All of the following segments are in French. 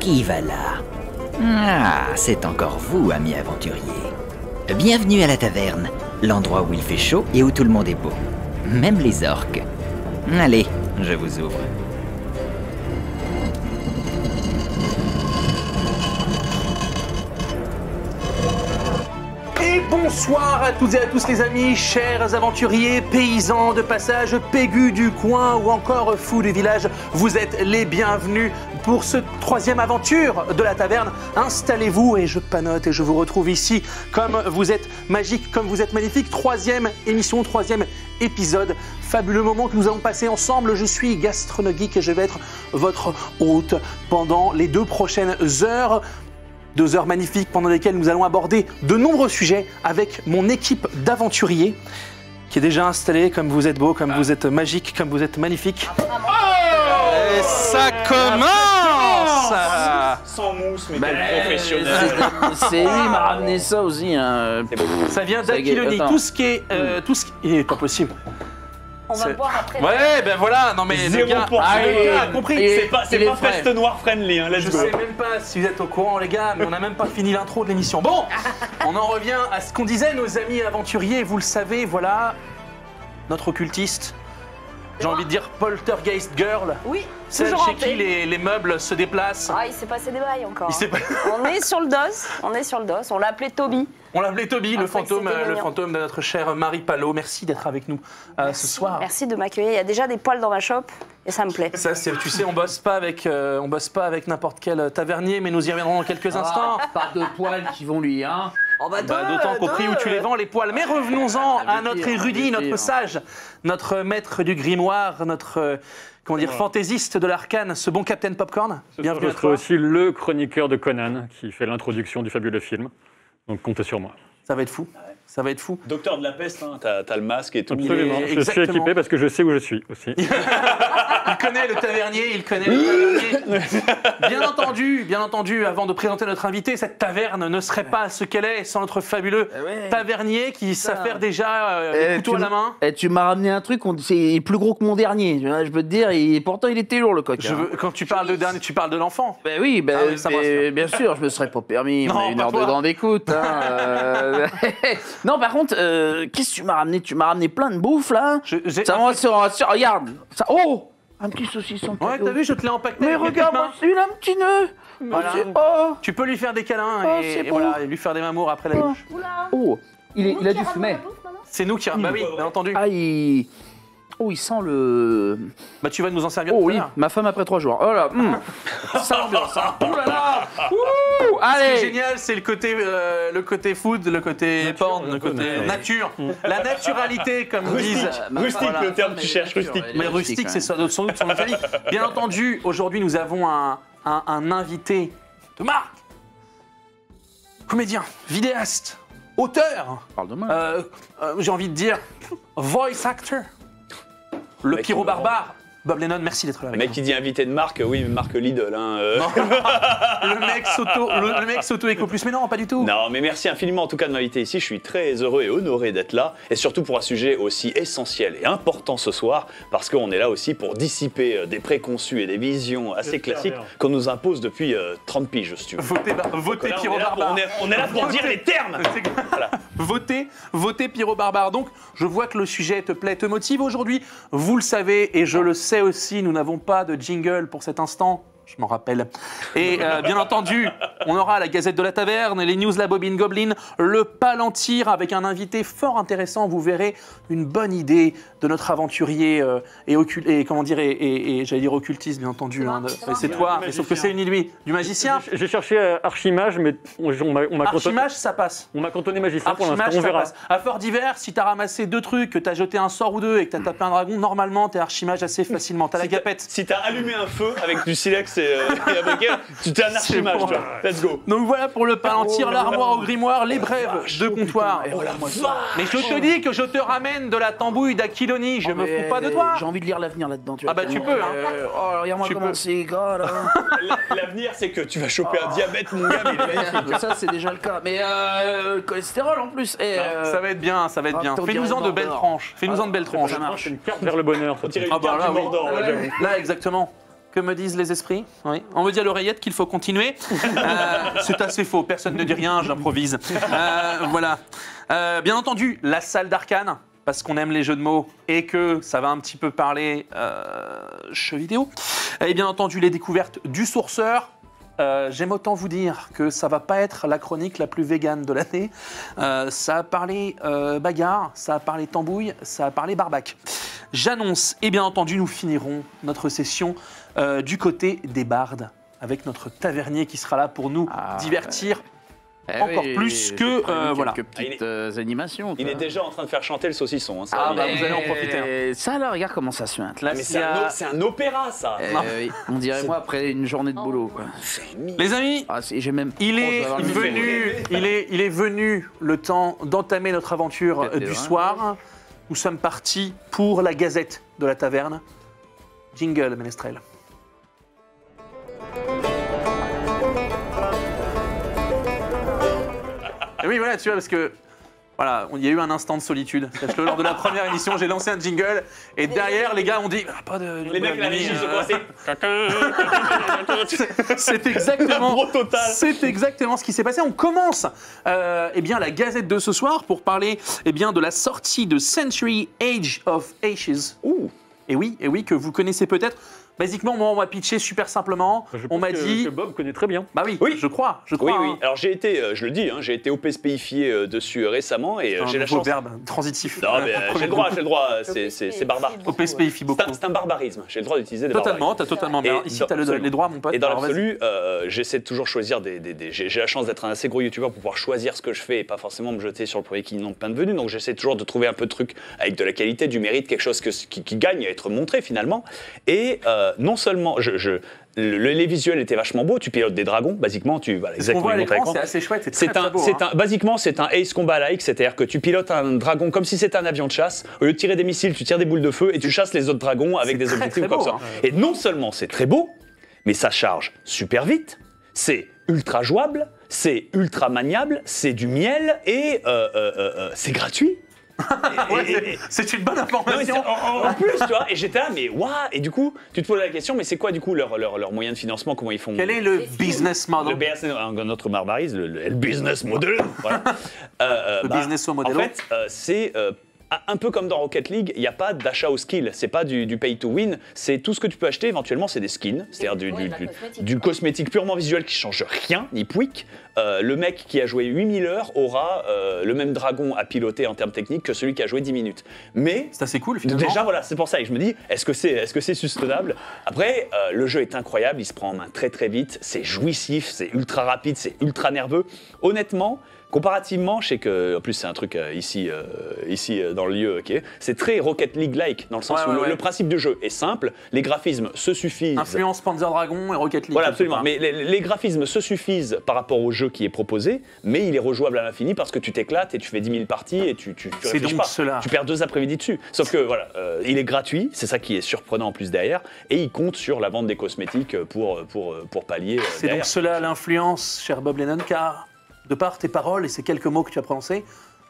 Qui va là? Ah, c'est encore vous, amis aventuriers. Bienvenue à la taverne, l'endroit où il fait chaud et où tout le monde est beau. Même les orques. Allez, je vous ouvre. Et bonsoir à toutes et à tous les amis, chers aventuriers, paysans de passage, pégus du coin ou encore fous du village. Vous êtes les bienvenus pour ce troisième aventure de la taverne. Installez-vous et je panote et je vous retrouve ici comme vous êtes magique, comme vous êtes magnifique. Troisième émission, troisième épisode. Fabuleux moment que nous allons passer ensemble. Je suis Gastronogeek et je vais être votre hôte pendant les 2 prochaines heures. 2 heures magnifiques pendant lesquelles nous allons aborder de nombreux sujets avec mon équipe d'aventuriers qui est déjà installée, comme vous êtes beau, comme vous êtes magique, comme vous êtes magnifique. Et ça commence. Sans mousse, mais quel professionnel. C'est lui qui m'a ramené ça aussi. Hein. Ça vient d'Aquiloni. Attends. Tout ce qui est... Il est pas possible. On va boire après. Ouais, ben voilà, non mais le 0%. gars, le gars a compris. Et- C'est il pas est frais. Peste Noire friendly, hein, let's Je go. sais même pas si vous êtes au courant les gars, mais on n'a même pas fini l'intro de l'émission. Bon, on en revient à ce qu'on disait nos amis aventuriers, vous le savez, voilà, notre occultiste, j'ai envie de dire poltergeist girl, Oui, celle toujours chez hanté. qui les meubles se déplacent. Ah, il s'est passé des bails encore. Il s'est pas- On est sur le dos, on l'a appelé Toby. On l'appelait Toby, le Après, fantôme, c'était le mignon. fantôme de notre chère Marie Palot. Merci d'être avec nous ce soir. Merci de m'accueillir. Il y a déjà des poils dans ma shop et ça me plaît. Ça, tu sais, on bosse pas avec n'importe quel tavernier, mais nous y reviendrons dans quelques instants. Pas de poils qui vont lui, hein. Bah, d'autant qu'au prix où tu les vends, les poils. Mais revenons-en à veut notre dire, érudit, ça veut notre dire. sage, notre maître du grimoire, notre comment dire, fantaisiste de l'arcane, ce bon Captain Popcorn. Bienvenue Je à serai toi. aussi le chroniqueur de Conan qui fait l'introduction du fabuleux film. Donc comptez sur moi. Ça va être fou. Ça va être fou. Docteur de la peste, hein, t'as le masque et tout. Absolument. Je suis exactement. équipé parce que je sais où je suis aussi. Il connaît le tavernier, il connaît le tavernier. Bien entendu, avant de présenter notre invité, cette taverne ne serait pas ce qu'elle est sans notre fabuleux tavernier qui s'affaire déjà le couteau à la main. Et tu m'as ramené un truc, c'est plus gros que mon dernier. Je peux te dire, et pourtant il était lourd le coq. Je veux- quand tu parles de dernier, tu parles de l'enfant. Ben oui, ben, Ah oui, ça me rassure. bien sûr, je me serais pas permis. Non, On a une pas heure toi. de grande écoute. Hein, Non, par contre, qu'est-ce que tu m'as ramené? Tu m'as ramené plein de bouffe là. Ça va regarde. Ça, oh, un petit saucisson. Ouais, cadeau. t'as vu, je te l'ai empaqueté. Mais avec mes petites regarde, mains. il a un petit nœud. Voilà. Oh, Tu peux lui faire des câlins Oh, et c'est bon. voilà, et lui faire des mamours après la douche. oh, il a du fumet. C'est nous qui... Bah oui, bien entendu. Ah, il sent le... Bah tu vas nous en servir Oh tout à oui, l'heure. ma femme après 3 jours. Oh là, ça ambiance. Oh là là. Ouh, Ce qui est allez. génial, c'est le côté food, le côté porn, le côté nature, la naturalité, comme disent. Rustique, Voilà. le terme que tu cherches, rustique. Mais rustique, c'est sans doute son famille. Bien entendu, aujourd'hui, nous avons un invité de marque, comédien, vidéaste, auteur, Parle de moi. j'ai envie de dire voice actor, le Mec, pyro il me rend- barbare. Bob Lennon, merci d'être là Le avec mec nous. qui dit invité de marque, oui, mais marque Lidl. Hein, Le mec s'auto-écho plus, mais non, pas du tout. Non, mais merci infiniment en tout cas de m'inviter ici. Je suis très heureux et honoré d'être là. Et surtout pour un sujet aussi essentiel et important ce soir, parce qu'on est là aussi pour dissiper des préconçus et des visions assez J'espère classiques bien. qu'on nous impose depuis 30 piges, si tu veux. Votez Voilà, pyro on est là pour- barbare. on est là pour dire les termes. Voilà. Votez Pyro Barbare. Donc, je vois que le sujet te plaît, te motive aujourd'hui. Vous le savez, et je le sais aussi, nous n'avons pas de jingle pour cet instant. Je m'en rappelle. Et bien entendu, on aura la Gazette de la Taverne, les news La Bobine Goblin, le Palantir avec un invité fort intéressant. Vous verrez une bonne idée de notre aventurier et comment dire, et j'allais dire occultiste, bien entendu. Hein, c'est toi, mais sauf que c'est une idée du magicien. J'ai cherché Archimage, mais on m'a cantonné, Archimage, ça passe. on m'a cantonné magicien pour Archimage, l'instant. On ça verra. passe. À Fort d'Hiver, si t'as ramassé 2 trucs, que t'as jeté un sort ou 2 et que t'as tapé un dragon, normalement t'es archimage assez facilement. T'as la gapette. Si t'as allumé un feu avec du silex et un briquet, tu t'es un archimage, bon. toi. Let's go. Donc voilà pour le palantir, l'armoire au grimoire, les brèves de comptoir. Mais je te dis que je te ramène de la tambouille d'Aquiloni, je me fous pas de toi. J'ai envie de lire l'avenir là-dedans. Ah bah tu peux, hein. Oh, regarde-moi Tu comment peux. c'est gras là. L'avenir, c'est que tu vas choper un diabète, mon gars, mais il est magnifique. Ça, c'est déjà le cas. Mais le cholestérol en plus. Et, Ça va être bien, ça va être bien. Attends, Fais-nous-en de dirait belles Mordor. tranches. Fais-nous-en de belles tranches. Ça marche. C'est une carte vers le bonheur. Ça. On dirait Ah une bah carte là, du oui. Mordor, ouais, j'avoue. Là, exactement. Que me disent les esprits? Oui. On me dit à l'oreillette qu'il faut continuer. C'est assez faux, personne ne dit rien, j'improvise. Voilà. Bien entendu, la salle d'arcane, parce qu'on aime les jeux de mots et que ça va un petit peu parler jeux vidéo. Et bien entendu, les découvertes du sourceur. J'aime autant vous dire que ça va pas être la chronique la plus végane de l'année. Ça a parlé bagarre, ça a parlé tambouille, ça a parlé barbac. J'annonce, et bien entendu, nous finirons notre session du côté des bardes, avec notre tavernier qui sera là pour nous divertir encore plus que... voilà. Quelques petites animations. Il est déjà en train de faire chanter le saucisson. Hein, Ah, bah, vous allez en profiter. hein. Ça, là, regarde comment ça suinte. Là, Mais s'il y a- c'est un opéra, ça. Oui, on dirait moi après une journée de boulot. Quoi. Les amis, Ah, j'ai même. il est Oh, je dois avoir le micro. il est venu le temps d'entamer notre aventure Peut-être, du ouais. soir. Nous sommes partis pour la gazette de la taverne. Jingle, Ménestrel. Et oui, voilà, tu vois, parce que voilà, il y a eu un instant de solitude. Sache-le, lors de la première émission, j'ai lancé un jingle et derrière, les gars ont dit pas de. Les mecs, la régie, ils ont commencé. C'est exactement, Gros total. c'est exactement ce qui s'est passé. On commence eh bien, la gazette de ce soir pour parler eh bien, de la sortie de Century Age of Ashes. Et oui, que vous connaissez peut-être. Basiquement, moi, on m'a pitché super simplement. Je On pense m'a dit. que Bob connaît très bien. Bah oui, Oui. je crois. Oui, hein. oui. Alors j'ai été, je le dis, hein, j'ai été OPSPifié dessus récemment et Un j'ai la nouveau chance. verbe transitif. Non, mais j'ai le droit, c'est barbare. OPSP, il fit beaucoup. C'est un barbarisme, j'ai le droit d'utiliser des Totalement, t'as totalement bien. Et Ici, dans- t'as absolument. les droits, mon pote. Et dans Alors, vas-y. l'absolu, j'essaie de toujours choisir j'ai la chance d'être un assez gros youtubeur pour pouvoir choisir ce que je fais et pas forcément me jeter sur le premier qui n'ont pas de venu. Donc j'essaie toujours de trouver un peu de trucs avec de la qualité, du mérite, quelque chose qui gagne à être montré finalement. Et non seulement, les visuels étaient vachement beaux, tu pilotes des dragons, basiquement, voilà, Ce qu'on exactement voit à montré à l'écran, l'écran. c'est assez chouette, c'est très beau. Basiquement, c'est un Ace Combat-like, c'est-à-dire que tu pilotes un dragon comme si c'était un avion de chasse. Au lieu de tirer des missiles, tu tires des boules de feu et tu chasses les autres dragons avec des très, objectifs très comme beau, ça. hein. Et non seulement c'est très beau, mais ça charge super vite, c'est ultra jouable, c'est ultra maniable, c'est du miel et c'est gratuit. Ouais, c'est une bonne Non, mais information. en plus, tu vois, et j'étais là, mais waouh. Et du coup, tu te poses la question, mais c'est quoi du coup leur moyen de financement, comment ils font? Quel est le business Le model? BS, notre barbarisme, le business model. Voilà. Le business model. En fait, c'est un peu comme dans Rocket League, il n'y a pas d'achat au skill, c'est pas du pay to win, c'est tout ce que tu peux acheter éventuellement, c'est des skins, c'est-à-dire du cosmétique purement visuel qui change rien, ni pouic. Le mec qui a joué 8000 heures aura le même dragon à piloter en termes techniques que celui qui a joué 10 minutes. Mais c'est assez cool finalement. déjà, voilà, c'est pour ça que je me dis, est-ce que c'est soutenable? Après, le jeu est incroyable, il se prend en main très très vite, c'est jouissif, c'est ultra rapide, c'est ultra nerveux. Honnêtement, comparativement, je sais que, en plus c'est un truc ici dans le lieu, ok, c'est très Rocket League-like, dans le sens où le principe du jeu est simple, les graphismes se suffisent. Influence Panzer Dragon et Rocket League. Voilà, absolument. Mais les graphismes se suffisent par rapport au jeu qui est proposé, mais il est rejouable à l'infini parce que tu t'éclates et tu fais 10 000 parties et tu réfléchis donc pas. cela. Tu perds 2 après-midi dessus. Sauf que voilà, il est gratuit, c'est ça qui est surprenant en plus derrière, et il compte sur la vente des cosmétiques pour pallier. C'est donc cela l'influence, cher Bob Lennon, car de par tes paroles et ces quelques mots que tu as prononcés,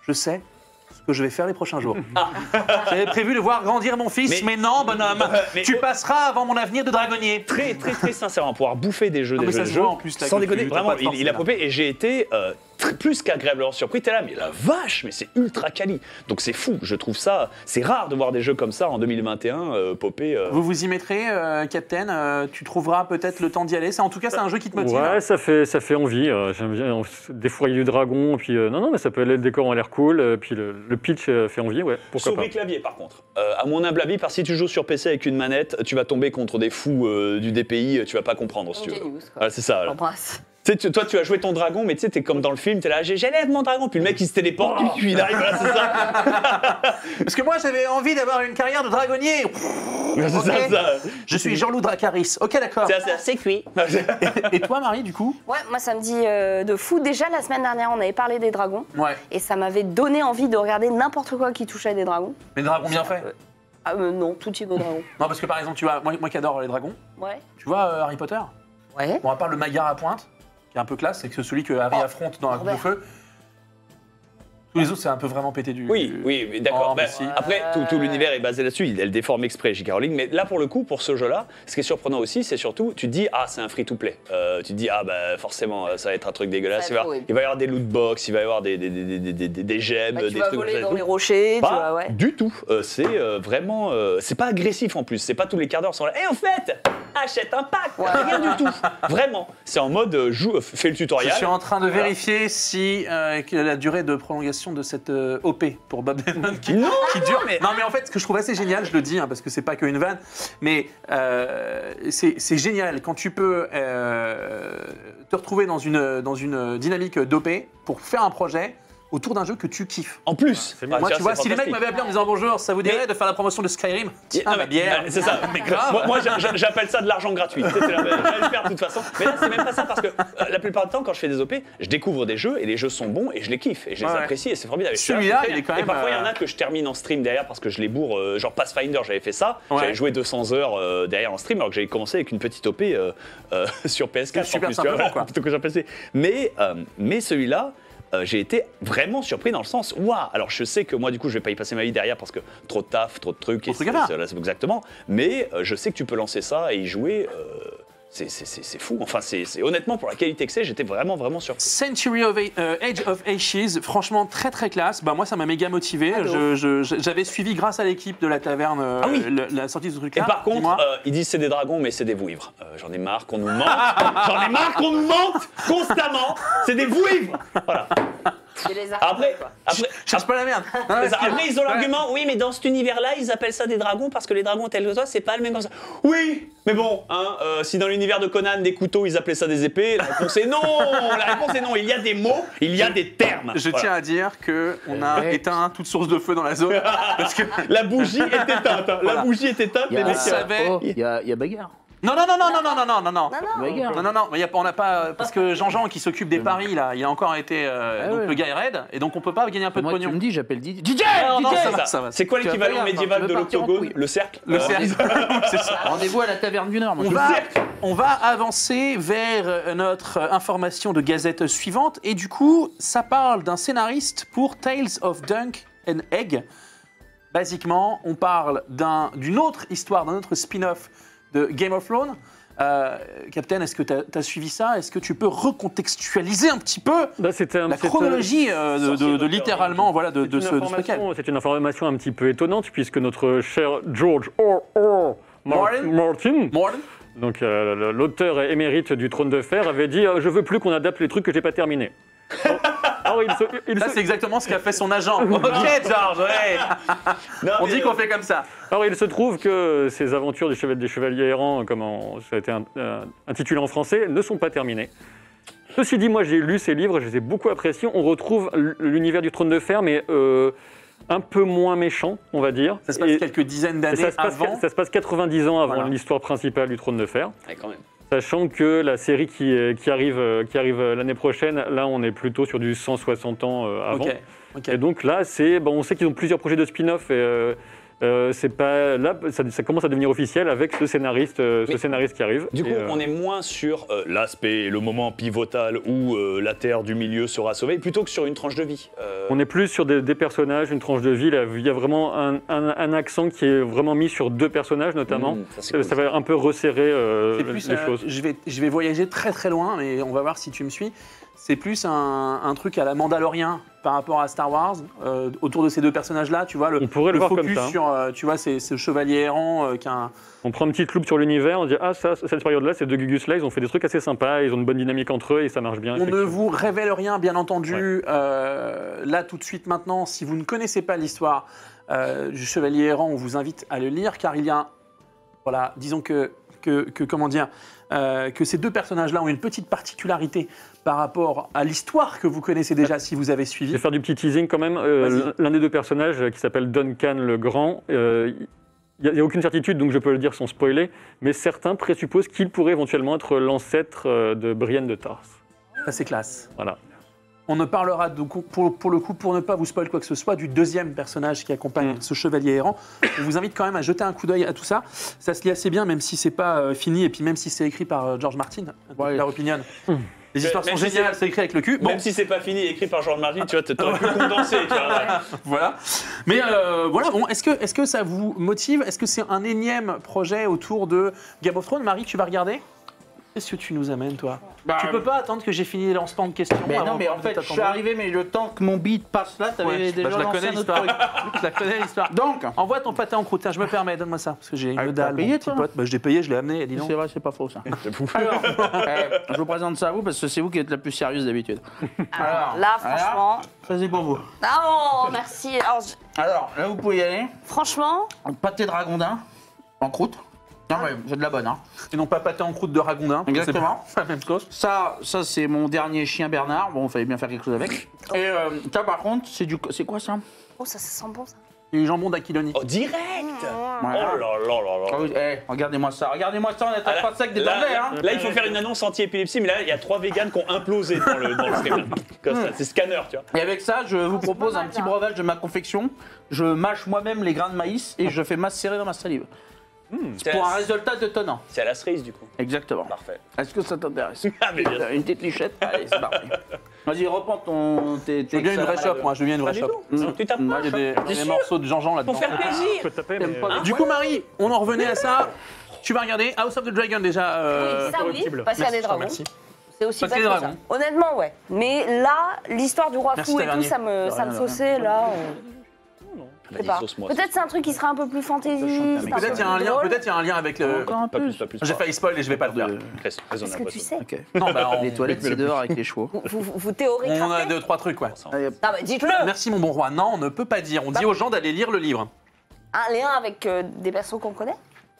je sais ce que je vais faire les prochains jours. J'avais prévu de voir grandir mon fils, mais non, bonhomme, tu passeras avant mon avenir de dragonnier. Très, très, très sincèrement, pouvoir bouffer des jeux, Non, mais ça de se jeux, voit en plus, là, sans que déconner, tu- t'as vraiment, pas de force, il a là. popé et j'ai été plus qu'agréablement surpris. T'es là, mais la vache, mais c'est ultra quali. Donc c'est fou, je trouve ça, c'est rare de voir des jeux comme ça en 2021 popper. Vous vous y mettrez, Captain, tu trouveras peut-être le temps d'y aller. En tout cas, c'est un jeu qui te motive. Ouais, ça fait envie. J'aime bien des fois il y a du dragon, puis non, mais ça peut aller, le décor a l'air cool, puis le pitch fait envie, ouais, pourquoi pas. Souris clavier par contre. À mon humble avis, parce que si tu joues sur PC avec une manette, tu vas tomber contre des fous du DPI, tu vas pas comprendre si tu veux. Voilà, c'est ça. Voilà. J'embrasse. Tu sais, toi, tu as joué ton dragon, mais tu sais, t'es comme dans le film, t'es là, j'élève mon dragon, puis le mec il se téléporte, puis il arrive, voilà, c'est ça. Parce que moi, j'avais envie d'avoir une carrière de dragonnier. C'est Ok. ça. Je suis Jean-Loup Dracaris. Ok, d'accord. C'est cuit. Et toi, Marie, du coup? Ouais, moi ça me dit de fou. Déjà la semaine dernière, on avait parlé des dragons Ouais. et ça m'avait donné envie de regarder n'importe quoi qui touchait des dragons. Mais dragons bien faits. Ah non, tout type de dragon. Non, parce que par exemple, tu vois, moi qui adore les dragons, Ouais. tu vois Harry Potter? Ouais. Bon, à part le Maillard à pointe, qui est un peu classe, c'est que celui que Harry affronte dans la coupe de feu. Tous les autres, c'est un peu vraiment pété du... Oui, mais d'accord. Oh, mais si. Après, tout l'univers est basé là-dessus. Elle déforme exprès, J.K. Rowling. Mais là, pour le coup, pour ce jeu-là, ce qui est surprenant aussi, c'est surtout, tu te dis, c'est un free-to-play. Tu te dis, forcément, ça va être un truc dégueulasse. Il va y avoir des loot box, il va y avoir des gemmes, des tu vas trucs voler dans tout. les rochers, Pas du tout. C'est vraiment... c'est pas agressif en plus. C'est pas tous les quarts d'heure sont là. Et en fait, achète un pack. Rien du tout. Vraiment. C'est en mode, fais le tutoriel. Je suis en train de vérifier si la durée de prolongation de cette OP pour Bob Denman qui dure. Non, mais en fait, ce que je trouve assez génial, je le dis, parce que c'est pas qu'une vanne, mais c'est génial quand tu peux te retrouver dans une dynamique d'OP pour faire un projet autour d'un jeu que tu kiffes. En plus, moi, tu vois, si les mecs m'avaient appelé en me disant bonjour, ça vous dirait de faire la promotion de Skyrim? Tiens, ma bière. C'est ça. Mais grave. Moi, j'appelle ça de l'argent gratuit. J'allais le faire de toute façon. Mais là, c'est même pas ça parce que la plupart du temps, quand je fais des OP, je découvre des jeux et les jeux sont bons et je les kiffe et je les apprécie et c'est formidable. Celui-là, il est quand même. Et parfois, il y en a que je termine en stream derrière parce que je les bourre. Genre Pathfinder, j'avais fait ça. J'avais joué 200 heures derrière en stream alors que j'avais commencé avec une petite OP sur PS4 super en plus, simplement, quoi. plutôt que sur PC. Mais celui-là. J'ai été vraiment surpris dans le sens, alors je sais que moi du coup je vais pas y passer ma vie derrière parce que trop de taf, trop de trucs, et c'est exactement, mais je sais que tu peux lancer ça et y jouer, c'est fou, enfin c'est honnêtement pour la qualité que c'est, j'étais vraiment surpris. Century of Age of Ashes, franchement très très classe, moi ça m'a méga motivé, j'avais suivi grâce à l'équipe de la taverne la sortie de ce truc-là. Et par contre, ils disent c'est des dragons mais c'est des vouivres, j'en ai marre qu'on nous mente, constamment, c'est des vouivres, voilà. Après, cherche pas la merde. Après, ils ont l'argument, oui, mais dans cet univers-là, ils appellent ça des dragons parce que les dragons tels que toi, c'est pas le même comme ça. Oui, mais bon, si dans l'univers de Conan, des couteaux, ils appelaient ça des épées, la réponse est non. Il y a des mots, il y a des termes. Je tiens à dire qu'on a éteint toute source de feu dans la zone parce que la bougie est éteinte. La bougie est éteinte. Il y a bagarre. Non, on n'a pas parce que Jean-Jean qui s'occupe des paris là, il a encore été le gars est raide et donc on peut pas gagner un peu de pognon. Tu me dis, j'appelle DJ. Ça va. C'est quoi l'équivalent médiéval de l'octogone? Le cercle. C'est ça. Rendez-vous à la taverne du Nord. On va avancer vers notre information de gazette suivante et du coup, ça parle d'un scénariste pour Tales of Dunk and Egg. Basiquement, on parle d'une autre histoire, d'un autre spin-off de Game of Thrones. Captain, est-ce que tu as suivi ça? Est-ce que tu peux recontextualiser un petit peu la chronologie de littéralement de ce spectacle? C'est une information un petit peu étonnante puisque notre cher George Martin, donc l'auteur émérite du Trône de Fer, avait dit je veux plus qu'on adapte les trucs que j'ai pas terminés. Ça, c'est exactement ce qu'a fait son agent. Ok, George, ouais. On dit qu'on fait comme ça. Alors, il se trouve que ces aventures des chevaliers errants, comme ça a été intitulé en français, ne sont pas terminées. Ceci dit, moi, j'ai lu ces livres, je les ai beaucoup appréciés. On retrouve l'univers du Trône de Fer, mais un peu moins méchant, on va dire. Ça se passe quelques dizaines d'années avant. Ça se passe 90 ans avant l'histoire principale du Trône de Fer. Ouais, quand même. Sachant que la série qui arrive l'année prochaine, là on est plutôt sur du 160 ans avant. Et donc là, on sait qu'ils ont plusieurs projets de spin-off et c'est pas là, ça commence à devenir officiel avec ce scénariste qui arrive. Du coup, on est moins sur l'aspect, le moment pivotal où la Terre du milieu sera sauvée, plutôt que sur une tranche de vie. On est plus sur des personnages, une tranche de vie. Là, il y a vraiment un accent qui est vraiment mis sur deux personnages notamment. Ça va un peu resserrer les choses. Je vais voyager très très loin, mais on va voir si tu me suis. C'est plus un truc à la Mandalorian par rapport à Star Wars, autour de ces deux personnages-là, tu vois, on pourrait le voir focus comme ça. Sur, tu vois, ce chevalier errant On prend une petite loupe sur l'univers, on dit cette période-là, ces deux Gugus-là, ils ont fait des trucs assez sympas, ils ont une bonne dynamique entre eux et ça marche bien. On ne vous révèle rien, bien entendu. Là, tout de suite, maintenant, si vous ne connaissez pas l'histoire du chevalier errant, on vous invite à le lire, car il y a, disons que ces deux personnages-là ont une petite particularité par rapport à l'histoire que vous connaissez déjà si vous avez suivi. Je vais faire du petit teasing quand même. L'un des deux personnages qui s'appelle Duncan le Grand, il n'y a aucune certitude, donc je peux le dire sans spoiler, mais certains présupposent qu'il pourrait éventuellement être l'ancêtre de Brienne de Tarse. Ça, c'est classe. Voilà. On ne parlera pour le coup, pour ne pas vous spoiler quoi que ce soit, du deuxième personnage qui accompagne ce chevalier errant. On vous invite quand même à jeter un coup d'œil à tout ça. Ça se lit assez bien, même si c'est pas fini, et puis même si c'est écrit par George Martin, la opinion. Les histoires sont géniales, c'est écrit avec le cul. Même si c'est pas fini, écrit par George Martin, tu vois, t'aurais pu condenser. Tu vois. Voilà. Mais voilà, bon, est-ce que ça vous motive? Est-ce que c'est un énième projet autour de Game of Thrones? Marie, tu vas regarder? Qu'est-ce que tu nous amènes, toi? Tu peux pas attendre que j'ai fini les lancements de questions. Mais non, mais en fait, je suis arrivé, mais le temps que mon beat passe là, t'avais déjà je la lancé connais un autre truc. l'histoire. Je la connais l'histoire. Donc, Envoie ton pâté en croûte. Tiens, je me permets, donne-moi ça. Parce que j'ai une dalle. payé, mon petit toi pote. Bah, je l'ai payé, je l'ai amené, dis donc. c'est vrai, c'est pas faux ça. Alors, je vous présente ça à vous parce que c'est vous qui êtes la plus sérieuse d'habitude. Alors, là, franchement. Ça c'est pour vous. Ah bon, merci. Alors, là vous pouvez y aller. Franchement, Un pâté de ragondin en croûte. Non mais c'est de la bonne hein. Et non pas pâté en croûte de ragondin. Exactement. C'est pas la même chose. Ça c'est mon dernier chien Bernard. Bon, il fallait bien faire quelque chose avec. Et ça par contre, c'est quoi ça? oh, ça sent bon, ça. Et les jambons d'Aquiloni. Oh, direct. Voilà. Oh là là là là. Ah oui, regardez-moi ça, on n'attaque pas ça avec des Anglais hein. Là, il faut faire une annonce anti-épilepsie, mais là, il y a 3 véganes qui ont implosé dans le stream. Comme ça, c'est scanner, tu vois. Et avec ça, je vous propose pas un mal, petit ça. breuvage de ma confection. Je mâche moi-même les grains de maïs et je fais macérer dans ma salive. Pour un résultat étonnant. C'est à la cerise, du coup. Exactement. Parfait. Est-ce que ça t'intéresse? Ah, mais bien sûr. Une petite lichette? Allez, c'est parti. Vas-y, reprends tes Je veux bien une vraie chope, moi. Je veux bien une vraie chope. Tu tapes Moi, pas. Il y a des morceaux de Jean-Jean là-dedans. Pour faire Je plaisir. peux taper, T'aimes mais... pas Du coup, Marie, on en revenait à ça. Tu vas regarder House of the Dragon déjà. Oui, ça oui, corruptible. parce qu'il y a des Merci, dragons. merci. C'est aussi Parce pas qu'il y a que des ça. dragons. Honnêtement, ouais. Mais là, l'histoire du roi Merci, fou et tout, Tavernier. ça me sauçait, là. Je sais pas. Peut-être c'est un truc qui serait un peu plus fantasy. Peut-être il y a un lien. Peut-être il y a un lien avec le. Encore un Pas peu. plus, pas plus. J'ai failli spoil et je vais pas le faire. Est-ce que tu sais? Ok. Non, bah on... Les toilettes, c'est dehors avec les chevaux. Vous théoriquez. On a 2-3 trucs, ouais. Non, mais dites-le. Merci mon bon roi. Non, on ne peut pas dire. On dit aux gens d'aller lire le livre. Un lien avec des persos qu'on connaît?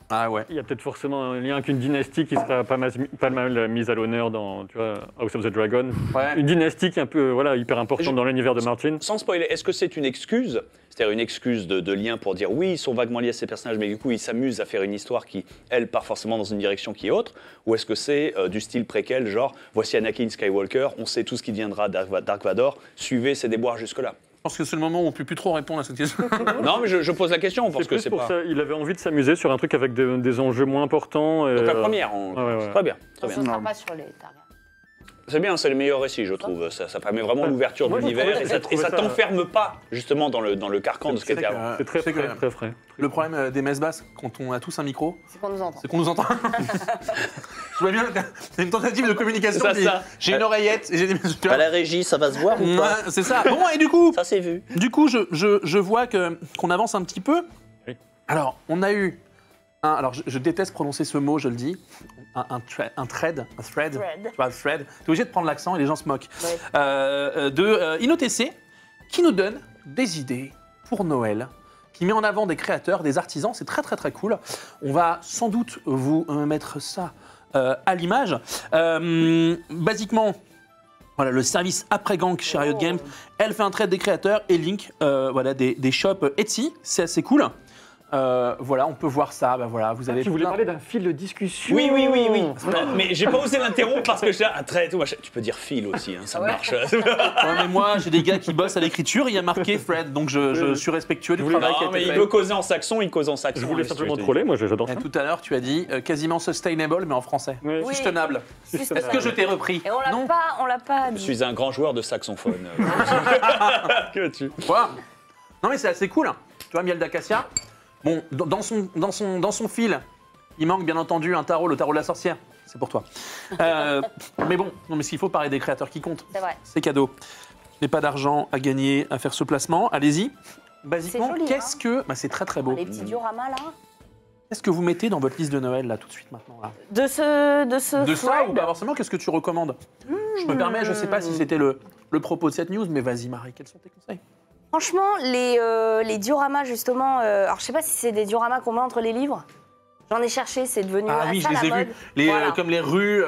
Ah ouais. Il y a peut-être forcément un lien avec une dynastie qui sera pas mal mise à l'honneur dans, tu vois, House of the Dragon. Ouais. Une dynastie qui est un peu, voilà, hyper importante dans l'univers de Martin. Sans spoiler, est-ce que c'est une excuse? C'est-à-dire une excuse de lien pour dire oui, ils sont vaguement liés à ces personnages, mais du coup ils s'amusent à faire une histoire qui, elle, part forcément dans une direction qui est autre? Ou est-ce que c'est du style préquel, genre voici Anakin Skywalker, on sait tout ce qui deviendra Dark Vador, suivez ses déboires jusque-là? Je pense que c'est le moment où on ne peut plus trop répondre à cette question. Non, mais je pose la question parce que plus c'est pour pas. ça, il avait envie de s'amuser sur un truc avec des enjeux moins importants. Donc la première, ouais. très bien. Très Ça bien. ne sera pas sur les Targaryens. C'est bien, c'est le meilleur récit, je trouve. Ça permet vraiment l'ouverture de Moi, j'ai l'univers trouvé- et j'ai ça trouvé ça- t'enferme pas justement dans le carcan de ce qu'était avant. C'est très Tu sais frais, que très frais. Le problème des messes basses, quand on a tous un micro, C'est qu'on nous entend. c'est qu'on nous entend. Je vois bien, c'est une tentative de communication. C'est puis ça. J'ai une oreillette et j'ai des. À la régie, ça va se voir ou pas Ouais, c'est ça. Bon, et du coup, Ça c'est vu. je vois qu'on avance un petit peu. Oui. Alors, on a eu. Alors, je déteste prononcer ce mot, je le dis. Un thread. Thread. Tu vois, thread. T'es obligé de prendre l'accent et les gens se moquent. Ouais. De InnoTC, qui nous donne des idées pour Noël, qui met en avant des créateurs, des artisans. C'est très, très, très cool. On va sans doute vous mettre ça à l'image. Basiquement, voilà, le service après-gang chez Riot Games, elle fait un trade des créateurs et Link, voilà, des shops Etsy. C'est assez cool. Voilà, on peut voir ça. Bah voilà, vous avez. Tu voulais plein- parler d'un fil de discussion. Oui. Mais j'ai pas osé l'interrompre parce que j'ai un trait et tout. machin. Tu peux dire fil aussi, hein, ça marche. Ouais, mais moi, j'ai des gars qui bossent à l'écriture. Il y a marqué Fred, donc je suis respectueux du travail qui a Non, mais été il fait. veut causer en saxon, il cause en saxon. Je voulais hein, si simplement je te troller, moi j'adore Et ça. tout à l'heure, tu as dit quasiment sustainable, mais en français. Ouais. Oui. Sustainable. Juste Est-ce que je t'ai repris? Et on l'a pas Je dit. suis un grand joueur de saxophone. Que tu. Voilà. Non, mais c'est assez cool. Tu vois, miel d'acacia. Bon, dans son fil, il manque bien entendu un tarot, le tarot de la sorcière. C'est pour toi. Mais bon, non, mais s'il faut parler des créateurs qui comptent, C'est vrai. c'est cadeau. Je n'ai pas d'argent à gagner à faire ce placement. Allez-y. Basiquement, C'est joli, qu'est-ce que. Bah, c'est très très beau. Les petits dioramas là. Qu'est-ce que vous mettez dans votre liste de Noël, là, tout de suite, maintenant là De ce De ça thread. ou pas forcément, qu'est-ce que tu recommandes? Je me permets, je sais pas si c'était le propos de cette news, mais vas-y, Marie, quels sont tes conseils? Franchement, les dioramas, justement. Alors, je sais pas si c'est des dioramas qu'on met entre les livres. J'en ai cherché, c'est devenu Ah oui, je assez à les ai la vus. mode. Voilà. Comme les rues,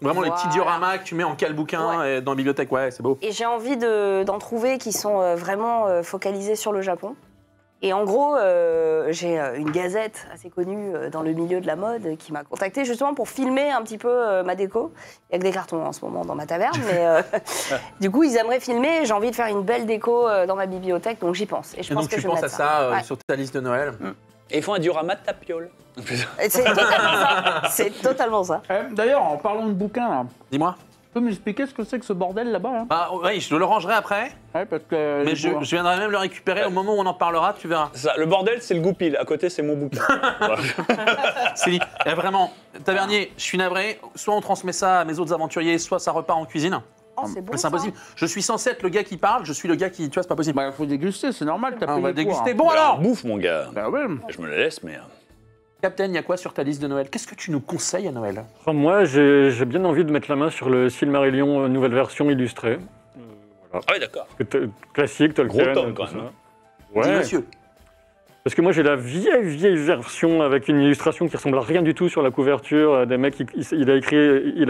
vraiment les petits Voilà. dioramas que tu mets en cale-bouquin dans la bibliothèque. Ouais, c'est beau. Et j'ai envie d'en trouver qui sont vraiment focalisés sur le Japon. Et en gros, j'ai une gazette assez connue dans le milieu de la mode qui m'a contactée justement pour filmer un petit peu ma déco. Il n'y a que des cartons en ce moment dans ma taverne, mais du coup, ils aimeraient filmer. Et j'ai envie de faire une belle déco dans ma bibliothèque, donc j'y pense. Et je Et pense donc que tu je vais penses à mettre ça Ouais. sur ta liste de Noël. Et ils font un diorama de tapiole. Et c'est totalement ça. C'est totalement ça. D'ailleurs, en parlant de bouquins, là, Dis-moi. peux m'expliquer ce que c'est que ce bordel là-bas hein Bah oui, je le rangerai après. Ouais, parce que. Mais je viendrai même le récupérer au moment où on en parlera, tu verras. Ça, le bordel, c'est le goupil. À côté, c'est mon bouquin. Voilà. C'est dit. Vraiment, tavernier, je suis navré. Soit on transmet ça à mes autres aventuriers, soit ça repart en cuisine. Oh, c'est bon. Mais c'est ça. impossible. Je suis censé être le gars qui parle, je suis le gars qui. Tu vois, c'est pas possible. Bah, faut déguster, c'est normal. T'as On va payé pour, déguster. hein. Bon alors Bouffe, mon gars. Bah ouais. Je me la laisse, mais. Captain, il y a quoi sur ta liste de Noël? Qu'est-ce que tu nous conseilles à Noël? Enfin, moi, j'ai bien envie de mettre la main sur le Silmarillion nouvelle version illustrée. Ah oui, d'accord. Classique, Tolkien. Gros tome, quand tout même. ça. Dis Ouais. monsieur. Parce que moi j'ai la vieille version avec une illustration qui ressemble à rien du tout sur la couverture. Des mecs, il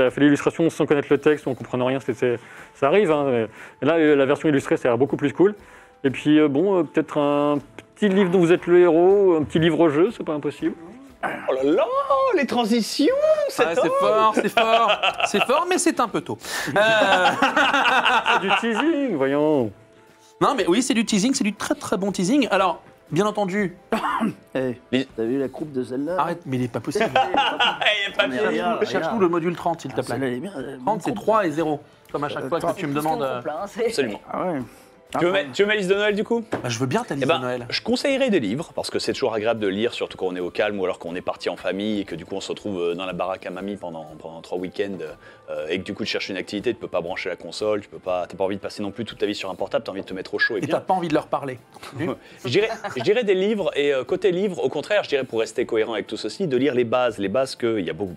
a fait l'illustration sans connaître le texte, on comprenait rien. Ça arrive. Hein. Et là, la version illustrée, ça a l'air beaucoup plus cool. Et puis peut-être un petit livre dont vous êtes le héros, un petit livre-jeu, c'est pas impossible. Oh là là, les transitions, C'est fort, mais c'est un peu tôt. C'est du teasing, voyons. Non, mais oui, c'est du teasing, c'est du très très bon teasing. Alors, bien entendu. Hey, t'as vu la croupe de celle-là Arrête, mais il est pas possible. Cherche-nous le le module 30, s'il te plaît. Celle-là, elle est bien. 30, c'est 3 et 0. Comme à chaque fois que tu me demandes. Absolument. Ah ouais. Tu veux ma liste de Noël du coup? Bah, je veux bien ta Eh liste ben, de Noël. je conseillerais des livres, parce que c'est toujours agréable de lire, surtout quand on est au calme ou alors quand on est parti en famille et que du coup on se retrouve dans la baraque à mamie pendant 3 week-ends et que du coup tu cherches une activité, tu peux pas brancher la console, t'as pas envie de passer non plus toute ta vie sur un portable, t'as envie de te mettre au chaud et Et bien. t'as pas envie de leur parler. Je dirais des livres et côté livre, au contraire, je dirais pour rester cohérent avec tout ceci, de lire les bases qu'il y a beaucoup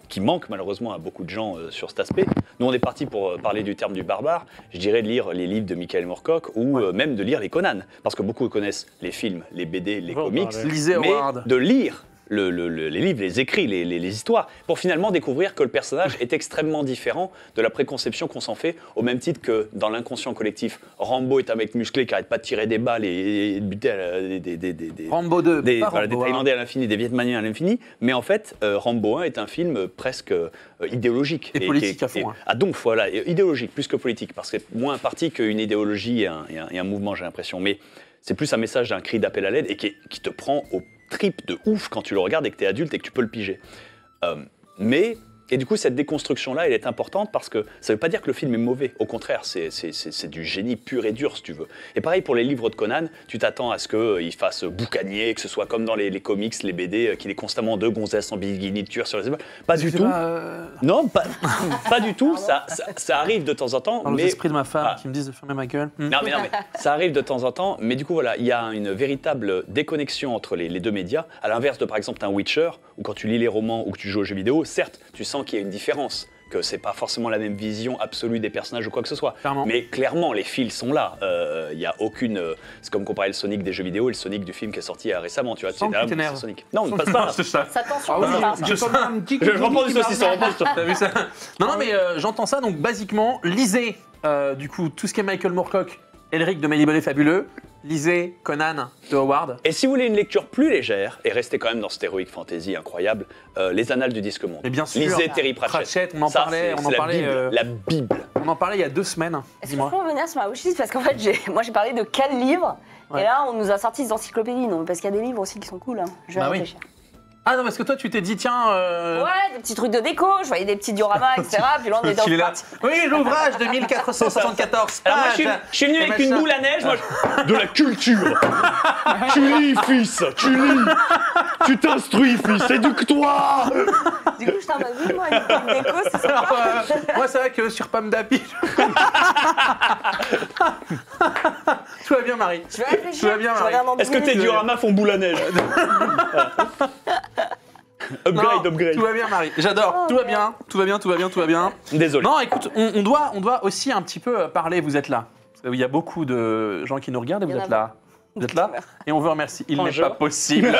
qui manque malheureusement à beaucoup de gens sur cet aspect. Nous, on est parti pour parler du terme du barbare. Je dirais de lire les livres de Michael Moorcock ou même de lire les Conan. Parce que beaucoup connaissent les films, les BD, les comics. Lisez Mais Howard. de lire les livres, les écrits, les histoires, pour finalement découvrir que le personnage est extrêmement différent de la préconception qu'on s'en fait, au même titre que dans l'inconscient collectif, Rambo est un mec musclé qui arrête pas de tirer des balles et de buter des Rambo 2, des pas Rambo Thaïlandais à l'infini, des Vietnamiens à l'infini, mais en fait, Rambo 1 est un film presque idéologique. Et politique à fond. Ah donc voilà, idéologique plus que politique, parce que c'est moins un parti qu'une idéologie et un mouvement, j'ai l'impression. Mais c'est plus un message d'un cri d'appel à l'aide et qui te prend au trip de ouf quand tu le regardes et que tu es adulte et que tu peux le piger. Et du coup, cette déconstruction-là, elle est importante parce que ça ne veut pas dire que le film est mauvais. Au contraire, c'est du génie pur et dur, si tu veux. Et pareil pour les livres de Conan, tu t'attends à ce qu'il fasse boucanier, que ce soit comme dans les comics, les BD, qu'il ait constamment deux gonzesses en bikini de tueur sur les épaules. Pas du tout. Non, pas du tout. Ça arrive de temps en temps. Dans mais l'esprit de ma femme qui me disent de fermer ma gueule. Non, mais ça arrive de temps en temps. Mais du coup, voilà, il y a une véritable déconnexion entre les deux médias. À l'inverse de, par exemple, un Witcher, où quand tu lis les romans ou que tu joues aux jeux vidéo, certes, tu sens qu'il y a une différence, que c'est pas forcément la même vision absolue des personnages ou quoi que ce soit. Clairement. Mais clairement, les fils sont là. Il y a aucune. C'est comme comparer le Sonic des jeux vidéo et le Sonic du film qui est sorti récemment. Tu vois, Sans que tu t'énerves. Sonic. Non, ne passe pas. C'est ça. Ça t'en Ah oui, surprend pas. Je reprends du saucisson. T'as vu ça? Non, mais j'entends ça. Donc, basiquement, lisez du coup tout ce qui est Michael Moorcock, Elric de Mélibolé Fabuleux. Lisez Conan de Howard. Et si vous voulez une lecture plus légère, et restez quand même dans cette heroic fantasy incroyable, les Annales du Disque Monde. Mais bien sûr. Lisez Terry Pratchett. on en Ça, parlait. c'est la Bible. On en parlait il y a 2 semaines. Est-ce que je peux revenir sur ma wishlist? Parce qu'en fait, moi j'ai parlé de quel livre. Ouais. Et là, on nous a sorti des encyclopédies. Non, parce qu'il y a des livres aussi qui sont cool. Hein. Je vais Bah oui. réfléchir. Ah non, parce que toi, tu t'es dit, tiens. Ouais, des petits trucs de déco. Je voyais des petits dioramas, etc. Puis là, on est dans Il est le là. parti. Oui, l'ouvrage de 1474 Alors moi, pages. je suis venu Et avec une machin. boule à neige, de la culture. Tu lis, fils, tu lis. Tu t'instruis, fils, éduque-toi. Du coup, je t'en ai vu, moi, une petite déco, c'est sympa. Moi, c'est vrai que sur Pomme d'Api. Tout va bien, Marie. Je vais réfléchir. Tout va bien, Je Marie. reviens dans 10 Est-ce que tes minutes. dioramas font boule à neige? Non, Upgrade. Tout va bien, Marie. J'adore. Tout va bien. Tout va bien, tout va bien, tout va bien. Désolé. Non, écoute, on doit aussi un petit peu parler. Vous êtes là. Il y a beaucoup de gens qui nous regardent et vous Il y en êtes a là. Vous êtes là et on vous remercie. Il n'est Bonjour. pas possible.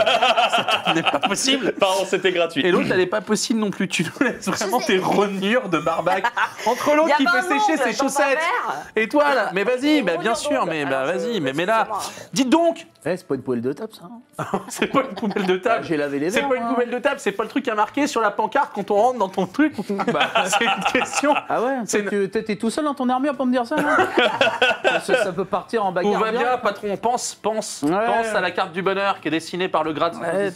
Il n'est pas possible. Pardon, c'était gratuit. Et l'autre, elle n'est pas possible non plus. Tu nous laisses vraiment tes rognures de barbac. Entre l'autre Y a qui pas fait un sécher ongle ses dans ta chaussettes mère. et toi là. Mais vas-y, bah, Rognure bien sûr, d'ongle. mais bah, Alors, vas-y, mais là. excusez-moi. Dites donc, C'est pas une poêle de table, ça. Hein. c'est pas une poubelle de table. J'ai lavé les C'est verres. pas une moi. poubelle de table, c'est pas le truc qui a marqué sur la pancarte quand on rentre dans ton truc. Bah, c'est une question. Ah ouais, C'est t'es tout seul dans ton armure pour me dire ça là ça peut partir en Tout bagarre. va bien, patron. Pense à la carte du bonheur qui est dessinée par le grade. Ouais,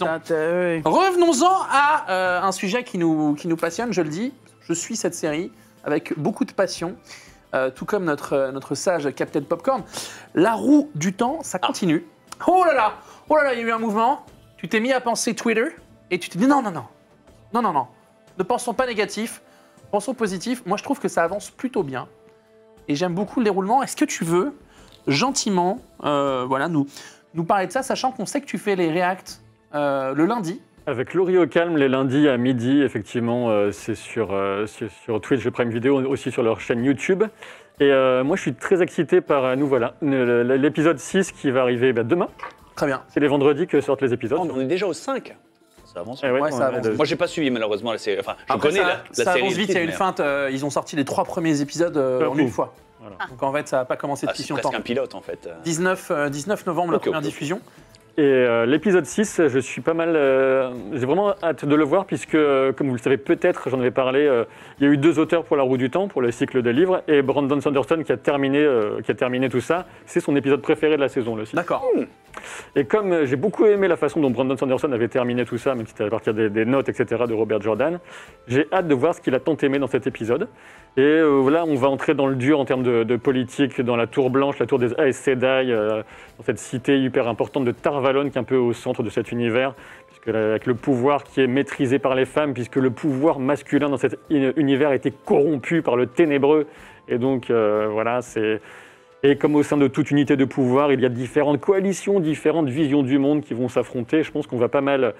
Revenons-en à un sujet qui nous passionne, je le dis. Je suis cette série. avec beaucoup de passion, tout comme notre sage Captain Popcorn. La roue du temps, ça continue. Oh là là, il y a eu un mouvement. Tu t'es mis à penser Twitter et tu t'es dit non. Ne pensons pas négatif, pensons positif. Moi, je trouve que ça avance plutôt bien et j'aime beaucoup le déroulement. Est-ce que tu veux gentiment, nous parler de ça, sachant qu'on sait que tu fais les reacts le lundi. Avec Laurie au calme, les lundis à midi, effectivement, c'est sur Twitch, Prime Video, aussi sur leur chaîne YouTube. Et moi, je suis très excité par, l'épisode 6 qui va arriver demain. Très bien. C'est les vendredis que sortent les épisodes. On est déjà au 5. Ça avance. Ça avance. Moi, j'ai pas suivi malheureusement la série. Enfin, je Après, connais la ça série. avance vite, il y a une feinte. Ils ont sorti les 3 premiers épisodes en une fois. Voilà. Donc en fait, ça n'a pas commencé depuis si c'est longtemps. presque un pilote en fait. 19 novembre, la première diffusion. Et l'épisode 6, je suis pas mal... j'ai vraiment hâte de le voir puisque, comme vous le savez peut-être, j'en avais parlé, il y a eu 2 auteurs pour La Roue du Temps, pour le cycle de livres, et Brandon Sanderson qui a terminé tout ça. C'est son épisode préféré de la saison, le 6. D'accord. Et comme j'ai beaucoup aimé la façon dont Brandon Sanderson avait terminé tout ça, même si c'était à partir des notes, etc., de Robert Jordan, j'ai hâte de voir ce qu'il a tant aimé dans cet épisode. Et là, on va entrer dans le dur en termes de politique, dans la Tour Blanche, la Tour des Aes Sedai, dans cette cité hyper importante de Tar-Valon, qui est un peu au centre de cet univers, puisque avec le pouvoir qui est maîtrisé par les femmes, puisque le pouvoir masculin dans cet univers a été corrompu par le ténébreux. Et donc, c'est... Et comme au sein de toute unité de pouvoir, il y a différentes coalitions, différentes visions du monde qui vont s'affronter. Je pense qu'on va pas mal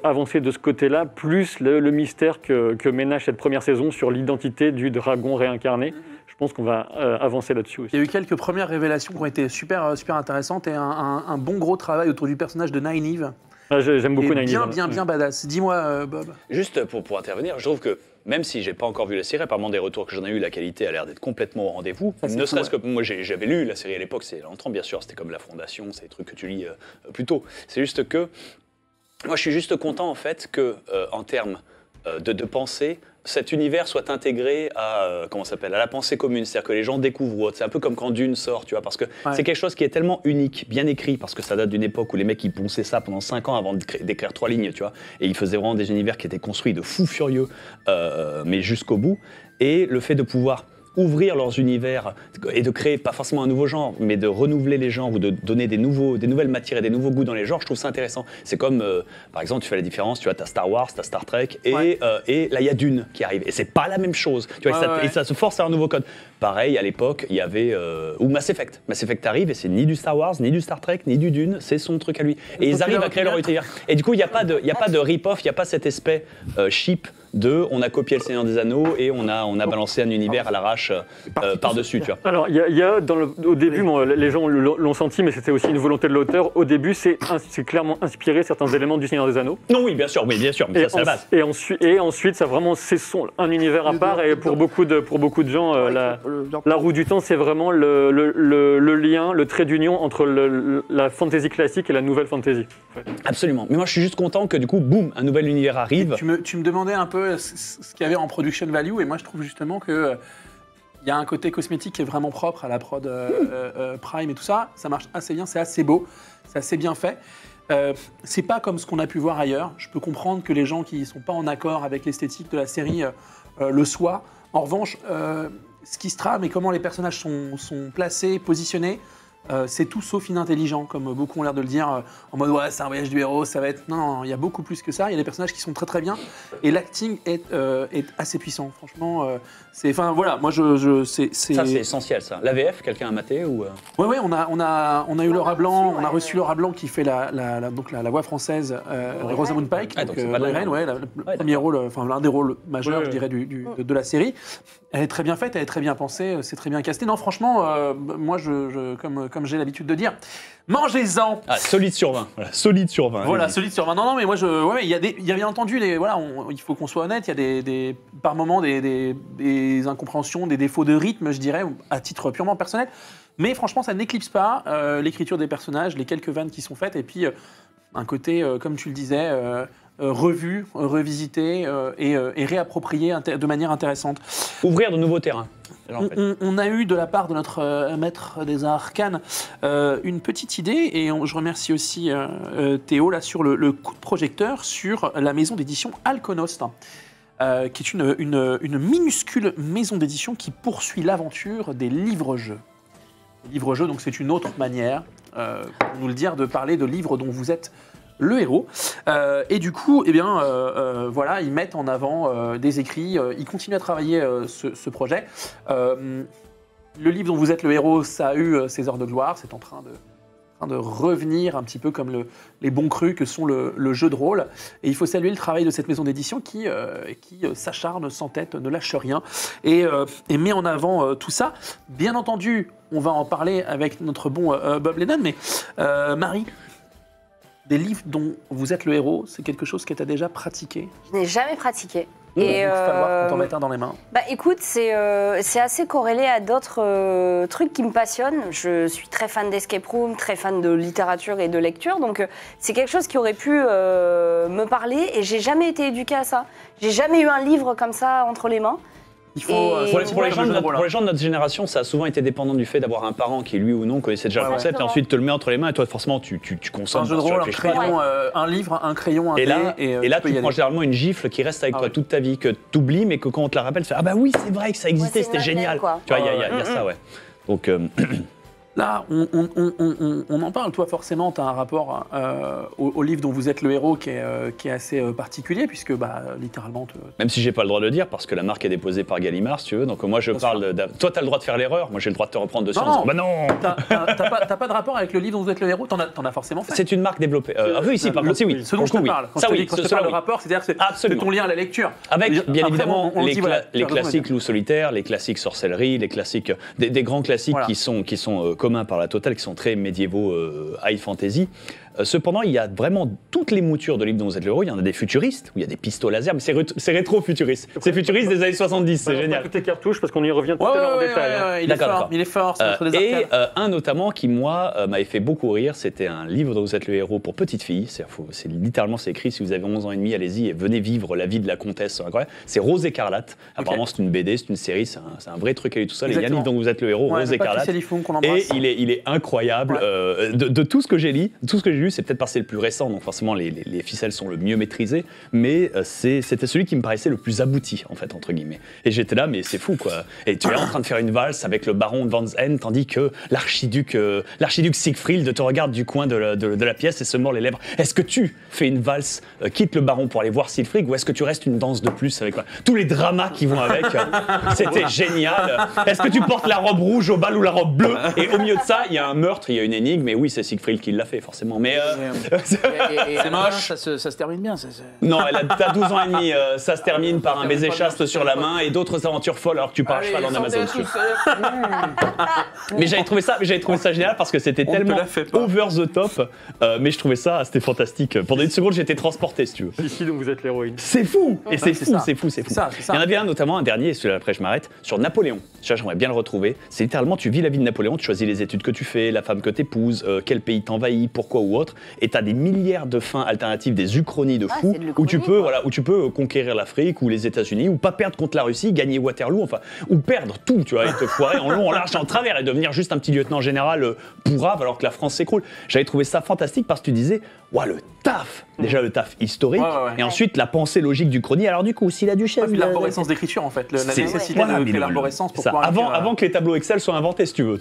avancer de ce côté-là, plus le mystère que ménage cette première saison sur l'identité du dragon réincarné. Je pense qu'on va avancer là-dessus aussi. Il y a eu quelques premières révélations qui ont été super intéressantes et un bon gros travail autour du personnage de Nynaeve. J'aime beaucoup Nynaeve. Bien badass. Dis-moi, Bob. Juste pour intervenir, je trouve que même si j'ai pas encore vu la série, apparemment des retours que j'en ai eu, la qualité a l'air d'être complètement au rendez-vous. Ne serait-ce que moi j'avais lu la série à l'époque, c'est longtemps bien sûr, c'était comme La Fondation, c'est des trucs que tu lis plus tôt. C'est juste que moi je suis juste content en fait que en termes de pensée, cet univers soit intégré à à la pensée commune, c'est-à-dire que les gens découvrent autre. C'est un peu comme quand Dune sort, tu vois, parce que c'est quelque chose qui est tellement unique, bien écrit, parce que ça date d'une époque où les mecs ils ponçaient ça pendant 5 ans avant d'écrire 3 lignes, tu vois, et ils faisaient vraiment des univers qui étaient construits de fous furieux, mais jusqu'au bout. Et le fait de pouvoir ouvrir leurs univers et de créer pas forcément un nouveau genre, mais de renouveler les genres ou de donner des nouvelles matières et des nouveaux goûts dans les genres, je trouve ça intéressant. C'est comme, par exemple, tu fais la différence, tu vois, t'as Star Wars, t'as Star Trek, et là, il y a Dune qui arrive. Et c'est pas la même chose. Tu vois, et ça se force à un nouveau code. Pareil, à l'époque, il y avait... ou Mass Effect. Mass Effect arrive et c'est ni du Star Wars, ni du Star Trek, ni du Dune, c'est son truc à lui. Et ils arrivent à créer leur univers. Et du coup, il n'y a pas de rip-off, il n'y a pas cet aspect cheap on a copié le Seigneur des Anneaux et on a balancé un univers à l'arrache par-dessus, tu vois. Alors, il y a au début, les gens l'ont senti, mais c'était aussi une volonté de l'auteur. Au début, c'est clairement inspiré certains éléments du Seigneur des Anneaux. Non, oui, bien sûr, mais ça, c'est la base. Et ensuite, ça vraiment, c'est un univers à part. Et pour beaucoup de gens, la Roue du Temps, c'est vraiment le lien, le trait d'union entre la fantasy classique et la nouvelle fantasy. Ouais. Absolument. Mais moi, je suis juste content que du coup, boum, un nouvel univers arrive. Tu me demandais un peu ce qu'il y avait en production value, et moi, je trouve justement que il y a un côté cosmétique qui est vraiment propre à la prod Prime et tout ça. Ça marche assez bien, c'est assez beau, c'est assez bien fait. C'est pas comme ce qu'on a pu voir ailleurs. Je peux comprendre que les gens qui sont pas en accord avec l'esthétique de la série le soient. En revanche, ce qui se trame et comment les personnages sont placés, positionnés, c'est tout sauf inintelligent, comme beaucoup ont l'air de le dire, en mode ouais, c'est un voyage du héros, ça va être... Non, il y a beaucoup plus que ça, il y a des personnages qui sont très très bien, et l'acting est assez puissant, franchement, enfin voilà, moi ça c'est essentiel ça. La VF, quelqu'un a maté ou... Ouais, on a eu Laura Blanc, on a reçu Laura Blanc qui fait la voix française de Rosamund Pike, donc le premier rôle, enfin l'un des rôles majeurs, je dirais, de la série. Elle est très bien faite, elle est très bien pensée, c'est très bien casté. Non, franchement, moi, comme j'ai l'habitude de dire, mangez-en. Solide sur 20. Voilà, solide sur 20. Voilà, solide sur 20. Non, mais moi, il y a bien entendu, il faut qu'on soit honnête, il y a par moments des incompréhensions, des défauts de rythme, je dirais, à titre purement personnel. Mais franchement, ça n'éclipse pas l'écriture des personnages, les quelques vannes qui sont faites, et puis un côté, comme tu le disais, revu, revisité et réapproprié de manière intéressante. Ouvrir de nouveaux terrains. On a eu de la part de notre maître des arcanes une petite idée, et je remercie aussi Théo là, sur le coup de projecteur sur la maison d'édition Alconost. qui est une minuscule maison d'édition qui poursuit l'aventure des livres-jeux. Les livres-jeux, donc c'est une autre manière, pour nous le dire, de parler de livres dont vous êtes le héros. Et du coup, eh bien, voilà, ils mettent en avant des écrits, ils continuent à travailler ce projet. Le livre dont vous êtes le héros, ça a eu ses heures de gloire, c'est en train de revenir un petit peu comme les bons crus que sont le jeu de rôle. Et il faut saluer le travail de cette maison d'édition qui s'acharne, s'entête, ne lâche rien et met en avant tout ça. Bien entendu, on va en parler avec notre bon Bob Lennon, mais Marie, des livres dont vous êtes le héros, c'est quelque chose que tu as déjà pratiqué? Je n'ai jamais pratiqué. Et il va falloir qu'on t'en mette un dans les mains. Bah écoute, c'est assez corrélé à d'autres trucs qui me passionnent. Je suis très fan d'escape room, très fan de littérature et de lecture, donc c'est quelque chose qui aurait pu me parler et j'ai jamais été éduquée à ça. J'ai jamais eu un livre comme ça entre les mains. Il faut, pour les gens de notre génération, ça a souvent été dépendant du fait d'avoir un parent qui, lui ou non, connaissait déjà le concept et ensuite te le met entre les mains et toi, forcément, tu consommes. Un jeu de rôle, un crayon, un livre, un crayon, un dé. Et là, tu prends généralement une gifle qui reste avec toi toute ta vie, que tu oublies, mais que quand on te la rappelle, tu fais ah bah oui, c'est vrai que ça existait, c'était génial. Tu vois, il y a ça, ouais. Donc. Là, on en parle. Toi, forcément, tu as un rapport au livre dont vous êtes le héros qui est assez particulier, puisque, littéralement... Même si j'ai pas le droit de le dire, parce que la marque est déposée par Gallimard, si tu veux. Donc moi, je parle... Toi, tu as le droit de faire l'erreur. Moi, j'ai le droit de te reprendre dessus en disant bah non. T'as pas de rapport avec le livre dont vous êtes le héros? T'en as forcément fait. C'est une marque développée. Oui, si, par contre, si, oui. Ce dont je te parle. Quand je te parle de rapport, c'est-à-dire que c'est ton lien à la lecture. Avec, bien évidemment, les classiques loup solitaire, les classiques sorcellerie, les classiques... Des grands classiques qui sont communs par la totale, qui sont très médiévaux, high fantasy. Cependant, il y a vraiment toutes les moutures de livres dont vous êtes le héros. Il y en a des futuristes, où il y a des pistolets laser, mais c'est rétro-futuriste. C'est futuriste des années 70, c'est génial. Écoutez cartouches, parce qu'on y revient tout à l'heure en détail. Il est fort, c'est notre et un notamment qui, moi, m'avait fait beaucoup rire, c'était un livre dont vous êtes le héros pour petites filles. C'est littéralement, c'est écrit, si vous avez 11 ans et demi, allez-y et venez vivre la vie de la comtesse. C'est incroyable. C'est Rose Écarlate. Apparemment, c'est une BD, c'est une série, c'est un vrai truc à lui tout seul. Et il y a un livre dont vous êtes le héros, Rose Écarlate. Et il est incroyable. De tout ce que j'ai lu, c'est peut-être parce que c'est le plus récent, donc forcément les ficelles sont le mieux maîtrisées, mais c'était celui qui me paraissait le plus abouti, en fait, entre guillemets. Et j'étais là, mais c'est fou, quoi. Et tu es en train de faire une valse avec le baron de Van Zhen, tandis que l'archiduc Siegfried te regarde du coin de la pièce et se mord les lèvres. Est-ce que tu fais une valse, quitte le baron pour aller voir Siegfried, ou est-ce que tu restes une danse de plus avec tous les dramas qui vont avec? C'était génial. Est-ce que tu portes la robe rouge au bal ou la robe bleue? Et au milieu de ça, il y a un meurtre, il y a une énigme, et oui, c'est Siegfried qui l'a fait, forcément. Mais c'est moche. Ça se termine bien. Non, t'as 12 ans et demi. Ça se termine par un baiser chaste sur la main et d'autres aventures folles alors que tu pars à cheval en Amazon. Mais j'avais trouvé ça génial parce que c'était tellement over the top. Mais je trouvais ça, c'était fantastique. Pendant une seconde, j'étais transporté, si tu veux. Ici, donc vous êtes l'héroïne. C'est fou. Et c'est fou. Il y en avait un notamment, un dernier, et celui-là après je m'arrête, sur Napoléon. Ça, j'aimerais bien le retrouver. C'est littéralement, tu vis la vie de Napoléon, tu choisis les études que tu fais, la femme que t'épouses, quel pays t'envahit, pourquoi ou autre. Et t'as des milliards de fins alternatives, des uchronies de fous, où tu peux conquérir l'Afrique ou les États-Unis, ou pas perdre contre la Russie, gagner Waterloo, enfin, ou perdre tout, tu vois, et te foirer en long, en large, en travers, et devenir juste un petit lieutenant général pourrave alors que la France s'écroule. J'avais trouvé ça fantastique parce que tu disais, ouah, le taf, déjà le taf historique, et ensuite la pensée logique du chronique. Alors du coup, si la duchesse... puis l'arborescence d'écriture, en fait, la nécessité de l'arborescence pour pouvoir... Avant que les tableaux Excel soient inventés, si tu veux.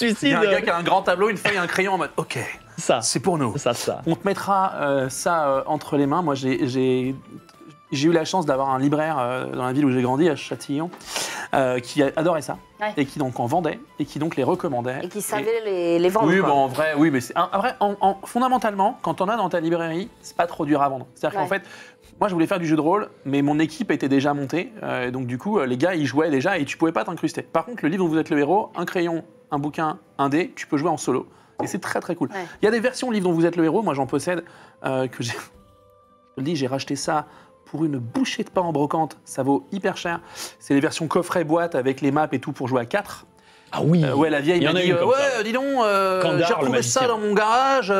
Il y a un gars qui a un grand tableau, une feuille, un crayon en mode, ok, c'est pour nous. Ça. On te mettra ça entre les mains. Moi, j'ai eu la chance d'avoir un libraire dans la ville où j'ai grandi, à Châtillon, qui adorait ça, et qui donc en vendait, et qui donc les recommandait. Et qui savait les vendre. Oui, en vrai, oui, mais fondamentalement, quand on a dans ta librairie, c'est pas trop dur à vendre. C'est-à-dire qu'en fait, moi, je voulais faire du jeu de rôle, mais mon équipe était déjà montée, donc du coup, les gars, ils jouaient déjà, et tu pouvais pas t'incruster. Par contre, le livre dont vous êtes le héros, un crayon, un bouquin, un dé, tu peux jouer en solo. Et c'est très très cool. Il y a des versions livre dont vous êtes le héros, moi j'en possède, que j'ai... Je te le dis, j'ai racheté ça pour une bouchée de pain en brocante, ça vaut hyper cher. C'est les versions coffret boîte avec les maps et tout pour jouer à 4. Ah oui. La vieille m'a dit dis donc, j'ai retrouvé ça dans mon garage.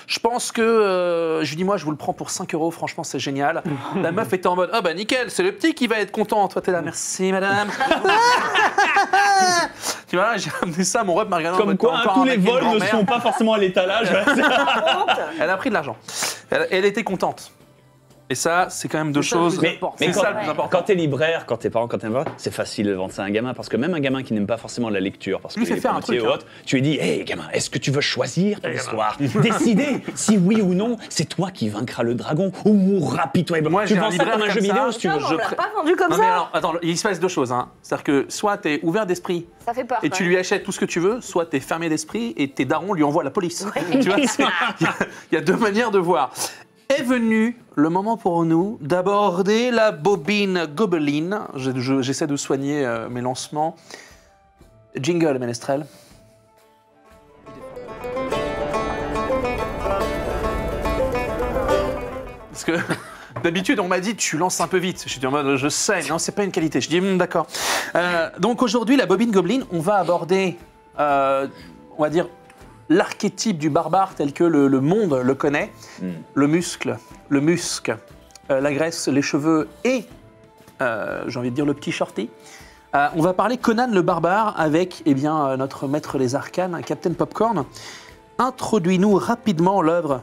Je pense que je lui dis moi je vous le prends pour 5 €. Franchement c'est génial. La meuf était en mode ah bah nickel, c'est le petit qui va être content. Toi t'es là merci madame. Tu vois, j'ai ramené ça, mon rep m'a regardé comme quoi tous les vols ne sont pas forcément à l'étalage. Elle a pris de l'argent. Elle était contente. Et ça, c'est quand même deux choses. Mais c'est ça le plus important. quand t'es libraire, quand t'es parent, quand t'es libraire, c'est facile de vendre ça à un gamin. Parce que même un gamin qui n'aime pas forcément la lecture, parce que lui fait faire un truc, tu lui dis, hé gamin, est-ce que tu veux choisir ton histoire, décider si oui ou non, c'est toi qui vaincras le dragon ou mourras pitoyablement. Moi, tu j'ai vends un ça libraire comme un comme jeu ça. vidéo si tu veux. Non, on l'a pas vendu comme Non, ça. mais alors, attends, il se passe deux choses. C'est-à-dire que soit t'es ouvert d'esprit Ça fait peur. et tu lui achètes tout ce que tu veux, soit t'es fermé d'esprit et tes darons lui envoient la police. Tu vois, il y a deux manières de voir. Est venu le moment pour nous d'aborder la bobine gobeline. J'essaie de soigner mes lancements. Jingle, Ménestrel. Parce que d'habitude, on m'a dit tu lances un peu vite. Je suis en mode je sais, non, c'est pas une qualité. Je dis d'accord. Donc aujourd'hui, la bobine gobeline, on va aborder, on va dire, l'archétype du barbare tel que le monde le connaît. Le muscle, le musc, la graisse, les cheveux et, j'ai envie de dire, le petit shorty. On va parler Conan le barbare avec notre maître des arcanes, Captain Popcorn. Introduis-nous rapidement l'œuvre.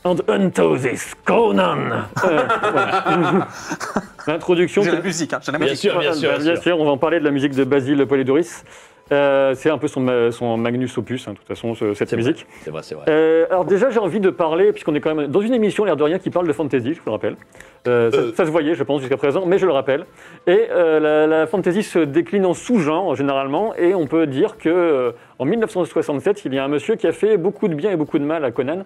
And unto this Conan. L'introduction. J'ai la musique, j'ai la Bien musique. sûr. On va en parler de la musique de Basile Polidoris. C'est un peu son magnus opus, de toute façon, cette musique. C'est vrai. Alors déjà, j'ai envie de parler, puisqu'on est quand même dans une émission, l'air de rien, qui parle de fantasy, je vous le rappelle. Ça se voyait, je pense, jusqu'à présent, mais je le rappelle. Et la fantasy se décline en sous-genres, généralement, et on peut dire que en 1967, il y a un monsieur qui a fait beaucoup de bien et beaucoup de mal à Conan,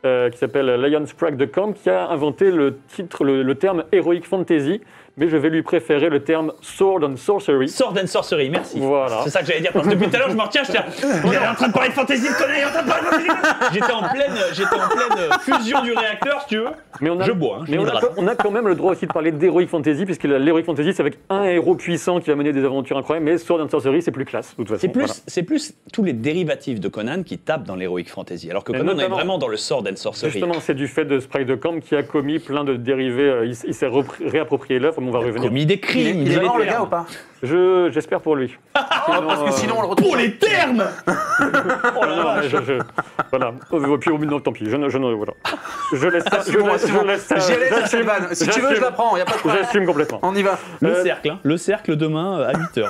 qui s'appelle Lion Sprague de Camp, qui a inventé le terme Heroic Fantasy, mais je vais lui préférer le terme Sword and Sorcery. Sword and Sorcery, merci. Voilà. C'est ça que j'allais dire, parce que depuis tout à l'heure, je me retiens, il est en train de parler de fantasy, de Conan, il est en train de parler de fantasy. J'étais en pleine fusion du réacteur, si tu veux. Mais je bois, mais on a quand même le droit aussi de parler d'Heroic Fantasy, puisque l'Heroic Fantasy, c'est avec un héros puissant qui va mener des aventures incroyables, mais Sword and Sorcery, c'est plus classe, de toute façon. C'est plus tous les dérivatifs de Conan qui tapent dans l'Heroic Fantasy, alors que Conan est vraiment dans le Sword and Sorcery. Justement, c'est du fait de Sprague de Camp qui a commis plein de dérivés, il s'est réapproprié l'œuvre, mais on va revenir. Commis des crimes. Il est mort, le gars, ou pas? J'espère pour lui. Parce que sinon, on le retrouve. Pour les termes. Oh la vache. Voilà. Puis au bout, tant pis. Voilà. Je laisse ça. J'allais cette vanne. Si tu veux, je la prends. Y a pas de problème. J'assume complètement. On y va. Le cercle demain à 8h.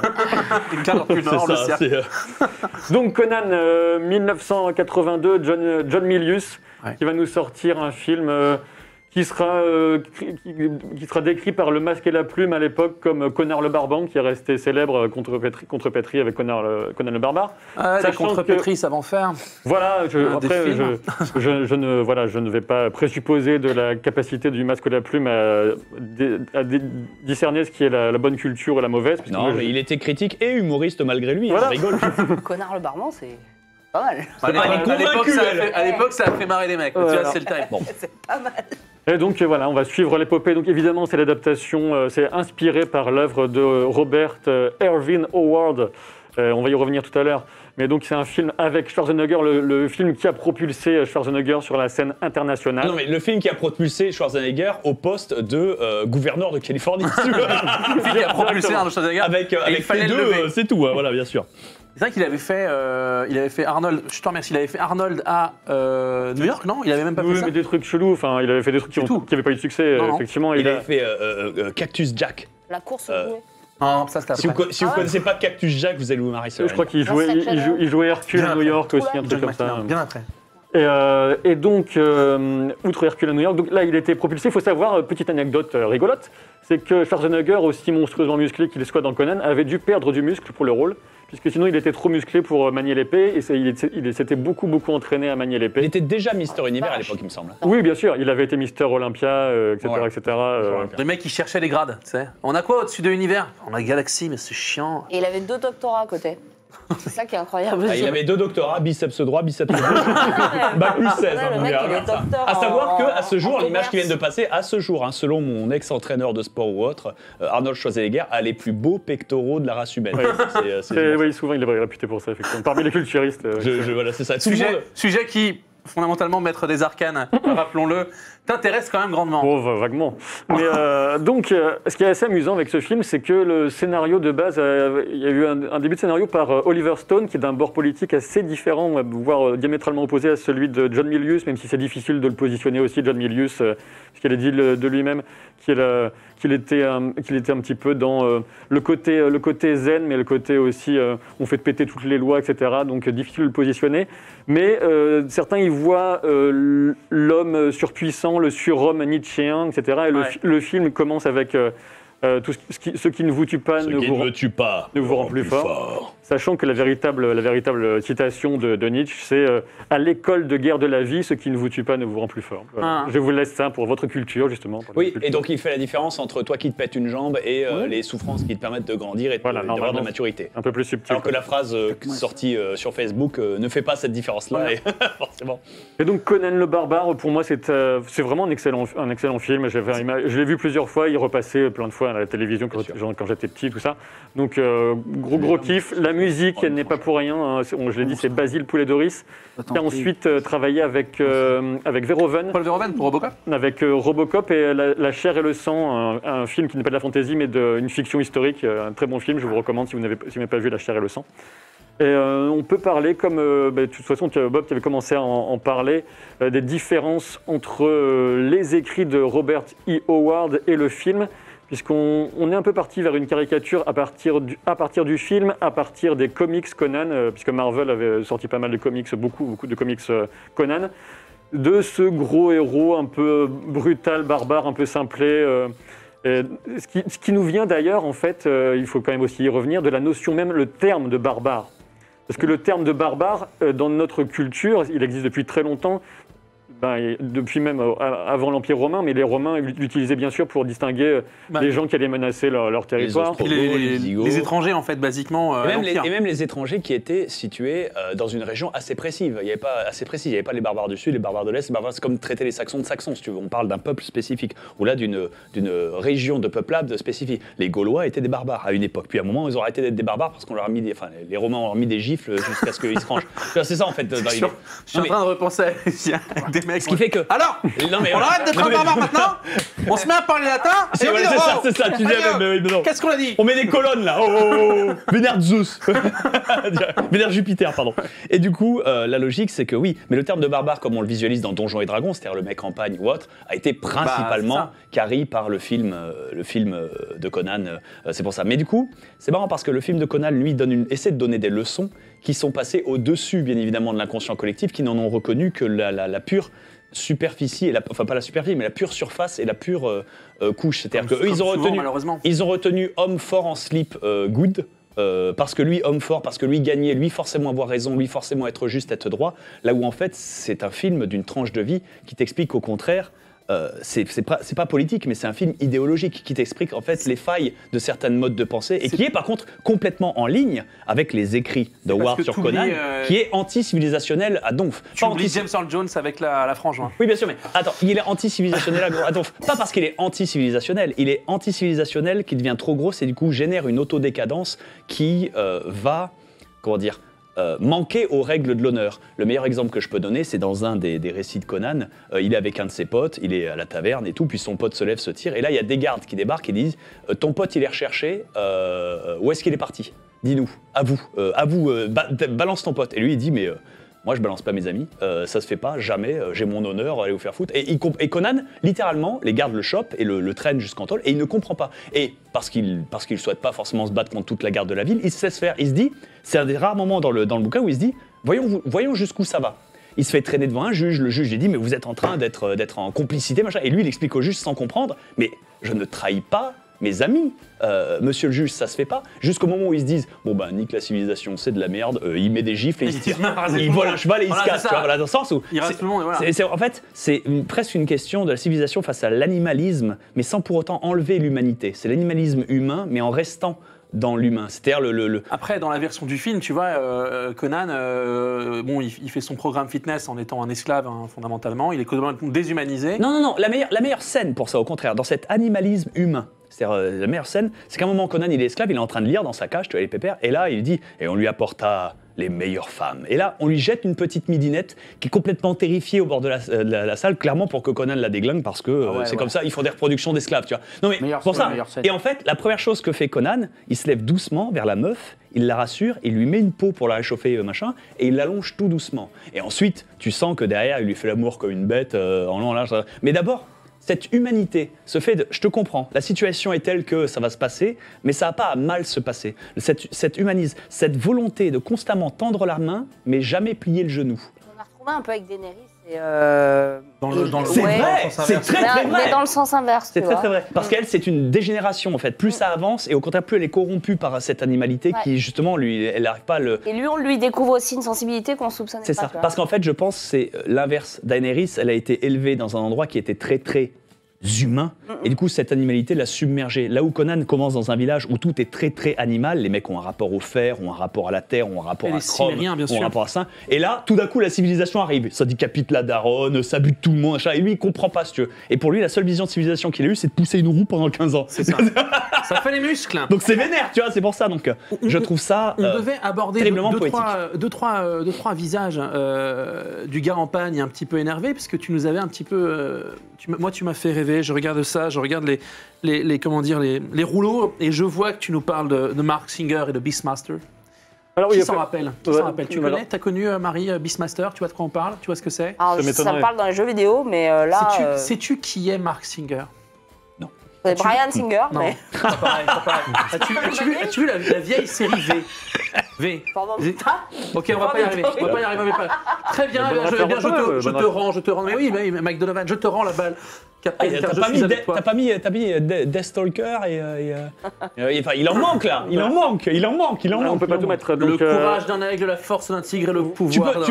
C'est ça. Donc Conan, 1982, John Milius, qui va nous sortir un film qui sera décrit par Le Masque et la Plume à l'époque comme Conan le Barbant, qui est resté célèbre contre-pétri avec Conan le Barbare. Les contre-pétris savent en faire. Voilà, je ne vais pas présupposer de la capacité du Masque et la Plume à discerner ce qui est la bonne culture et la mauvaise. Non, mais il était critique et humoriste malgré lui, voilà. On rigole. Connard le Barbant, c'est pas mal. À l'époque, ça a fait marrer les mecs. Tu vois, c'est le time. Bon. C'est pas mal. Et donc voilà, on va suivre l'épopée. Donc évidemment, c'est l'adaptation, c'est inspiré par l'œuvre de Robert Irvin Howard. On va y revenir tout à l'heure. Mais donc c'est un film avec Schwarzenegger, le film qui a propulsé Schwarzenegger sur la scène internationale. Non mais le film qui a propulsé Schwarzenegger au poste de gouverneur de Californie. Le film qui a propulsé Schwarzenegger avec les deux, c'est tout. Voilà, bien sûr. C'est vrai qu'il avait fait Arnold. Je te remercie. Il avait fait Arnold à New York, non? Il avait même pas fait ça. Mais des trucs chelous. Enfin, il avait fait des trucs qui n'avaient pas eu de succès. Non. Effectivement, il avait fait Cactus Jack. La course au jouet. Non, ça c'était après. Si vous connaissez pas Cactus Jack, vous allez vous marrer. Je crois qu'il jouait Hercule à New York aussi, un truc comme ça. Bien après. Et donc, outre Hercule à New York, donc là, il était propulsé. Il faut savoir, petite anecdote rigolote, c'est que Schwarzenegger, aussi monstrueusement musclé qu'il soit dans Conan, avait dû perdre du muscle pour le rôle, puisque sinon il était trop musclé pour manier l'épée, et il s'était beaucoup entraîné à manier l'épée. Il était déjà Mister Univers à l'époque, il me semble. Oui, bien sûr, il avait été Mister Olympia, etc. Voilà. etc. Le mec, il cherchait les grades, tu sais. On a quoi au-dessus de l'univers? On a Galaxy, mais c'est chiant. Et il avait 2 doctorats à côté. C'est ça qui est incroyable. Il avait 2 doctorats, biceps droit, biceps gauche, bac plus 16. Le mec, il est docteur. À savoir qu'à ce jour, l'image qui vient de passer, à ce jour, selon mon ex-entraîneur de sport ou autre, Arnold Schwarzenegger a les plus beaux pectoraux de la race humaine. Oui, souvent il est réputé pour ça, effectivement. Parmi les culturistes. Voilà, c'est ça. Sujet qui fondamentalement maître des arcanes, rappelons-le, t'intéresse quand même grandement. Oh, vaguement. Mais donc, ce qui est assez amusant avec ce film, c'est que le scénario de base, il y a eu un début de scénario par Oliver Stone, qui est d'un bord politique assez différent, voire diamétralement opposé à celui de John Milius, même si c'est difficile de le positionner aussi, John Milius, ce qu'il a dit de lui-même, qu'il était un petit peu dans le côté zen, mais le côté aussi on fait péter toutes les lois, etc. Donc difficile de le positionner. Mais certains y voient l'homme surpuissant, le surhomme nietzschéen, etc. Et le film commence avec tout ce qui ne vous tue pas ne vous rend plus fort. Sachant que la véritable citation de Nietzsche, c'est à l'école de guerre de la vie, ce qui ne vous tue pas ne vous rend plus fort. Je vous laisse ça pour votre culture, justement. Oui, et donc il fait la différence entre toi qui te pètes une jambe et les souffrances qui te permettent de grandir et d'avoir de la maturité. Un peu plus subtil. Alors que la phrase sortie sur Facebook ne fait pas cette différence-là, et forcément. Et donc Conan le Barbare, pour moi, c'est vraiment un excellent film. Je l'ai vu plusieurs fois, il repassait plein de fois à la télévision quand j'étais petit, tout ça. Donc gros kiff. La musique, elle n'est pas pour rien. Hein. Je l'ai dit, c'est Basile Poulet-Doris, qui a ensuite travaillé avec Verhoeven. Paul Verhoeven pour Robocop. Avec Robocop et La chair et le sang, un film qui n'est pas de la fantaisie, mais une fiction historique. Un très bon film, je vous recommande si vous n'avez pas vu La chair et le sang. Et on peut parler, comme de toute façon Bob qui avait commencé à en parler, des différences entre les écrits de Robert E. Howard et le film, puisqu'on est un peu parti vers une caricature à partir du film, à partir des comics Conan, puisque Marvel avait sorti pas mal de comics, beaucoup de comics Conan, de ce gros héros un peu brutal, barbare, un peu simplé. Ce qui nous vient d'ailleurs, en fait, il faut quand même aussi y revenir, de la notion même, le terme de barbare. Parce que le terme de barbare, dans notre culture, il existe depuis très longtemps, depuis même avant l'Empire romain, mais les Romains l'utilisaient bien sûr pour distinguer les gens qui allaient menacer leur territoire. Les étrangers, en fait, basiquement. Et même les étrangers qui étaient situés dans une région assez précise. Il n'y avait pas les barbares du Sud, les barbares de l'Est. C'est comme traiter les Saxons de Saxons, si tu veux. On parle d'un peuple spécifique, ou là d'une région de peuplade spécifique. Les Gaulois étaient des barbares à une époque. Puis à un moment, ils ont arrêté d'être des barbares parce qu'on leur a mis les Romains ont mis des gifles jusqu'à ce qu'ils se rangent. C'est ça, en fait. Je suis en train de repenser à des mecs. Ce qui fait que. Alors on arrête d'être un barbare maintenant. On se met à parler latin. C'est ça. Tu dis qu'est-ce qu'on a dit? On met des colonnes là. Vénère Zeus. Vénère Jupiter, pardon. Et du coup, la logique, c'est que oui, mais le terme de barbare, comme on le visualise dans Donjons et Dragons, c'est-à-dire le mec campagne ou autre, a été principalement carré par le film de Conan. C'est pour ça. Mais du coup, c'est marrant parce que le film de Conan, lui, essaie de donner des leçons qui sont passées au-dessus, bien évidemment, de l'inconscient collectif, qui n'en ont reconnu que la pure superficie, enfin pas la superficie, mais la pure surface et la pure couche. C'est-à-dire qu'eux, ils ont retenu homme fort en slip good, parce que lui, homme fort, parce que lui gagnait, lui forcément avoir raison, lui forcément être juste, être droit, là où en fait c'est un film d'une tranche de vie qui t'explique qu'au contraire, c'est pas politique, mais c'est un film idéologique qui t'explique en fait les failles de certains modes de pensée et qui est par contre complètement en ligne avec les écrits de Howard sur Conan, qui est anti-civilisationnel à donf. Tu oublies James Earl Jones avec la frange. Hein. Oui, bien sûr, mais attends, il est anti-civilisationnel à donf. Pas parce qu'il est anti-civilisationnel, il est anti-civilisationnel qui devient trop gros et du coup génère une autodécadence qui va, comment dire, manquer aux règles de l'honneur. Le meilleur exemple que je peux donner, c'est dans un des récits de Conan. Il est avec un de ses potes, il est à la taverne et tout, puis son pote se lève, se tire, et là il y a des gardes qui débarquent et disent ton pote il est recherché, où est-ce qu'il est parti? Dis-nous, à vous, balance ton pote. Et lui il dit mais moi je balance pas mes amis, ça se fait pas, jamais, j'ai mon honneur, allez vous faire foutre. Et Conan, littéralement, les gardes le chopent et le traînent jusqu'en tôle, et il ne comprend pas. Et parce qu'il souhaite pas forcément se battre contre toute la garde de la ville, il se laisse faire. Il se dit, c'est un des rares moments dans le bouquin où il se dit, voyons jusqu'où ça va. Il se fait traîner devant un juge, le juge lui dit, mais vous êtes en train d'être en complicité, machin. Et lui, il explique au juge sans comprendre, mais je ne trahis pas mes amis, monsieur le juge, ça se fait pas. Jusqu'au moment où ils se disent, bon ben, nique la civilisation, c'est de la merde, il met des gifles et il se tire. Il vole un cheval et il se casse, tu vois, voilà, dans le sens où... Il reste tout le monde, voilà. En fait, c'est presque une question de la civilisation face à l'animalisme, mais sans pour autant enlever l'humanité. C'est l'animalisme humain, mais en restant dans l'humain. C'est-à-dire Après, dans la version du film, tu vois, Conan, il fait son programme fitness en étant un esclave, hein, fondamentalement. Il est complètement déshumanisé. Non. La meilleure scène pour ça, au contraire, dans cet animalisme humain, c'est-à-dire la meilleure scène, c'est qu'à un moment, Conan, il est esclave, il est en train de lire dans sa cage, tu vois, les pépères, et là, il dit, et on lui apporta les meilleures femmes. Et là, on lui jette une petite midinette qui est complètement terrifiée au bord de la salle, clairement pour que Conan la déglingue, parce que c'est comme ça, ils font des reproductions d'esclaves, tu vois. Non mais pour ça. Et en fait, la première chose que fait Conan, il se lève doucement vers la meuf, il la rassure, il lui met une peau pour la réchauffer, machin, et il l'allonge tout doucement. Et ensuite, tu sens que derrière, il lui fait l'amour comme une bête, en long, en large. Mais d'abord, cette humanité, ce fait de, je te comprends, la situation est telle que ça va se passer, mais ça n'a pas à mal se passer. Cette humanisme, cette volonté de constamment tendre la main, mais jamais plier le genou. On a retrouvé un peu avec Daenerys. C'est vrai, c'est très vrai. Mais dans le sens inverse. C'est très vrai. Parce qu'elle, c'est une dégénération en fait. Plus ça avance, et au contraire, plus elle est corrompue par cette animalité qui, justement, lui, elle n'arrive pas à le. Et lui, on lui découvre aussi une sensibilité qu'on soupçonnait pas. C'est ça. Parce qu'en fait, je pense que c'est l'inverse. Daenerys, elle a été élevée dans un endroit qui était très, très humain, et du coup cette animalité l'a submergée. Là où Conan commence dans un village où tout est très très animal, les mecs ont un rapport au fer, ont un rapport à la terre, ont un rapport à Chrome, ont un rapport à ça, et là tout d'un coup la civilisation arrive, ça décapite la daronne, ça bute tout le monde, et lui il comprend pas ce que. Et pour lui la seule vision de civilisation qu'il a eue c'est de pousser une roue pendant 15 ans. C'est ça. Ça fait les muscles. Donc c'est vénère, tu vois, c'est pour ça, donc je trouve ça on devait aborder deux, trois visages du gars en panne un petit peu énervé, parce que tu nous avais un petit peu moi tu m'as fait rêver, je regarde ça, je regarde les rouleaux, et je vois que tu nous parles de Mark Singer et de Beastmaster. Alors, qui s'en rappelle? Tu connais? T'as connu Marie Beastmaster? Tu vois de quoi on parle? Tu vois ce que c'est? Ça me parle dans les jeux vidéo, mais là... Sais-tu qui est Mark Singer? Non. C'est Brian Singer, non. mais... Pas pareil. As-tu vu la vieille série V? Ok, on va pas y arriver. Très bien, je te rends. Mais oui, Mike Donovan, je te rends la balle. T'as pas mis Deathstalker il en manque là, il en manque. On peut pas tout mettre. Le courage d'un aigle, la force d'un tigre et le pouvoir.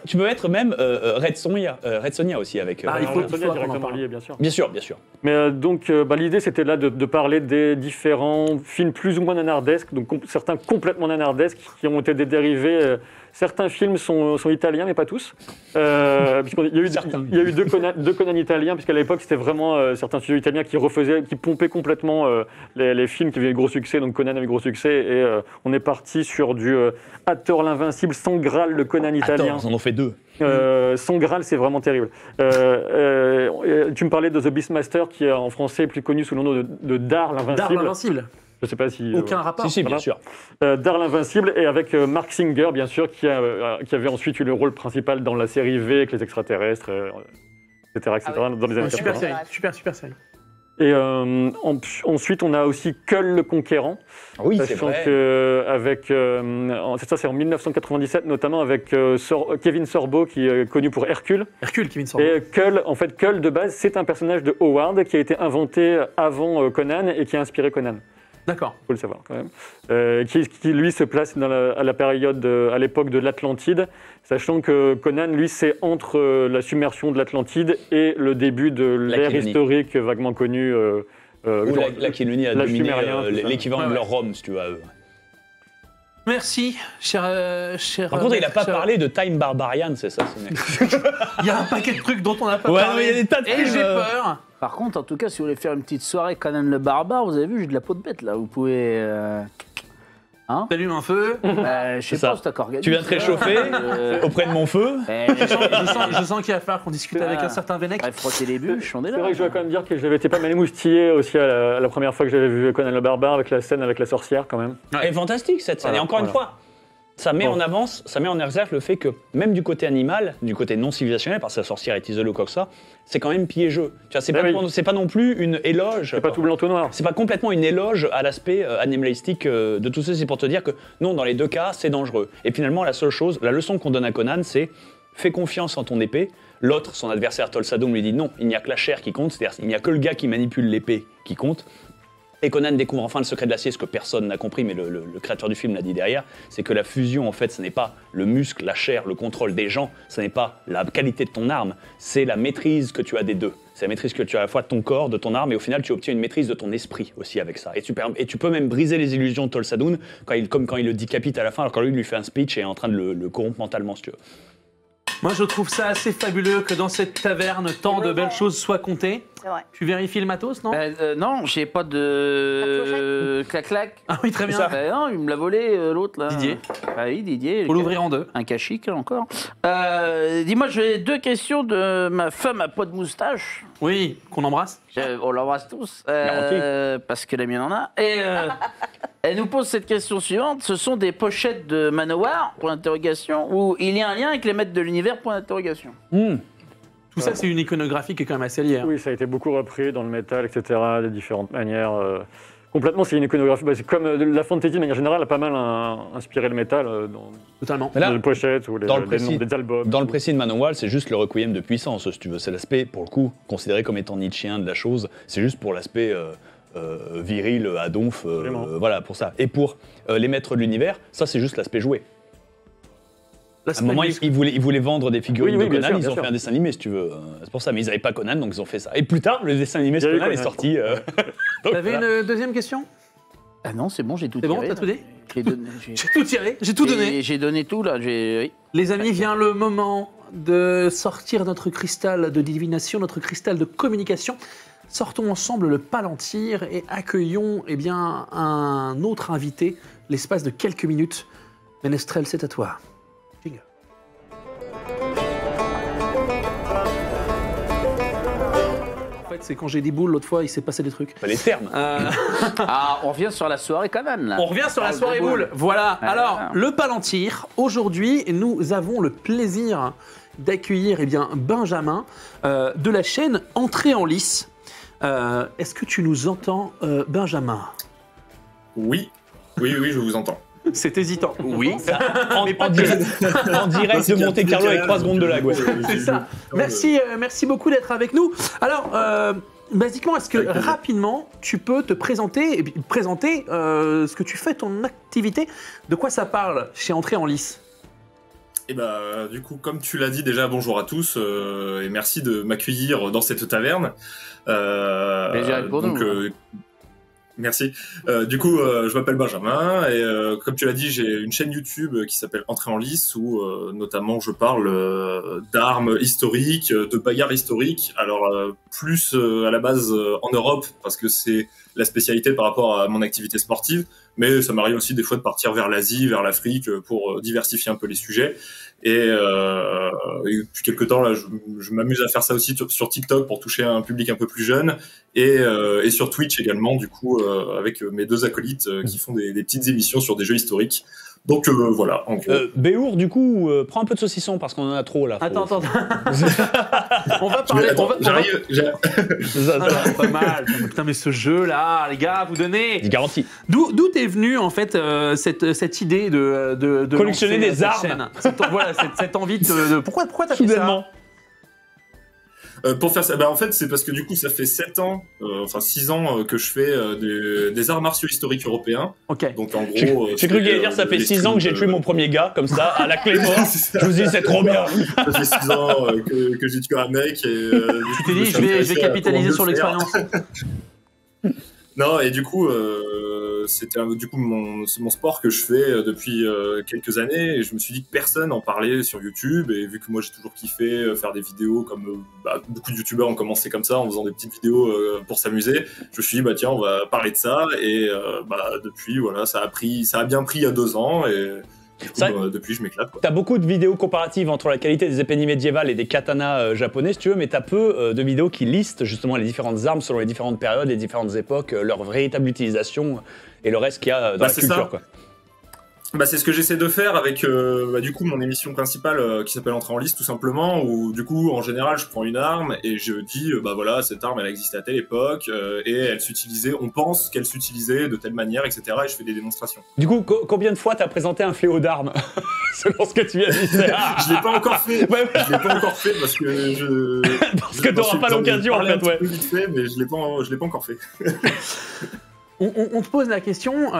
Tu peux mettre même Red Sonja aussi avec. Il faut directement lié, bien sûr. Bien sûr. Mais donc l'idée c'était là de parler des différents films plus ou moins nanardesques, donc certains complètement nanardesques qui ont été des dérivés. Certains films sont italiens, mais pas tous. Il y a eu deux Conan italiens, puisqu'à l'époque, c'était vraiment certains studios italiens qui pompaient complètement les films qui avaient gros succès. Donc Conan avait gros succès, et on est parti sur du Hathor l'Invincible, sans Graal, le Conan italien. Attends, ils en ont fait deux. Sans Graal, c'est vraiment terrible. Tu me parlais de The Beastmaster, qui est en français plus connu sous le nom de Dar l'Invincible. Dar l'Invincible. Je ne sais pas si... Aucun rapport. Si, bien sûr. Dar l'Invincible, et avec Mark Singer, bien sûr, qui avait ensuite eu le rôle principal dans la série V avec les extraterrestres, etc. Dans les années 80. Super série. Et ensuite, on a aussi Kull le Conquérant. Oui, c'est vrai. C'est en 1997, notamment avec Kevin Sorbo, qui est connu pour Hercule. Kevin Sorbo. Et Kull, de base, c'est un personnage de Howard qui a été inventé avant Conan et qui a inspiré Conan. D'accord. Il faut le savoir quand même. Qui lui se place à la période, à l'époque de l'Atlantide, sachant que Conan, lui, c'est entre la submersion de l'Atlantide et le début de l'ère historique vaguement connue. Où l'Aquilonie a dominé l'équivalent de leur Rome, si tu veux. Merci, cher. Par contre, il n'a pas parlé de Time Barbarian, c'est ça, ce mec. Il y a un paquet de trucs dont on n'a pas parlé. Il y a des tas de Et j'ai peur. Par contre, en tout cas, si vous voulez faire une petite soirée Conan le Barbare, vous avez vu, j'ai de la peau de bête là. Vous pouvez. T'allumes un feu. Je sais pas, c'est organisé. Tu viens te réchauffer auprès de mon feu. Je sens qu'il va falloir qu'on discute avec un certain Vénec. Frotter les bûches, on est là. C'est vrai que je dois quand même dire que j'avais été pas mal émoustillé aussi à la première fois que j'avais vu Conan le Barbare, avec la scène avec la sorcière quand même. Elle est fantastique cette scène. Et encore une fois, ça met en avance, ça met en exergue le fait que même du côté animal, du côté non civilisationnel, parce que la sorcière est isolée ou quoi que ça, c'est quand même piégeux. Tu vois, c'est pas non plus une éloge. C'est pas tout blanc tout noir. C'est pas complètement une éloge à l'aspect animalistique de tout ça. C'est pour te dire que non, dans les deux cas, c'est dangereux. Et finalement, la seule chose, la leçon qu'on donne à Conan, c'est fais confiance en ton épée. L'autre, son adversaire Tolsadum, lui dit non, il n'y a que la chair qui compte, c'est-à-dire il n'y a que le gars qui manipule l'épée qui compte. Et Conan découvre enfin le secret de l'acier, ce que personne n'a compris, mais le créateur du film l'a dit derrière, c'est que la fusion, en fait, ce n'est pas le muscle, la chair, le contrôle des gens, ce n'est pas la qualité de ton arme, c'est la maîtrise que tu as des deux. C'est la maîtrise que tu as à la fois de ton corps, de ton arme, et au final, tu obtiens une maîtrise de ton esprit aussi avec ça. Et tu peux même briser les illusions de Tolsadun, comme quand il le décapite à la fin, alors que lui fait un speech et est en train de le corrompre mentalement, si tu veux. Moi, je trouve ça assez fabuleux que dans cette taverne, tant de belles choses soient comptées. C'est vrai. Tu vérifies le matos, non? Non, j'ai pas de clac-clac. Ah oui, très bien. Non, il me l'a volé, l'autre, là. Didier. Ah oui, Didier. Faut l'ouvrir en deux. Un cachic, encore. Dis-moi, j'ai 2 questions de ma femme à pas de moustache. Oui, qu'on embrasse. On l'embrasse tous. Parce que la mienne en a. Et elle nous pose cette question suivante. Ce sont des pochettes de Manowar, point d'interrogation, où il y a un lien avec les maîtres de l'univers, point d'interrogation. Tout ça, c'est une iconographie qui est quand même assez liée. Oui, ça a été beaucoup repris dans le métal, etc., de différentes manières. Complètement, c'est une iconographie. C'est comme la fantasy, de manière générale, a pas mal inspiré le métal dans Totalement. les pochettes ou les noms des albums. Dans le précis de Manowar, c'est juste le requiem de puissance, si tu veux. C'est l'aspect, pour le coup, considéré comme étant nietzschéen de la chose. C'est juste pour l'aspect viril, à donf, voilà, pour ça. Et pour les maîtres de l'univers, ça, c'est juste l'aspect joué. À un moment, ils voulaient vendre des figurines de Conan, ils ont fait un dessin animé, si tu veux. C'est pour ça, mais ils n'avaient pas Conan, donc ils ont fait ça. Et plus tard, le dessin animé sur Conan est sorti. T'avais une deuxième question? Ah non, c'est bon, j'ai tout tiré. C'est bon, t'as tout dit? J'ai tout tiré, j'ai tout donné. J'ai donné tout, là. Oui. Les amis, vient le moment de sortir notre cristal de divination, notre cristal de communication. Sortons ensemble le Palantir et accueillons un autre invité, l'espace de quelques minutes. Ménestrel, c'est à toi. Jingle. En fait, c'est quand j'ai des boules, l'autre fois, il s'est passé des trucs. Les termes. On revient sur la soirée quand même, là. On revient sur la soirée boule. Voilà. Alors, le Palantir, aujourd'hui, nous avons le plaisir d'accueillir Benjamin de la chaîne Entrée en lice. Est-ce que tu nous entends, Benjamin? Oui, je vous entends. C'est hésitant. Oui. En direct de Monte-Carlo avec 3 secondes de lag. Ouais. C'est ça. Merci beaucoup d'être avec nous. Alors, basiquement, est-ce que rapidement, tu peux te présenter, ce que tu fais, ton activité, de quoi ça parle chez Entrée en lice? Et du coup, comme tu l'as dit déjà, bonjour à tous et merci de m'accueillir dans cette taverne. Merci. Du coup, je m'appelle Benjamin et comme tu l'as dit, j'ai une chaîne YouTube qui s'appelle Entrée en lice où notamment je parle d'armes historiques, de bagarres historiques. Alors plus à la base en Europe parce que c'est la spécialité par rapport à mon activité sportive, mais ça m'arrive aussi des fois de partir vers l'Asie, vers l'Afrique pour diversifier un peu les sujets. Et depuis quelques temps là, je m'amuse à faire ça aussi sur TikTok pour toucher un public un peu plus jeune et sur Twitch également du coup avec mes 2 acolytes qui font des petites émissions sur des jeux historiques. Donc voilà. Béour, du coup, prends un peu de saucisson parce qu'on en a trop là. Attends. On va parler. J'arrive. Pas mal. Putain, mais ce jeu-là, les gars, vous donnez. Garantie. D'où t'es venu en fait cette idée de collectionner des armes. Cette envie de. Pourquoi t'as fait ça? Pour faire ça, en fait, c'est parce que du coup, ça fait 6 ans que je fais des arts martiaux historiques européens. Ok. Donc en gros, j'ai cru qu'il allait dire ça fait 6 ans que j'ai tué mon premier gars, comme ça, à la clé mort. Je vous dis, c'est trop bien. Ça fait 6 ans que j'ai tué un mec. Et, tu t'es dit, je vais capitaliser sur l'expérience. Non, et du coup, c'était c'est mon sport que je fais depuis quelques années, et je me suis dit que personne en parlait sur YouTube, et vu que moi j'ai toujours kiffé faire des vidéos comme beaucoup de youtubeurs ont commencé comme ça, en faisant des petites vidéos pour s'amuser, je me suis dit tiens, on va parler de ça, et depuis voilà, ça a bien pris il y a 2 ans, et depuis je m'éclate. T'as beaucoup de vidéos comparatives entre la qualité des épées médiévales et des katanas japonais si tu veux, mais t'as peu de vidéos qui listent justement les différentes armes selon les différentes périodes, les différentes époques, leur véritable utilisation et le reste qu'il y a dans la culture, quoi. C'est ce que j'essaie de faire avec du coup mon émission principale qui s'appelle Entrée en lice tout simplement, où du coup en général je prends une arme et je dis voilà, cette arme elle existait à telle époque et elle s'utilisait, on pense qu'elle s'utilisait de telle manière, etc. et je fais des démonstrations. Du coup, combien de fois t'as présenté un fléau d'armes selon ce que tu viens de dire? Je l'ai pas encore fait. Je l'ai pas encore fait parce que parce que t'auras pas l'occasion en fait. Ouais. Vite fait, mais je l'ai pas encore fait. on te pose la question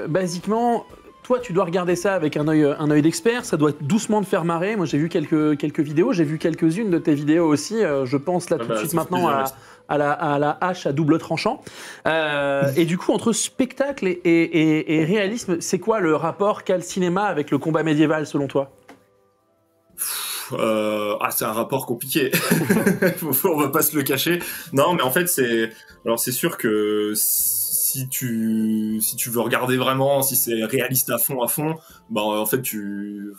basiquement. Toi, tu dois regarder ça avec un œil d'expert, ça doit doucement te faire marrer. Moi, j'ai vu quelques vidéos, j'ai vu quelques-unes de tes vidéos aussi. Je pense là tout de suite maintenant à la hache à double tranchant. Et du coup, entre spectacle et réalisme, c'est quoi le rapport qu'a le cinéma avec le combat médiéval selon toi? c'est un rapport compliqué. On va pas se le cacher. Non, mais en fait, c'est sûr que si tu veux regarder vraiment, si c'est réaliste à fond, bah en fait tu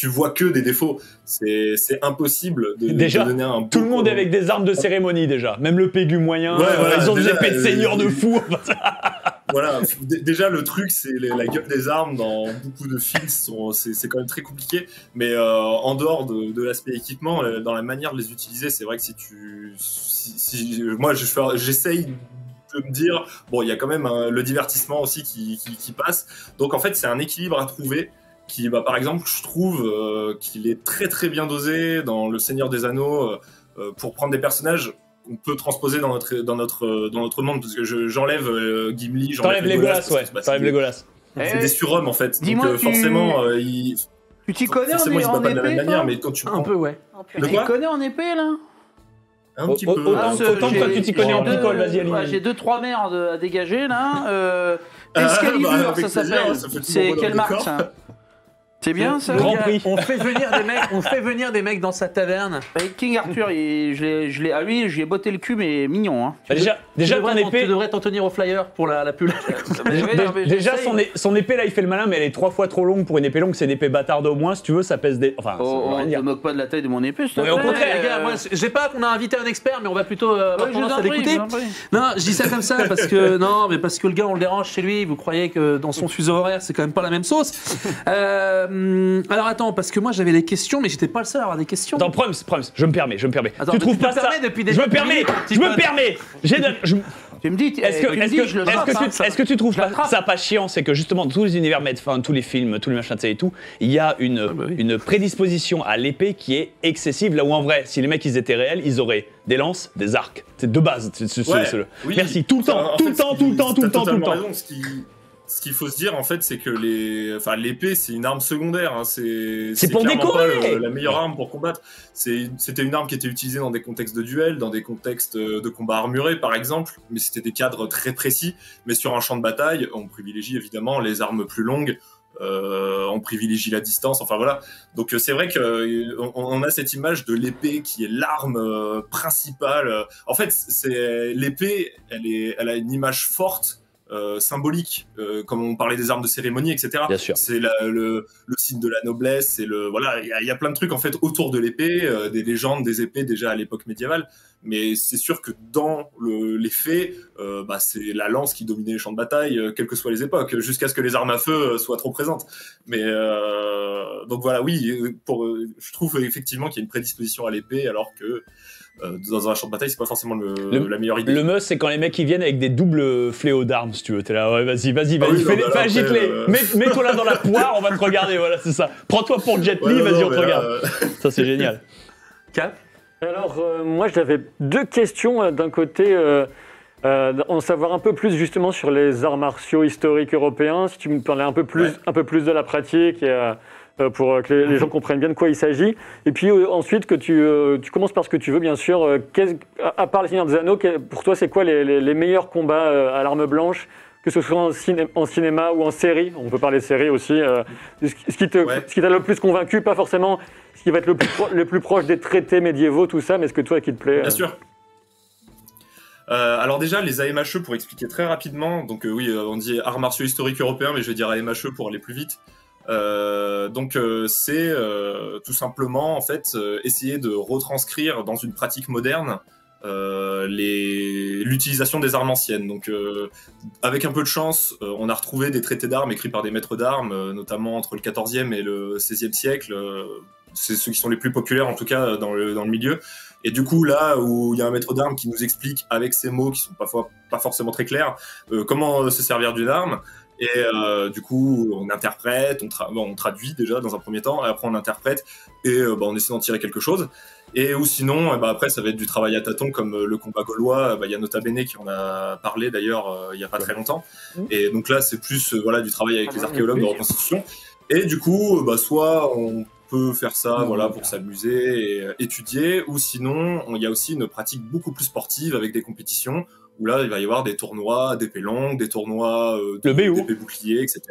vois que des défauts. C'est impossible de donner un. Tout le monde est avec des armes de cérémonie déjà. Même le Pégu moyen, ils ont des épées de seigneur de fou. Voilà, déjà le truc, c'est la gueule des armes dans beaucoup de films, c'est quand même très compliqué. Mais en dehors de l'aspect équipement, dans la manière de les utiliser, c'est vrai que moi j'essaye de me dire, bon, il y a quand même le divertissement aussi qui passe. Donc en fait, c'est un équilibre à trouver. Qui, par exemple, je trouve qu'il est très très bien dosé dans Le Seigneur des Anneaux pour prendre des personnages qu'on peut transposer dans notre monde, parce que j'enlève Gimli, j'enlève Legolas, t'enlèves Legolas. C'est des surhommes en fait. Donc forcément, tu t'y connais forcément, ils se battent pas de la même manière, mais quand tu un peu, ouais. Tu t'y connais en épée là? Un petit peu. Autant que toi tu t'y connais en picole, vas-y, Aline. J'ai 2-3 merdes à dégager là. Excalibur, ça s'appelle. C'est quelle marque ça? C'est bien ça. Grand Prix. On fait venir des mecs dans sa taverne. King Arthur, ah oui, je lui ai botté le cul, mais mignon. Hein. Déjà ton épée. Tu devrais t'en tenir au flyer pour la pub. Déjà son épée là, il fait le malin, mais elle est 3 fois trop longue pour une épée longue. C'est une épée bâtarde au moins. Si tu veux, ça pèse des. Enfin, on ne moque pas de la taille de mon épée. Au contraire, les gars, moi, je sais pas qu'on a invité un expert, mais on va plutôt tendance à l'écouter. Non, je dis ça comme ça parce que le gars, on le dérange chez lui. Vous croyez que dans son fuseau horaire, c'est quand même pas la même sauce. Alors attends, parce que moi j'avais des questions, mais j'étais pas le seul à avoir des questions. Attends, Prums, je me permets. Attends, tu trouves pas ça? Je me permets. Tu me dis, est-ce que tu trouves ça pas chiant? C'est que justement, tous les univers tous les films, tous les machins et tout, il y a une prédisposition à l'épée qui est excessive, là où en vrai, si les mecs ils étaient réels, ils auraient des lances, des arcs. C'est de base. Oui. Merci, tout le temps. Ce qu'il faut se dire, en fait, c'est que l'épée, c'est une arme secondaire. Hein. C'est pour clairement décorer. pas la meilleure arme pour combattre. C'était une arme qui était utilisée dans des contextes de duel, dans des contextes de combat armuré, par exemple. Mais c'était des cadres très précis. Mais sur un champ de bataille, on privilégie évidemment les armes plus longues. On privilégie la distance. Enfin voilà. Donc c'est vrai qu'on a cette image de l'épée qui est l'arme principale. En fait, l'épée, elle a une image forte. Symbolique, comme on parlait des armes de cérémonie, etc. Bien sûr. C'est le signe de la noblesse, il y a plein de trucs en fait autour de l'épée, des légendes, des épées déjà à l'époque médiévale. Mais c'est sûr que dans les faits, c'est la lance qui dominait les champs de bataille, quelles que soient les époques, jusqu'à ce que les armes à feu soient trop présentes. Mais donc voilà, oui, je trouve effectivement qu'il y a une prédisposition à l'épée, alors que dans un champ de bataille, c'est pas forcément la meilleure idée. Le must, c'est quand les mecs ils viennent avec des doubles fléaux d'armes, si tu veux. T'es là, ouais, vas-y, agite-les. Mets-toi là dans la poire, on va te regarder, voilà, c'est ça. Prends-toi pour Jet Li, vas-y, on te regarde. Ça, c'est génial. Cap. Alors, moi, j'avais 2 questions. D'un côté, en savoir un peu plus justement sur les arts martiaux historiques européens, si tu me parlais un peu plus de la pratique et pour que les gens comprennent bien de quoi il s'agit. Et puis ensuite, que tu commences par ce que tu veux, bien sûr. À part les Seigneurs des Anneaux, pour toi, c'est quoi les meilleurs combats à l'arme blanche, que ce soit en cinéma ou en série? On peut parler de série aussi. Ce qui t'a le plus convaincu, pas forcément ce qui va être le plus proche des traités médiévaux, tout ça, mais ce que toi qui te plaît. Bien sûr. Alors déjà, les AMHE, pour expliquer très rapidement, donc oui, on dit arts martiaux historiques européens, mais je vais dire AMHE pour aller plus vite. C'est tout simplement en fait essayer de retranscrire dans une pratique moderne l'utilisation des armes anciennes. Donc avec un peu de chance, on a retrouvé des traités d'armes écrits par des maîtres d'armes, notamment entre le XIVe et le XVIe siècle. C'est ceux qui sont les plus populaires en tout cas dans le milieu. Et du coup, là où il y a un maître d'armes qui nous explique avec ces mots qui sont parfois pas forcément très clairs comment se servir d'une arme. Et du coup, on interprète, on traduit déjà dans un premier temps, et après on interprète, et on essaie d'en tirer quelque chose. Et ou sinon, après, ça va être du travail à tâtons, comme le combat gaulois. Il y a Nota Bene qui en a parlé d'ailleurs il y a pas très longtemps. Et donc là, c'est plus du travail avec les archéologues de reconstitution. Et du coup, soit on peut faire ça pour s'amuser et étudier, ou sinon, il y a aussi une pratique beaucoup plus sportive avec des compétitions, où là, il va y avoir des tournois d'épée longue, des tournois d'épée bouclier, etc.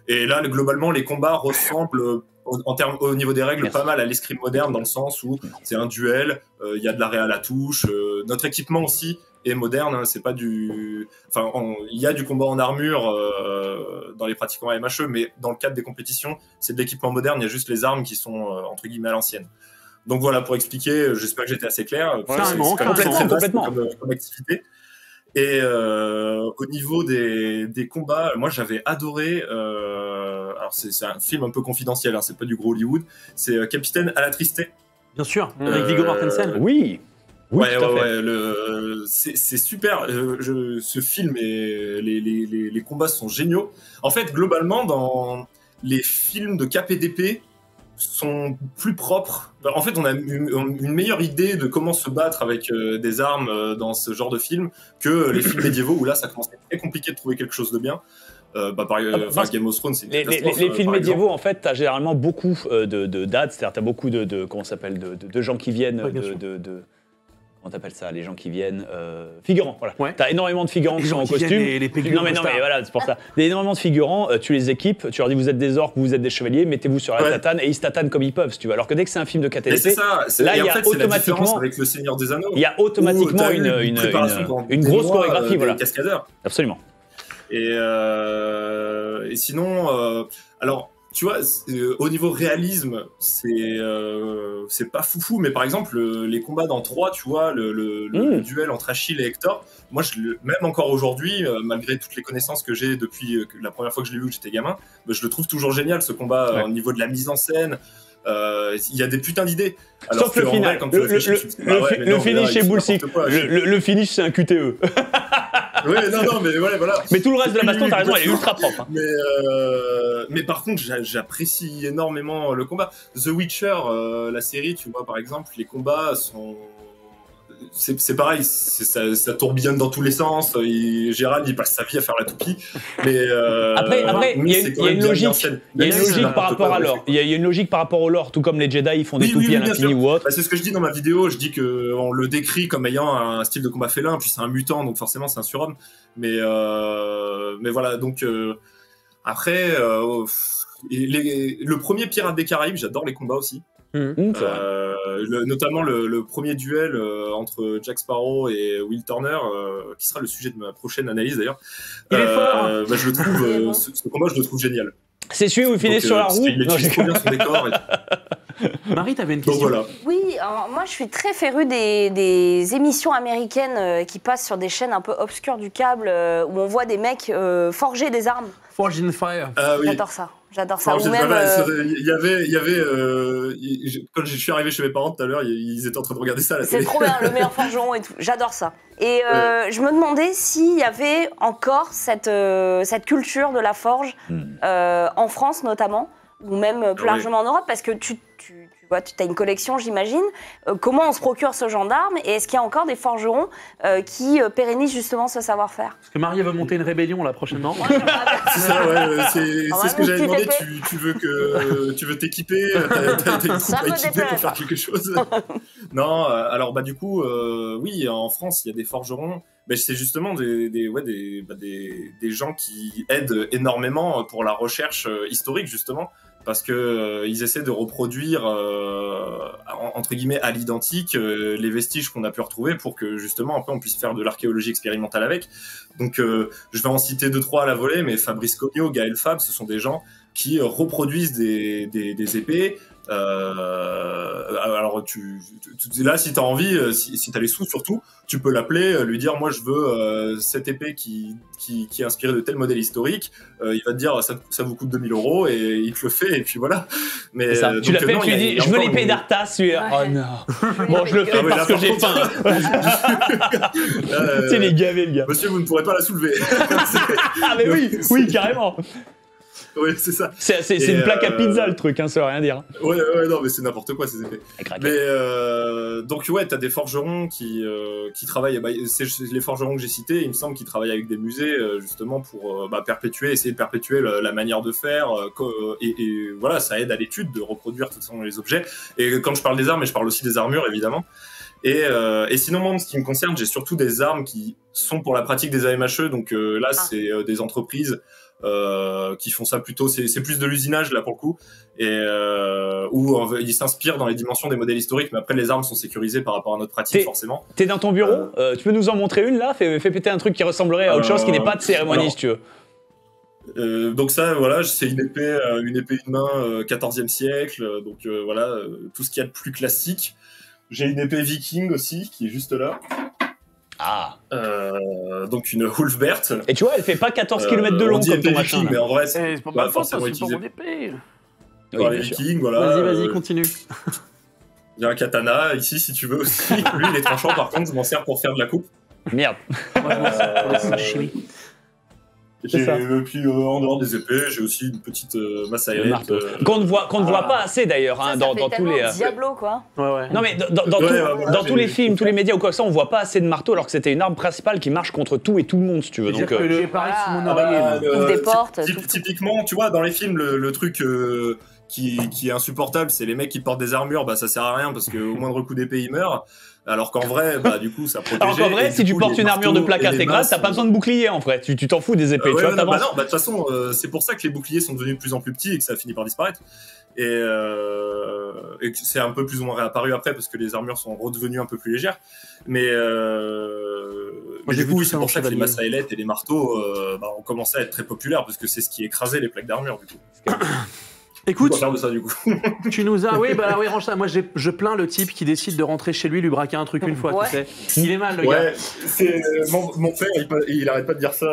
Et là, globalement, les combats ressemblent au niveau des règles, pas mal à l'escrime moderne, dans le sens où c'est un duel, il y a de l'arrêt à la touche, notre équipement aussi est moderne, hein, c'est pas du... Enfin, il y a du combat en armure dans les pratiquants à MHE, mais dans le cadre des compétitions, c'est de l'équipement moderne, il y a juste les armes qui sont, entre guillemets, à l'ancienne. Donc voilà, pour expliquer, j'espère que j'étais assez clair. Complètement. Comme activité. Et au niveau des combats, moi j'avais adoré. Alors c'est un film un peu confidentiel, hein, c'est pas du gros Hollywood. C'est Capitaine Alatriste. Bien sûr, avec Viggo Mortensen. Oui. Ouais, c'est super. Ce film et les combats sont géniaux. En fait, globalement, dans les films de KPDP sont plus propres. En fait, on a une meilleure idée de comment se battre avec des armes dans ce genre de film que les films médiévaux où là, ça commence à être très compliqué de trouver quelque chose de bien. Game of Thrones, c'est une catastrophe. Les films médiévaux, en fait, t'as généralement beaucoup de dates, c'est-à-dire t'as beaucoup comment ça s'appelle, de gens qui viennent comment t'appelles ça, les gens qui viennent figurants, voilà. Ouais. T'as énormément de figurants qui sont en costume. Non mais voilà, c'est pour ça. Énormément de figurants, tu les équipes, tu leur dis vous êtes des orques, vous êtes des chevaliers, mettez-vous sur la tatane et ils se tatanent comme ils peuvent, si tu veux. Alors que dès que c'est un film de KTLP, là il y a automatiquement avec le Seigneur des Anneaux. Il y a automatiquement une grosse chorégraphie, voilà. Cascadeurs. Absolument. Et sinon, alors. Tu vois, au niveau réalisme, c'est pas foufou, mais par exemple, les combats dans 3, tu vois, le duel entre Achille et Hector, moi, même encore aujourd'hui, malgré toutes les connaissances que j'ai depuis la première fois que je l'ai vu, que j'étais gamin, je le trouve toujours génial, ce combat, au niveau de la mise en scène. Il y a des putains d'idées. Sauf le final. Le finish est bullshit. Le finish, c'est un QTE. Ouais, non, mais voilà. Mais tout le reste de la baston, t'as raison, elle est ultra propre. Hein. Mais par contre, j'apprécie énormément le combat. The Witcher, la série, tu vois, par exemple, les combats sont... C'est pareil, ça tourbillonne dans tous les sens. Gérald, il passe sa vie à faire la toupie. Mais après, il y a une logique. Il y a une logique par rapport à l'or. Il y a une logique par rapport au lore, tout comme les Jedi, ils font des toupies à l'infini ou autre. C'est ce que je dis dans ma vidéo. Je dis que on le décrit comme ayant un style de combat félin, puis c'est un mutant, donc forcément c'est un surhomme. Mais voilà. Donc après, le premier Pirate des Caraïbes, j'adore les combats aussi. Notamment le premier duel entre Jack Sparrow et Will Turner, qui sera le sujet de ma prochaine analyse d'ailleurs. Il est fort. Je le trouve, ce combat, je le trouve génial. C'est celui où il finit sur la roue. Il utilise trop bien son décor. Marie, t'avais une question. Voilà. Oui, alors, moi je suis très férue des émissions américaines qui passent sur des chaînes un peu obscures du câble où on voit des mecs forger des armes. Forge in Fire. Oui. J'adore ça. Ou même, il y avait quand je suis arrivé chez mes parents tout à l'heure, ils étaient en train de regarder ça à la télé. C'est trop bien, le meilleur forgeron et tout. J'adore ça. Et je me demandais s'il y avait encore cette culture de la forge en France notamment, ou même plus largement en Europe, parce que tu as une collection, j'imagine. Comment on se procure ce genre d'armes et est-ce qu'il y a encore des forgerons qui pérennisent justement ce savoir-faire? Parce que Marie va monter une rébellion là prochainement. C'est ça, ouais. C'est ce que j'avais demandé. Tu veux t'équiper? T'as une troupe à équiper pour faire quelque chose? Non, alors du coup, oui, en France, il y a des forgerons. C'est justement des gens qui aident énormément pour la recherche historique, justement. Parce que ils essaient de reproduire entre guillemets à l'identique les vestiges qu'on a pu retrouver pour que justement après on puisse faire de l'archéologie expérimentale avec. Donc je vais en citer 2-3 à la volée, mais Fabrice Cognot, Gaël Fab, ce sont des gens qui reproduisent des épées. Alors là, si t'as envie, si t'as les sous surtout, tu peux l'appeler, lui dire moi je veux cette épée qui est inspirée de tel modèle historique. Il va te dire ça vous coûte 2000 € et il te le fait et puis voilà. Mais tu l'appelles, tu lui dis je veux l'épée d'Arthas. Oh non. Bon, je le fais parce que j'ai faim. C'est les gavés, le gars. Monsieur, vous ne pourrez pas la soulever. Ah mais oui, carrément. Oui, c'est ça. C'est une plaque à pizza le truc, hein, ça veut rien dire. Ouais, non, mais c'est n'importe quoi ces épées. Mais donc ouais, t'as des forgerons qui travaillent. C'est les forgerons que j'ai cités. Il me semble qu'ils travaillent avec des musées justement pour essayer de perpétuer la manière de faire. Et voilà, ça aide à l'étude de reproduire tous les objets. Et quand je parle des armes, je parle aussi des armures évidemment. Et sinon, moi, en ce qui me concerne, j'ai surtout des armes qui sont pour la pratique des AMHE. Donc là, c'est des entreprises qui font ça plutôt. C'est plus de l'usinage là pour le coup, et où ils s'inspirent dans les dimensions des modèles historiques, mais après les armes sont sécurisées par rapport à notre pratique forcément. T'es dans ton bureau, tu peux nous en montrer une là, fais péter un truc qui ressemblerait à autre chose qui n'est pas de cérémonie si tu veux. Donc ça, voilà, c'est une épée de main 14e siècle, donc voilà, tout ce qu'il y a de plus classique. J'ai une épée viking aussi, qui est juste là. Ah. Donc une Hulfbert. Et tu vois, elle fait pas 14 km de long comme ton machin. Viking, mais en vrai, c'est pas forcément utilisé. Par les vikings, voilà. Vas-y, continue. Il y a un katana ici, si tu veux aussi. Lui, il est tranchant, par contre, je m'en sers pour faire de la coupe. Merde. Puis en dehors des épées, j'ai aussi une petite masse aérienne. Qu'on ne voit pas assez d'ailleurs dans tous les. Diablo quoi. Ouais. Non mais dans tous les films, tous les médias ou quoi que ça, on voit pas assez de marteau alors que c'était une arme principale qui marche contre tout et tout le monde si tu veux. Donc j'ai pareil sur mon oreiller. Des portes. Typiquement, tu vois, dans les films, le truc qui est insupportable, c'est les mecs qui portent des armures, bah ça sert à rien parce qu'au moindre coup d'épée ils meurent. Alors qu'en vrai, bah du coup ça protège. Alors qu'en vrai, si tu portes une armure de plaque intégrale, t'as pas besoin de bouclier en vrai. Tu t'en fous des épées. Tu vois, non, de toute façon, c'est pour ça que les boucliers sont devenus de plus en plus petits et que ça a fini par disparaître. Et que c'est un peu plus ou moins réapparu après parce que les armures sont redevenues un peu plus légères. Mais du coup, c'est pour ça que les masses à ailettes et les marteaux ont commencé à être très populaires parce que c'est ce qui écrasait les plaques d'armure du coup. Écoute, faire de ça, du coup. Tu nous as... Oui, range ça. Moi, je plains le type qui décide de rentrer chez lui, lui braquer un truc une fois, tu sais. Il est mal, le gars. C'est... Mon père, il arrête pas de dire ça.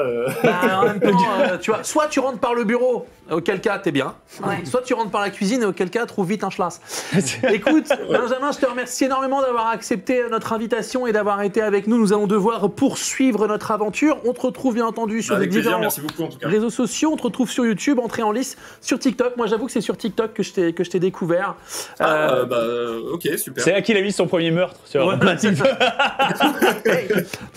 En même temps, tu vois, soit tu rentres par le bureau, auquel cas, t'es bien. Ouais. Soit tu rentres par la cuisine, auquel cas, trouve vite un schlass. Écoute, Benjamin, je te remercie énormément d'avoir accepté notre invitation et d'avoir été avec nous. Nous allons devoir poursuivre notre aventure. On te retrouve, bien entendu, sur les différents réseaux sociaux. On te retrouve sur YouTube, entrée en lice, sur TikTok. Moi, j'avoue que c'est sur TikTok que je t'ai découvert. Ok, super. C'est là qu'il a mis son premier meurtre sur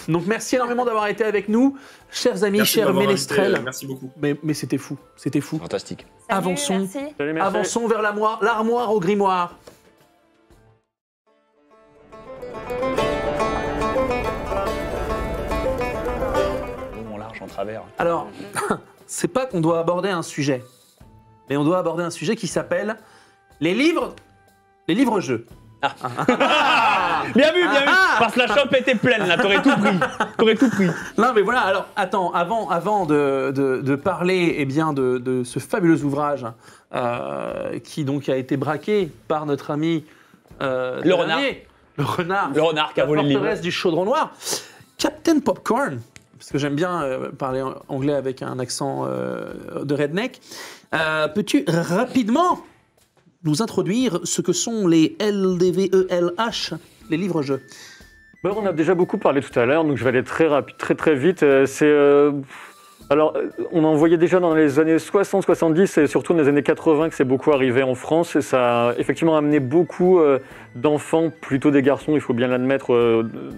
Donc merci énormément d'avoir été avec nous, chers amis, chers ménestrels. Merci beaucoup. Mais c'était fou, Fantastique. Avançons vers l'armoire au grimoire. Mon large en travers. Alors, c'est pas qu'on doit aborder un sujet. Mais on doit aborder un sujet qui s'appelle les livres-jeux. Bien vu. Parce que la chope était pleine, là, t'aurais tout pris. Non, mais voilà, alors, attends, avant de parler de ce fabuleux ouvrage qui donc a été braqué par notre ami le renard qui a volé le livre. La forteresse du Chaudron Noir, Captain Popcorn, parce que j'aime bien parler anglais avec un accent de redneck. Peux-tu rapidement nous introduire ce que sont les LDVELH, les livres-jeux? On a déjà beaucoup parlé tout à l'heure, donc je vais aller très vite. Alors, on en voyait déjà dans les années 60-70 et surtout dans les années 80 que c'est beaucoup arrivé en France et ça a effectivement amené beaucoup d'enfants, plutôt des garçons, il faut bien l'admettre,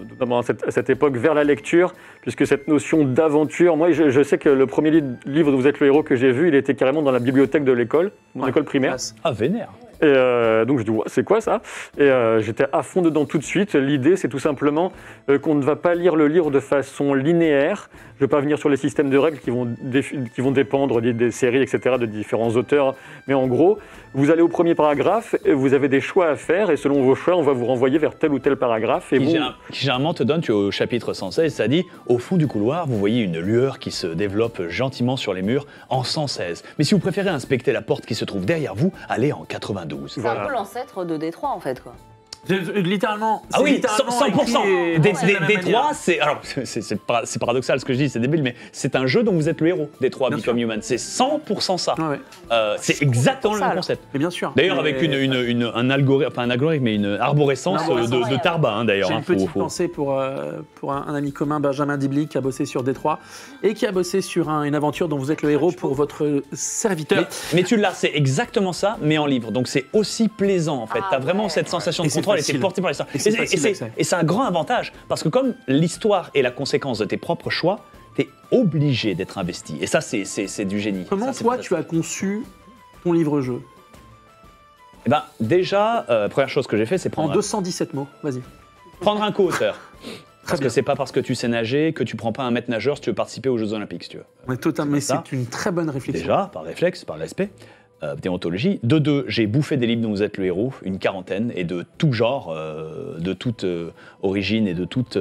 notamment à cette époque, vers la lecture, puisque cette notion d'aventure, moi je sais que le premier livre dont vous êtes le héros que j'ai vu, il était carrément dans la bibliothèque de l'école, mon école primaire. Ah, vénère. Et donc je dis, c'est quoi ça? Et j'étais à fond dedans tout de suite. L'idée, c'est tout simplement qu'on ne va pas lire le livre de façon linéaire. Je ne vais pas venir sur les systèmes de règles qui vont dépendre des séries, etc., de différents auteurs. Mais en gros, vous allez au premier paragraphe, et vous avez des choix à faire, et selon vos choix, on va vous renvoyer vers tel ou tel paragraphe. Et qui généralement te donne, tu es au chapitre 116, ça dit, au fond du couloir, vous voyez une lueur qui se développe gentiment sur les murs en 116. Mais si vous préférez inspecter la porte qui se trouve derrière vous, allez en 92. C'est un peu l'ancêtre de Détroit, en fait, quoi. Littéralement. Ah oui, 100%. Détroit, c'est paradoxal ce que je dis, c'est débile, mais c'est un jeu dont vous êtes le héros, Détroit Become Human. C'est 100% ça. Ah ouais. C'est exactement le même concept. Mais bien sûr. D'ailleurs, avec un algorithme, pas un algorithme, mais une arborescence de Tarba, d'ailleurs. J'ai une petite pensée pour un ami commun, Benjamin Dibly, qui a bossé sur Détroit et qui a bossé sur une aventure dont vous êtes le héros pour votre serviteur. Mais tu l'as, c'est exactement ça, mais en livre. Donc c'est aussi plaisant, en fait. T'as vraiment cette sensation de contrôle. C'est porté par l'histoire. Et c'est un grand avantage, parce que comme l'histoire est la conséquence de tes propres choix, t'es obligé d'être investi. Et ça, c'est du génie. Comment toi, tu as conçu ton livre-jeu? Eh ben, déjà, première chose que j'ai fait, c'est prendre... En 217 mots, vas-y. Prendre un co-auteur. Parce que c'est pas parce que tu sais nager que tu prends pas un maître nageur si tu veux participer aux Jeux Olympiques, si tu veux. Mais totalement, mais c'est une très bonne réflexion. Déjà, par réflexe, par respect. Déontologie. De deux, j'ai bouffé des livres dont vous êtes le héros, une quarantaine, et de tout genre, de toute origine et de toute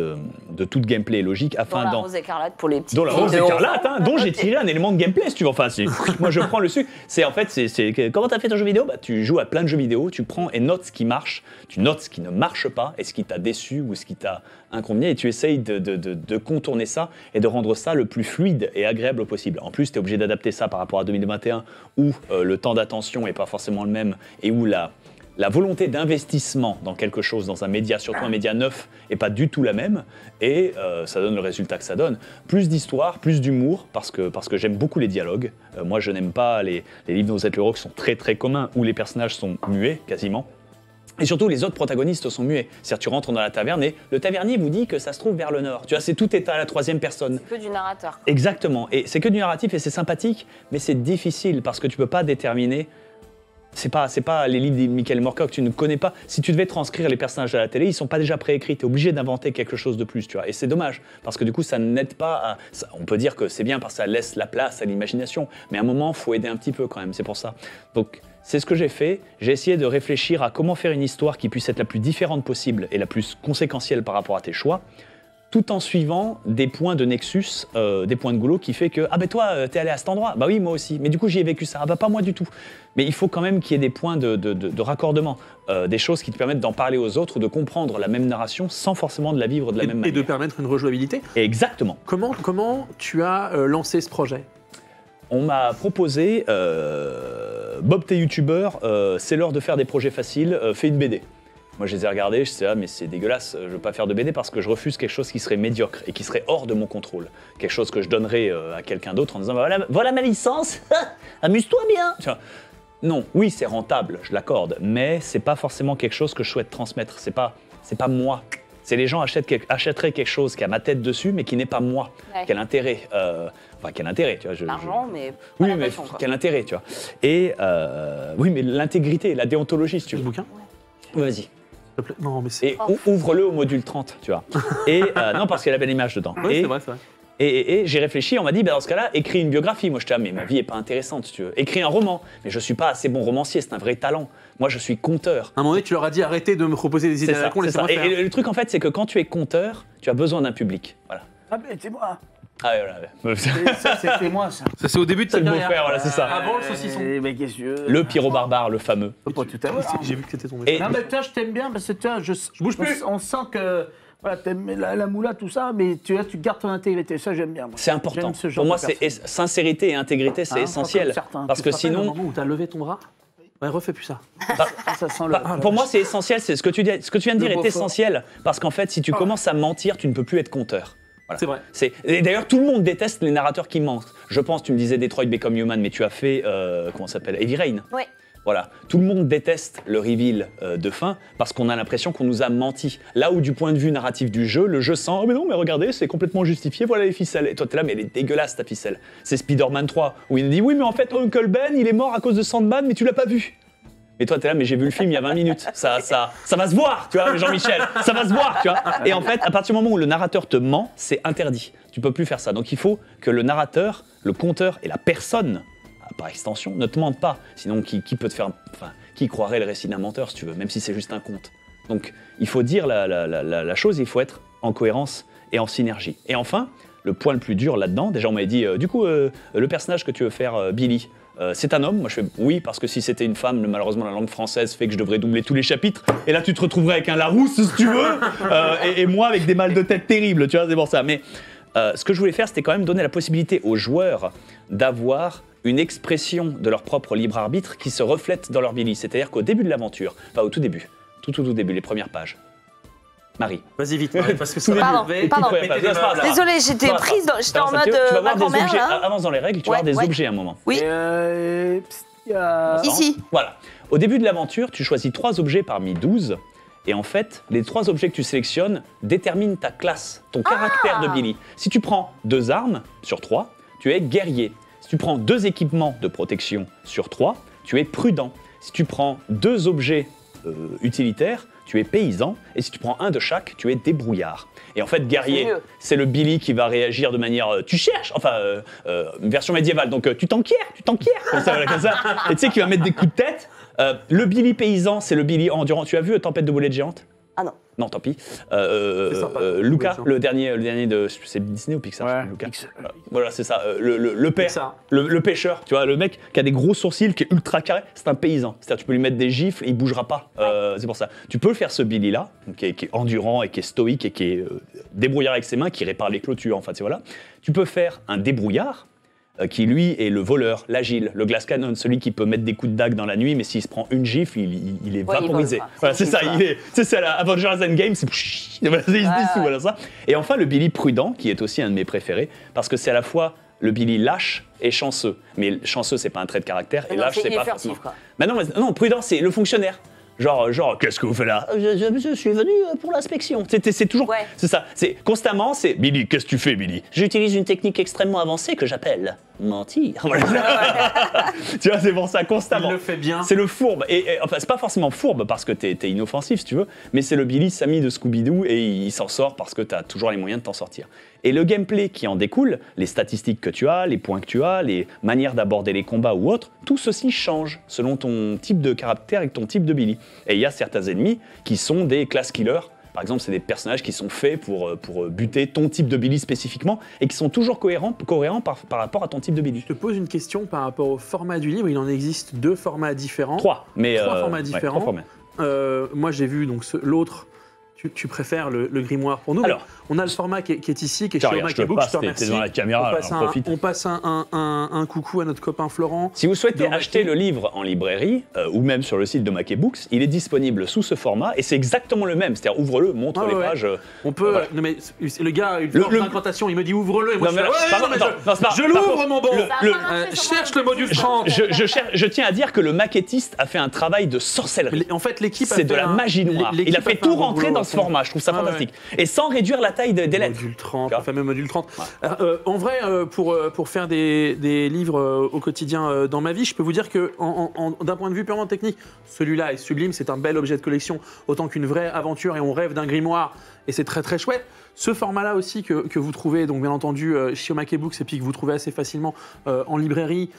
gameplay logique. Afin Dans la Rose écarlate pour les petits. Dans la Rose écarlate, hein, dont j'ai tiré un élément de gameplay, si tu veux. Enfin, moi je prends le sucre. C'est en fait, comment t'as fait ton jeu vidéo ? Bah, tu joues à plein de jeux vidéo, tu prends et notes ce qui marche, tu notes ce qui ne marche pas, et ce qui t'a déçu ou ce qui t'a inconvenu, et tu essayes de contourner ça et de rendre ça le plus fluide et agréable possible. En plus, tu es obligé d'adapter ça par rapport à 2021, où le temps d'attention n'est pas forcément le même, et où la volonté d'investissement dans quelque chose, dans un média, surtout un média neuf, n'est pas du tout la même, et ça donne le résultat que ça donne. Plus d'histoire, plus d'humour, parce que j'aime beaucoup les dialogues. Moi, je n'aime pas les livres dont vous êtes le héros qui sont très très communs, où les personnages sont muets, quasiment. Et surtout, les autres protagonistes sont muets. C'est-à-dire, tu rentres dans la taverne et le tavernier vous dit que ça se trouve vers le nord. Tu vois, tout est à la troisième personne. C'est que du narrateur. Exactement. Et c'est que du narratif et c'est sympathique, mais c'est difficile parce que tu peux pas déterminer. C'est pas les livres de Michael Moorcock, tu ne connais pas. Si tu devais transcrire les personnages à la télé, ils sont pas déjà préécrits. Tu es obligé d'inventer quelque chose de plus, tu vois. Et c'est dommage, parce que du coup, ça n'aide pas à... On peut dire que c'est bien parce que ça laisse la place à l'imagination, mais à un moment, il faut aider un petit peu quand même, c'est pour ça. Donc, c'est ce que j'ai fait. J'ai essayé de réfléchir à comment faire une histoire qui puisse être la plus différente possible et la plus conséquentielle par rapport à tes choix, tout en suivant des points de nexus, des points de goulot qui fait que « Ah ben toi, t'es allé à cet endroit ?» Bah oui, moi aussi. Mais du coup, j'y ai vécu ça. Ah bah pas moi du tout. Mais il faut quand même qu'il y ait des points de raccordement, des choses qui te permettent d'en parler aux autres, de comprendre la même narration sans forcément de la vivre de la même manière. Et de permettre une rejouabilité. Exactement. Comment tu as lancé ce projet ? On m'a proposé, Bob, t'es youtubeur, c'est l'heure de faire des projets faciles, fais une BD. Moi, je les ai regardés, je disais, ah, mais c'est dégueulasse, je veux pas faire de BD parce que je refuse quelque chose qui serait médiocre et qui serait hors de mon contrôle. Quelque chose que je donnerais à quelqu'un d'autre en disant, voilà ma licence, amuse-toi bien. Tu vois, non, oui, c'est rentable, je l'accorde, mais c'est pas forcément quelque chose que je souhaite transmettre. C'est pas moi. C'est les gens achèteraient quelque chose qui a ma tête dessus, mais qui n'est pas moi. Ouais. Quel intérêt quel intérêt, tu vois. L'argent, mais oui, mais quel intérêt, tu vois. Et oui, mais l'intégrité, la déontologie, si tu veux. Le bouquin ? Vas-y. Non, mais c'est... Et ouvre-le au module 30, tu vois. Et non, parce qu'il y a la belle image dedans. Oui, c'est vrai, c'est vrai. Et j'ai réfléchi, on m'a dit, dans ce cas-là, écris une biographie. Moi, je te dis, mais ma vie n'est pas intéressante, si tu veux. Écris un roman. Mais je ne suis pas assez bon romancier, c'est un vrai talent. Moi, je suis conteur. À un moment donné, tu leur as dit, arrêtez de me proposer des idées à la con, laissez-moi faire. Et le truc, en fait, c'est que quand tu es conteur, tu as besoin d'un public. Voilà. Ah ben, c'est moi. Ah voilà. Ça, c'était moi, ça. Ça, c'est au début de ta carrière. Beau-frère, voilà, c'est ça. Avant le saucisson. Mais qu'est-ce que... Le pyro-barbare, le fameux. Pas tout à l'heure. J'ai vu que c'était ton message. Non, mais toi, je t'aime bien, parce que toi, je bouge plus. On sent que... Voilà, t'aimes la moula, tout ça, mais tu gardes ton intégrité. Ça, j'aime bien. Moi. C'est important. Pour moi, c'est sincérité et intégrité, c'est essentiel. Parce que sinon... au moment où t'as levé ton bras, ouais, refais plus ça. Ça sent pour moi, c'est essentiel. C'est ce que tu viens de dire est essentiel. Parce qu'en fait, si tu commences à mentir, tu ne peux plus être conteur. Voilà. C'est vrai. Et d'ailleurs, tout le monde déteste les narrateurs qui mentent. Je pense, tu me disais Detroit Become Human, mais tu as fait, comment ça s'appelle, Heavy Rain. Oui. Voilà, tout le monde déteste le reveal de fin parce qu'on a l'impression qu'on nous a menti. Là où du point de vue narratif du jeu, le jeu sent « Oh mais non, mais regardez, c'est complètement justifié, voilà les ficelles. » Et toi t'es là, mais elle est dégueulasse ta ficelle. C'est Spider-Man 3, où il nous dit « Oui, mais en fait, Uncle Ben, il est mort à cause de Sandman, mais tu l'as pas vu. » Et toi t'es là, mais j'ai vu le film il y a 20 minutes. Ça va se voir, tu vois, Jean-Michel. Ça va se voir, tu vois. Et en fait, à partir du moment où le narrateur te ment, c'est interdit. Tu peux plus faire ça. Donc il faut que le narrateur, le conteur et la personne par extension, ne te mentent pas. Sinon, qui peut te faire... Enfin, qui croirait le récit d'un menteur, si tu veux, même si c'est juste un conte. Donc, il faut dire la chose, il faut être en cohérence et en synergie. Et enfin, le point le plus dur là-dedans, déjà on m'avait dit, du coup, le personnage que tu veux faire, Billy, c'est un homme? Moi je fais oui, parce que si c'était une femme, malheureusement la langue française fait que je devrais doubler tous les chapitres, et là tu te retrouverais avec un Larousse, si tu veux, et moi avec des mal de tête terribles, tu vois, c'est pour ça. Mais ce que je voulais faire, c'était quand même donner la possibilité aux joueurs d'avoir une expression de leur propre libre arbitre qui se reflète dans leur Billy. C'est-à-dire qu'au début de l'aventure, enfin au tout début, tout début, les premières pages, Marie. Vas-y vite, Marie, parce que ça Pardon. Désolée, j'étais prise, j'étais en mode ma grand-mère là. Avance dans les règles, tu vas avoir des objets à un moment. Oui. Ici. Voilà. Au début de l'aventure, tu choisis 3 objets parmi 12. Et en fait, les 3 objets que tu sélectionnes déterminent ta classe, ton caractère de Billy. Si tu prends 2 armes sur 3, tu es guerrier. Si tu prends 2 équipements de protection sur 3, tu es prudent. Si tu prends 2 objets utilitaire, tu es paysan, et si tu prends un de chaque, tu es débrouillard. Et en fait, guerrier, c'est le Billy qui va réagir de manière tu cherches, une version médiévale, donc tu t'enquières, comme ça, et tu sais, qui va mettre des coups de tête. Le Billy paysan, c'est le Billy endurant. Tu as vu Tempête de boulettes géantes? Ah non. Non, tant pis. sympa, Luca, le dernier de. C'est Disney ou Pixar? Ouais, Luca. Pixar. Voilà, c'est ça. Le père, Pixar. le pêcheur, tu vois, le mec qui a des gros sourcils, qui est ultra carré, c'est un paysan. C'est-à-dire, tu peux lui mettre des gifles et il bougera pas. C'est pour ça. Tu peux faire ce Billy-là, qui est endurant et qui est stoïque et qui est débrouillard avec ses mains, qui répare les clôtures, voilà. Tu peux faire un débrouillard. Qui lui est le voleur, l'agile, le glass cannon, celui qui peut mettre des coups de dague dans la nuit, mais s'il se prend une gifle, il est vaporisé. Voilà, c'est ça, c'est la Avengers Endgame, c'est il se dissout, voilà ça. Et enfin le Billy prudent, qui est aussi un de mes préférés, parce que c'est à la fois le Billy lâche et chanceux. Mais chanceux, c'est pas un trait de caractère, et lâche, c'est pas forcément. Non, prudent, c'est le fonctionnaire. Genre, qu'est-ce que vous faites là? Je suis venu pour l'inspection. C'est toujours, c'est ça. C'est constamment, c'est Billy. Qu'est-ce que tu fais, Billy? J'utilise une technique extrêmement avancée que j'appelle mentir. Tu vois, c'est pour ça constamment. Il le fait bien. C'est le fourbe. Et enfin, c'est pas forcément fourbe parce que t'es inoffensif, si tu veux, mais c'est le Billy Sammy de Scooby-Doo et il s'en sort parce que t'as toujours les moyens de t'en sortir. Et le gameplay qui en découle, les statistiques que tu as, les points que tu as, les manières d'aborder les combats ou autres, tout ceci change selon ton type de caractère et ton type de Billy. Et il y a certains ennemis qui sont des class killers. Par exemple, c'est des personnages qui sont faits pour buter ton type de Billy spécifiquement et qui sont toujours cohérents par rapport à ton type de Billy. Je te pose une question par rapport au format du livre. Il en existe 2 formats différents. 3, mais... 3 formats différents. 3 formats. Moi, j'ai vu donc l'autre. Tu préfères le grimoire pour nous. Alors, on a le format qui est ici, qui est chez Omake Books. Je te remercie. T'es dans la caméra, on passe un coucou à notre copain Florent. Si vous souhaitez acheter le livre en librairie ou même sur le site de Omake Books, il est disponible sous ce format et c'est exactement le même. C'est-à-dire ouvre-le, montre les pages. On peut. Voilà. Non mais le gars, une d'incantation, il me dit ouvre-le et moi je l'ouvre mon bon. Cherche le module 30. Je tiens à dire que le maquettiste a fait un travail de sorcellerie. En fait, l'équipe c'est de la magie noire. Il a fait tout rentrer dans ce format. Je trouve ça fantastique. Et sans réduire la taille des lettres. Module 30, le fameux module 30. En vrai, pour faire des livres au quotidien dans ma vie, je peux vous dire que d'un point de vue purement technique, celui-là est sublime, c'est un bel objet de collection, autant qu'une vraie aventure et on rêve d'un grimoire et c'est très très chouette. Ce format-là aussi que vous trouvez, donc bien entendu, chez Omake Books et puis que vous trouvez assez facilement en librairie,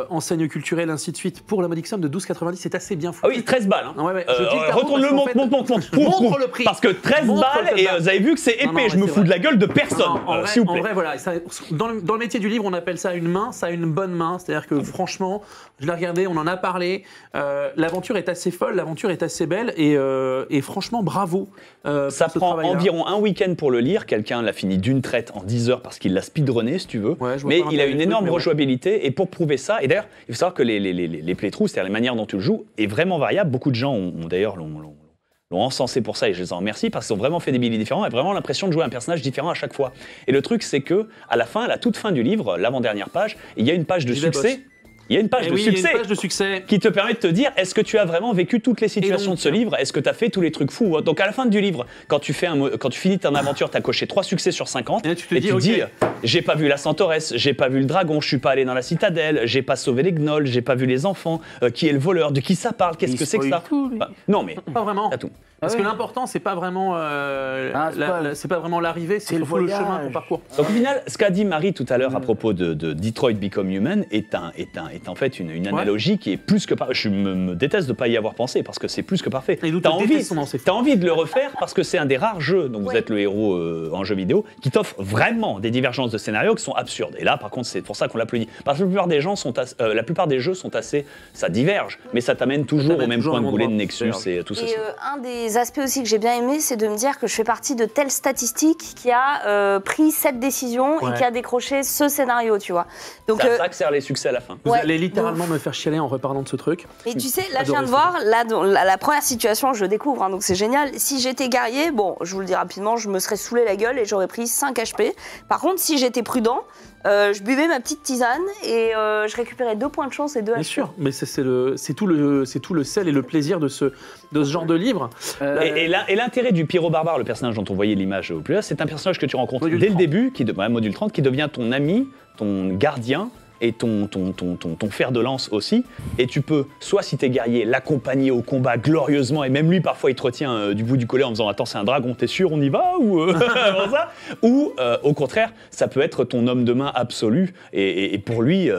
enseigne culturelle, ainsi de suite, pour la modique somme de 12,90, c'est assez bien foutu. Ah oui, 13 balles. Hein. Retourne-le, montre le prix. Parce que 13 balles, et vous avez vu que c'est épais, je me fous de la gueule de personne, s'il vous plaît. En vrai, voilà, dans le métier du livre, on appelle ça une main, ça a une bonne main, c'est-à-dire que franchement, je l'ai regardé, on en a parlé, l'aventure est assez folle, l'aventure est assez belle, et franchement, bravo. Ça prend environ un week-end pour le lire, quelqu'un l'a fini d'une traite en 10 heures parce qu'il l'a speedrunné, si tu veux, mais il a une énorme rejouabilité, et pour prouver ça, et d'ailleurs, il faut savoir que les playthroughs, c'est-à-dire la manière dont tu le joues, est vraiment variable. Beaucoup de gens ont d'ailleurs l'ont encensé pour ça et je les en remercie parce qu'ils ont vraiment fait des Billy différents et vraiment l'impression de jouer un personnage différent à chaque fois. Et le truc, c'est que à la toute fin du livre, l'avant-dernière page, il y a une page de succès. Il y a une page de succès qui te permet de te dire est-ce que tu as vraiment vécu toutes les situations de ce livre? Est-ce que tu as fait tous les trucs fous? Donc à la fin du livre, quand tu finis ton aventure, tu as coché 3 succès sur 50 et tu te dis j'ai pas vu la Centauresse, j'ai pas vu le dragon, je suis pas allé dans la citadelle, j'ai pas sauvé les gnolls, j'ai pas vu les enfants, qui est le voleur, de qui ça parle, qu'est-ce que c'est que ça? Non mais pas vraiment. T'as tout. Parce que l'important, c'est pas vraiment l'arrivée, c'est le chemin qu'on parcourt. Donc au final, ce qu'a dit Marie tout à l'heure à propos de Detroit Become Human est en fait une analogie qui est plus que parfaite. Je me déteste de ne pas y avoir pensé parce que c'est plus que parfait. T'as envie de le refaire parce que c'est un des rares jeux dont vous êtes le héros en jeu vidéo qui t'offre vraiment des divergences de scénario qui sont absurdes. Et là, par contre, c'est pour ça qu'on l'applaudit. Parce que la plupart des jeux sont assez... Ça diverge, mais ça t'amène toujours au même point de boulet de Nexus et tout ceci. Un des aspects aussi que j'ai bien aimé, c'est de me dire que je fais partie de telle statistique qui a pris cette décision et qui a décroché ce scénario, tu vois. Donc, ça accélère les succès à la fin. Vous allez littéralement me faire chialer en reparlant de ce truc. Et tu sais, là, je viens de voir, la première situation, je découvre, hein, donc c'est génial. Si j'étais guerrier, bon, je vous le dis rapidement, je me serais saoulé la gueule et j'aurais pris 5 HP. Par contre, si j'étais prudent, je buvais ma petite tisane et je récupérais 2 points de chance et 2 HP. Bien sûr, mais c'est tout le sel et le plaisir de ce genre de livre. Et l'intérêt du Pyro Barbare, le personnage dont on voyait l'image au plus haut, c'est un personnage que tu rencontres dès le début, module 30, qui devient ton ami, ton gardien, et ton fer de lance aussi. Et tu peux, soit si t'es guerrier, l'accompagner au combat glorieusement. Et même lui, parfois, il te retient du bout du collet en disant « Attends, c'est un dragon, t'es sûr, on y va ?» ou ça. Ou au contraire, ça peut être ton homme de main absolu. Et pour lui,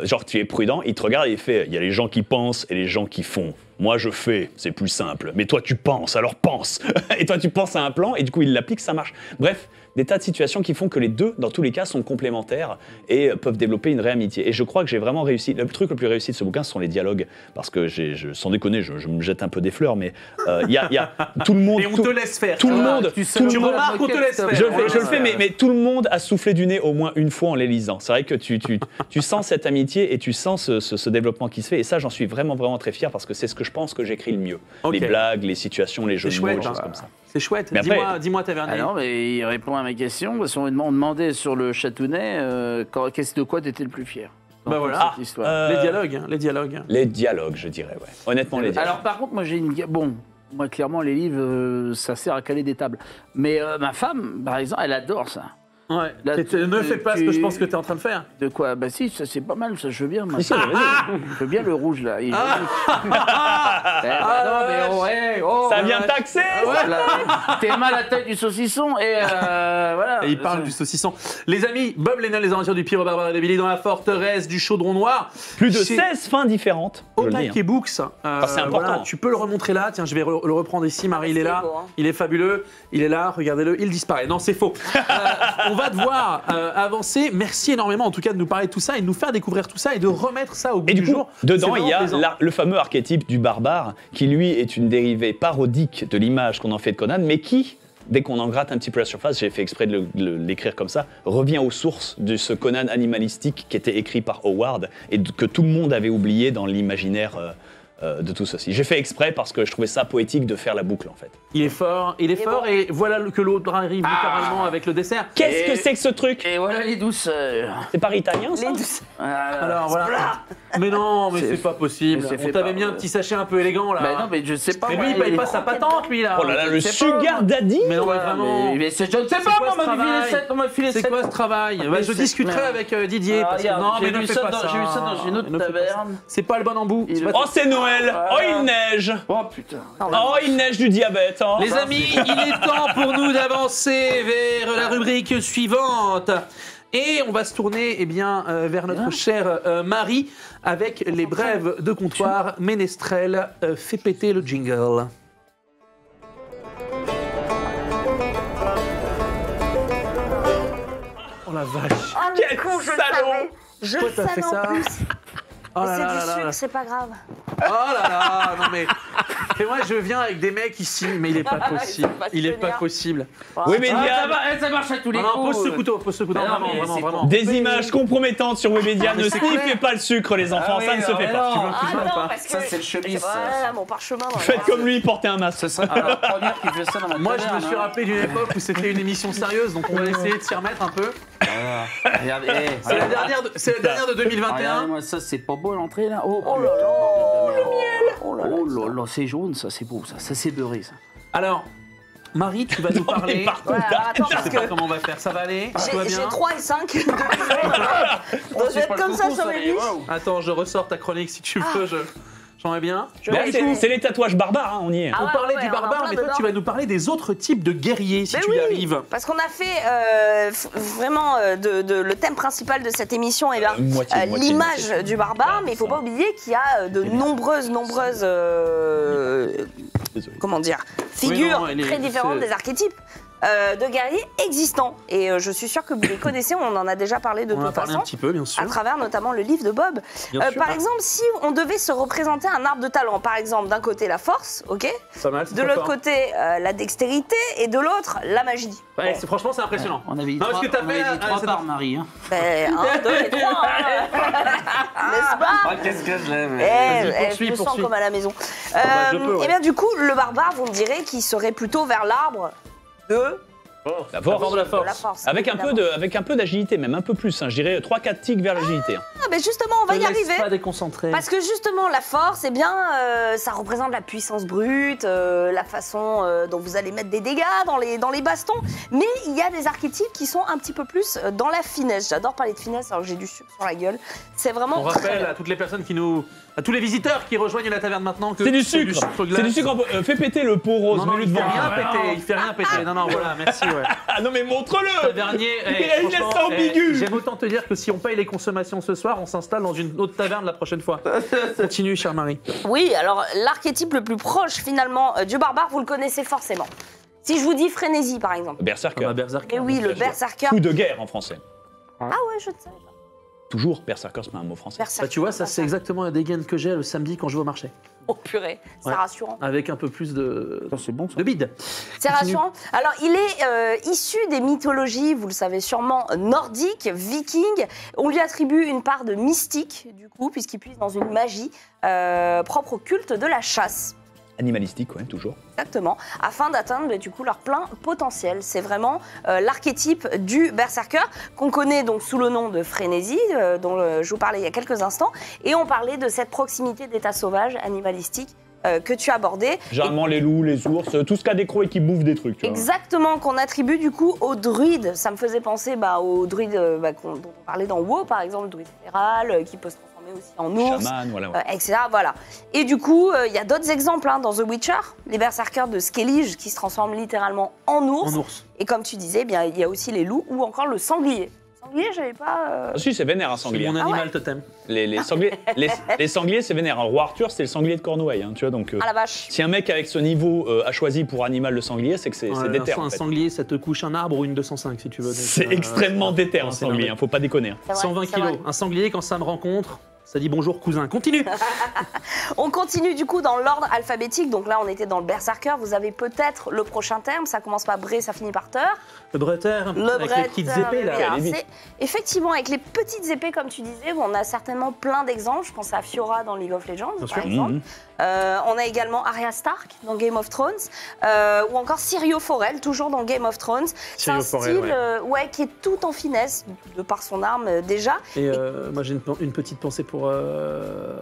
genre, tu es prudent, il te regarde et il fait « Il y a les gens qui pensent et les gens qui font. Moi, je fais, c'est plus simple. Mais toi, tu penses, alors pense. » Et toi, tu penses à un plan et du coup, il l'applique, ça marche. Bref, des tas de situations qui font que les deux, dans tous les cas, sont complémentaires et peuvent développer une vraie amitié. Et je crois que j'ai vraiment réussi. Le truc le plus réussi de ce bouquin, ce sont les dialogues. Parce que, sans déconner, je me jette un peu des fleurs, mais il y a tout le monde... Et on te laisse faire. Tout le monde... Tu remarques, on te laisse faire. Je le fais, mais tout le monde a soufflé du nez au moins une fois en les lisant. C'est vrai que tu sens cette amitié et tu sens ce développement qui se fait. Et ça, j'en suis vraiment, vraiment très fier parce que c'est ce que je pense que j'écris le mieux. Okay. Les blagues, les situations, les jeux de mots, des choses comme ça. C'est chouette. Dis-moi, Tavernier. Alors, mais il répond à ma question. Parce qu'on m'a demandé sur le Chatounet de quoi t'étais le plus fier. Bah voilà. Les dialogues. Les dialogues, je dirais, ouais. Honnêtement, les dialogues. Alors, par contre, moi, moi, clairement, les livres, ça sert à caler des tables. Mais ma femme, par exemple, elle adore ça. Ouais. Là, ne fais pas ce que je pense que tu es en train de faire. De quoi? Bah si, ça c'est pas mal, ça je veux bien. Je veux bien le rouge là. Ça vient taxer. T'es mal à la tête du saucisson et voilà. Et il parle du saucisson. Les amis, Bob Lennon, les aventures du Pyro Barbare et de Billy dans la forteresse du Chaudron Noir. Plus de 16 fins différentes. Au Paquet Books. C'est important. Voilà, tu peux le remontrer là. Tiens, je vais le reprendre ici. Marie, il est là. Il est fabuleux. Il est là. Regardez-le. Il disparaît. Non, c'est faux. On va devoir avancer. Merci énormément en tout cas de nous parler de tout ça et de nous faire découvrir tout ça et de remettre ça au goût du jour. Dedans, il y a le fameux archétype du barbare qui lui est une dérivée parodique de l'image qu'on en fait de Conan, mais qui, dès qu'on en gratte un petit peu la surface, j'ai fait exprès de l'écrire comme ça, revient aux sources de ce Conan animalistique qui était écrit par Howard et que tout le monde avait oublié dans l'imaginaire de tout ceci. J'ai fait exprès parce que je trouvais ça poétique de faire la boucle en fait. Il est fort, et voilà que l'autre arrive littéralement avec le dessert. Qu'est-ce que c'est que ce truc? Et voilà les douceurs. C'est pas italien ça? Alors voilà. Mais non, mais c'est pas possible. On t'avait mis un petit sachet un peu élégant là. Bah non, mais je sais pas. Mais lui, il paye pas sa patente lui là. Oh là là, le sugar daddy. Mais non, vraiment. Mais je ne sais pas, on m'a filé 7. C'est quoi ce travail? Je discuterai avec Didier. Non, mais ne fais pas ça. J'ai vu ça dans une autre taverne. C'est pas le bon embout. Oh, c'est Noël. Oh, il neige. Oh putain. Oh, il neige du diabète. Les amis, il est temps pour nous d'avancer vers la rubrique suivante. Et on va se tourner vers notre chère Marie avec les brèves de comptoir. Ménestrel, fais péter le jingle. Oh la vache. Oh le con, je le savais. Je le savais en plus. Oh là c'est là du là sucre, là. c'est pas grave. Oh là là, non mais... Et moi je viens avec des mecs ici, mais il est pas possible. Il est pas possible. Oui mais ça marche à tous les coups. Non, pose ce couteau, vraiment. Des images compromettantes sur Webedia, ne sniffez pas le sucre les enfants, ça ne se fait pas. Non, parce que ça c'est le chemise. Voilà, mon parchemin. Faites comme lui, portez un masque. Alors, première qui fait ça dans ma Moi je me suis rappelé d'une époque où c'était une émission sérieuse, donc on va essayer de s'y remettre un peu. Regardez, c'est la dernière de 2021. Regardez-moi ça, c'est pas beau l'entrée là. Oh là là, le miel. Oh là là, c'est jaune ça, c'est beau ça, c'est beurré ça. Alors, Marie, tu vas nous parler. Attends, je sais pas comment on va faire, ça va aller? J'ai 3 et 5. Donc je vais être comme ça sur les listes. Attends, je ressors ta chronique si tu veux. J'aimerais bien. C'est les tatouages barbares, on y est. On parlait du barbare, mais toi tu vas nous parler des autres types de guerriers si tu y arrives. Parce qu'on a fait vraiment le thème principal de cette émission, l'image du barbare, mais il ne faut pas oublier qu'il y a de nombreuses comment dire, figures très différentes des archétypes. De guerriers existants. Et je suis sûre que vous les connaissez, on en a déjà parlé de toute façon. Un petit peu, bien sûr. À travers notamment le livre de Bob. Par exemple, si on devait se représenter un arbre de talent, par exemple, d'un côté la force, ok, de l'autre côté la dextérité et de l'autre la magie. Ouais, franchement, c'est impressionnant. On avait dit 3 par Marie. 1, 2 et 3. N'est-ce pas? Qu'est-ce que je l'aime. Je me sens comme à la maison. Et bien du coup, le barbare, vous me direz qu'il serait plutôt vers l'arbre de La force. De la De la force. force. Avec évidemment. un peu d'agilité, même un peu plus. Hein. Je dirais 3-4 tics vers l'agilité. Hein. Ah, mais justement, on va y arriver. Pas déconcentré. Parce que justement, la force, eh bien, ça représente la puissance brute, la façon dont vous allez mettre des dégâts dans les bastons. Mais il y a des archétypes qui sont un petit peu plus dans la finesse. J'adore parler de finesse, alors que j'ai du sucre sur la gueule. C'est vraiment On rappelle à toutes les personnes à tous les visiteurs qui rejoignent la taverne maintenant que C'est du sucre. glace. C'est du sucre. Fais péter le pot rose. Non, mets-le il fait devant. rien péter. Il fait rien péter. Non, voilà, merci. Ouais. Ah non mais montre-le. Tavernier, Il laisse ça ambigu. j'aime autant te dire que si on paye les consommations ce soir, on s'installe dans une autre taverne la prochaine fois. Continue, chère Marie. Oui, alors l'archétype le plus proche finalement du barbare, vous le connaissez forcément. Si je vous dis frénésie par exemple. Berserker. Berserker. Et oui, le berserker. Coup de guerre en français. Ah ouais, je ne savais pas. Toujours berserker, c'est pas un mot français. Berserker. Bah, tu vois, ça c'est exactement la dégaine que j'ai le samedi quand je vais au marché. Oh purée, c'est Ouais. rassurant. Avec un peu plus de C'est bon ça. de bide. C'est Continue. rassurant. Alors, il est issu des mythologies, vous le savez sûrement, nordiques, vikings. On lui attribue une part de mystique, du coup, puisqu'il puise dans une magie propre au culte de la chasse. Animalistique, ouais, toujours. Exactement, afin d'atteindre du coup leur plein potentiel. C'est vraiment l'archétype du berserker qu'on connaît donc sous le nom de frénésie, dont je vous parlais il y a quelques instants, et on parlait de cette proximité d'état sauvage animalistique que tu abordais. Généralement les loups, les ours, tout ce qu'a des crocs et qui bouffent des trucs. Tu vois. Exactement, qu'on attribue du coup aux druides. Ça me faisait penser aux druides dont on parlait dans WoW, par exemple, le druide fédéral, qui peut se transformer aussi en ours, Chaman, voilà. Ouais. etc. Voilà. Et du coup, il y a d'autres exemples dans The Witcher, les berserkers de Skellige qui se transforment littéralement en ours. En ours. Et comme tu disais, bien, il y a aussi les loups ou encore le sanglier. Sanglier, j'avais pas... Ah si, c'est vénère un C'est sanglier. mon animal totem. Les sangliers, les sangliers, c'est vénère. Le roi Arthur, c'est le sanglier de Cornouailles, hein, tu vois. Donc, Ah la vache. si un mec avec ce niveau a choisi pour animal le sanglier, c'est que c'est déter. Un En fait. sanglier, ça te couche un arbre ou une 205 si tu veux. Donc, C'est extrêmement déter un c'est sanglier, dingue. hein, faut pas déconner. C'est vrai, 120 c'est vrai. kilos. Un sanglier, quand ça me rencontre, ça dit bonjour cousin. Continue. On continue du coup dans l'ordre alphabétique. Donc là, on était dans le berserker. Vous avez peut-être le prochain terme. Ça commence par bré, ça finit par teur. Le bretter, Le avec les petites épées là. alors, allez vite. c'est effectivement avec les petites épées, comme tu disais, on a certainement plein d'exemples. Je pense à Fiora dans League of Legends, Bien par sûr. exemple. Mhm. On a également Arya Stark dans Game of Thrones, ou encore Syrio Forel, toujours dans Game of Thrones. C'est un Syrio Forel, style qui est tout en finesse, de par son arme déjà. Et moi j'ai une petite pensée pour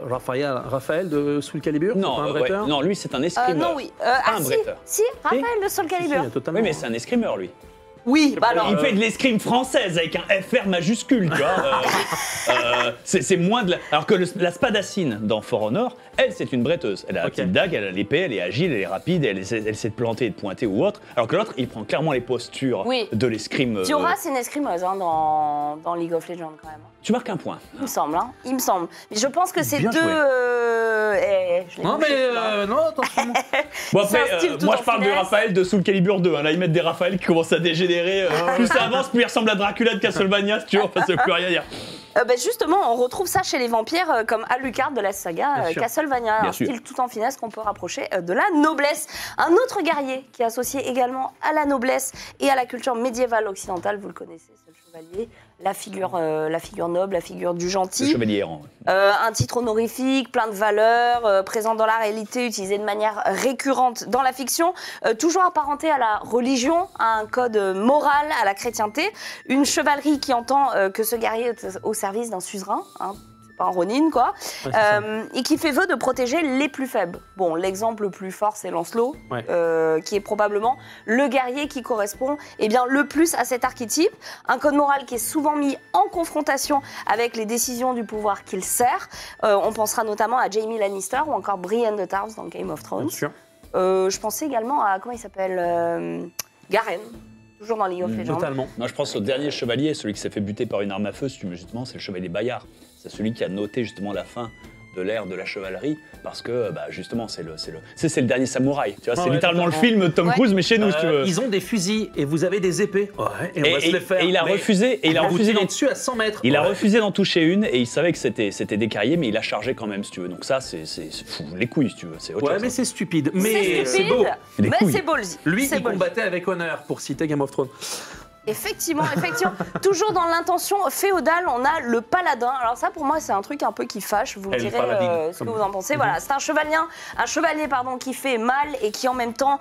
Raphaël de Soul Calibur. c'est pas un Non, bretter non, lui c'est un escrimeur. Non, oui. un Si, bretteur. si, Raphaël de Soul Si, Calibur. totalement. Oui, mais c'est un escrimeur, lui. Oui, bah alors. Il fait de l'escrime française avec un FR majuscule, tu vois. C'est moins de la... Alors que la spadassine dans For Honor, elle, c'est une bretteuse. Elle a la Ok. petite dague, elle a l'épée, elle est agile, elle est rapide, elle sait de planter et de pointer ou autre. Alors que l'autre, il prend clairement les postures Oui. de l'escrime. Fiora, c'est une escrimeuse dans League of Legends quand même. Tu marques un point. Il me semble, hein. Il me semble. Mais je pense que c'est Bien deux. joué. Je l'ai Non mouché, mais celui-là. non attention. Bon C'est après, un style tout moi en je parle de finesse. Raphaël de Soul Calibur 2. Hein. Là, ils mettent des Raphaël qui commencent à dégénérer. Plus ça avance, plus il ressemble à Dracula de Castlevania, si tu vois. Enfin, ça veut plus rien dire. Justement, on retrouve ça chez les vampires comme Alucard de la saga Bien sûr. Castlevania, Bien un sûr. style tout en finesse qu'on peut rapprocher de la noblesse. Un autre guerrier qui est associé également à la noblesse et à la culture médiévale occidentale, vous le connaissez, c'est le chevalier, la figure noble, la figure du Le gentil. chevalier errant. Un titre honorifique, plein de valeurs, présent dans la réalité, utilisé de manière récurrente dans la fiction, toujours apparenté à la religion, à un code moral, à la chrétienté, une chevalerie qui entend que ce guerrier est au service d'un suzerain, hein, c'est pas un ronin quoi, Ouais, c'est ça. et qui fait vœu de protéger les plus faibles. Bon, l'exemple le plus fort c'est Lancelot, Ouais. qui est probablement le guerrier qui correspond le plus à cet archétype, un code moral qui est souvent mis en confrontation avec les décisions du pouvoir qu'il sert. On pensera notamment à Jaime Lannister ou encore Brienne de Tarth dans Game of Thrones. Bien sûr. Je pensais également à, comment il s'appelle, Garen, toujours dans League of Legends. Totalement. Moi, je pense au dernier chevalier, celui qui s'est fait buter par une arme à feu, justement, c'est le chevalier Bayard. C'est celui qui a noté justement la fin de l'ère de la chevalerie, parce que justement, c'est le dernier samouraï. Tu vois, c'est ouais, littéralement le totalement. film de Tom Ouais. Cruise, mais chez nous, si tu veux. Ils ont des fusils et vous avez des épées. Ouais, et on va se les faire. Et il a Mais refusé, et il a vous refusé tirez d'en- dessus à 100 mètres. il a Ouais. refusé d'en toucher une, et il savait que c'était décarrié, mais il a chargé quand même, si tu veux. Donc ça, c'est fou, les couilles, si tu veux. C'est autre Ouais, chose, mais hein. c'est stupide. Mais C'est c'est stupide, beau. Les mais couilles. c'est ballsy. Lui, C'est il ballsy. combattait avec honneur, pour citer Game of Thrones. Effectivement. Toujours dans l'intention féodale, on a le paladin. Alors ça, pour moi, c'est un truc un peu qui fâche. Vous me direz ce que vous en pensez. Voilà, c'est un chevalier qui fait mal et qui en même temps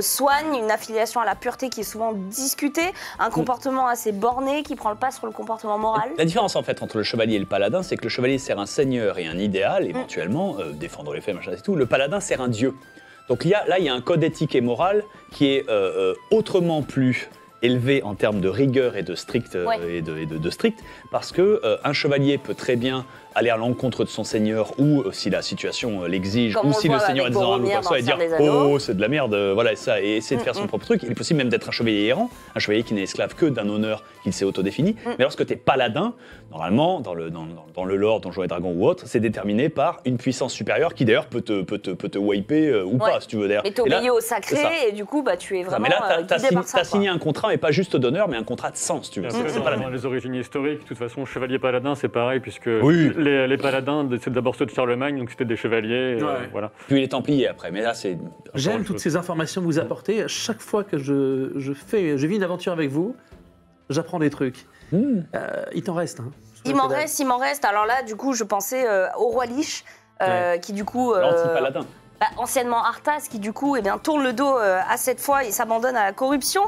soigne, une affiliation à la pureté qui est souvent discutée, un comportement assez borné qui prend le pas sur le comportement moral. La différence en fait entre le chevalier et le paladin, c'est que le chevalier sert un seigneur et un idéal, éventuellement, défendre les faits, machin et tout. Le paladin sert un dieu. Donc il y a un code éthique et moral qui est autrement plus élevé en termes de rigueur et de strict, parce que un chevalier peut très bien aller à l'encontre de son seigneur ou si la situation l'exige, comme ou si le seigneur est déshonorable ou quoi que ce soit, et dire « Oh, c'est de la merde », voilà, ça, et essayer de faire son propre truc. Il est possible même d'être un chevalier errant, un chevalier qui n'est esclave que d'un honneur qu'il s'est autodéfini. Mais lorsque tu es paladin, normalement, dans le lore, Donjons et Dragons ou autre, c'est déterminé par une puissance supérieure qui d'ailleurs peut te wiper ou pas, si tu veux. Et t'obéis au sacré, et du coup, tu es vraiment mais là, guidé par ça. T'as signé un contrat, mais pas juste d'honneur, mais un contrat de sang, si tu veux. C'est pas dans les origines historiques, de toute façon, chevalier-paladin, c'est pareil, puisque les paladins, c'est d'abord ceux de Charlemagne, donc c'était des chevaliers, voilà. Puis les Templiers après, mais là c'est... J'aime toutes ces informations que vous apportez. À chaque fois que je vis une aventure avec vous, j'apprends des trucs. Il t'en reste, hein. Il m'en reste. Alors là, du coup, je pensais au roi Lich, qui du coup... L'anti-paladin. Anciennement Arthas, qui du coup tourne le dos à cette fois et s'abandonne à la corruption.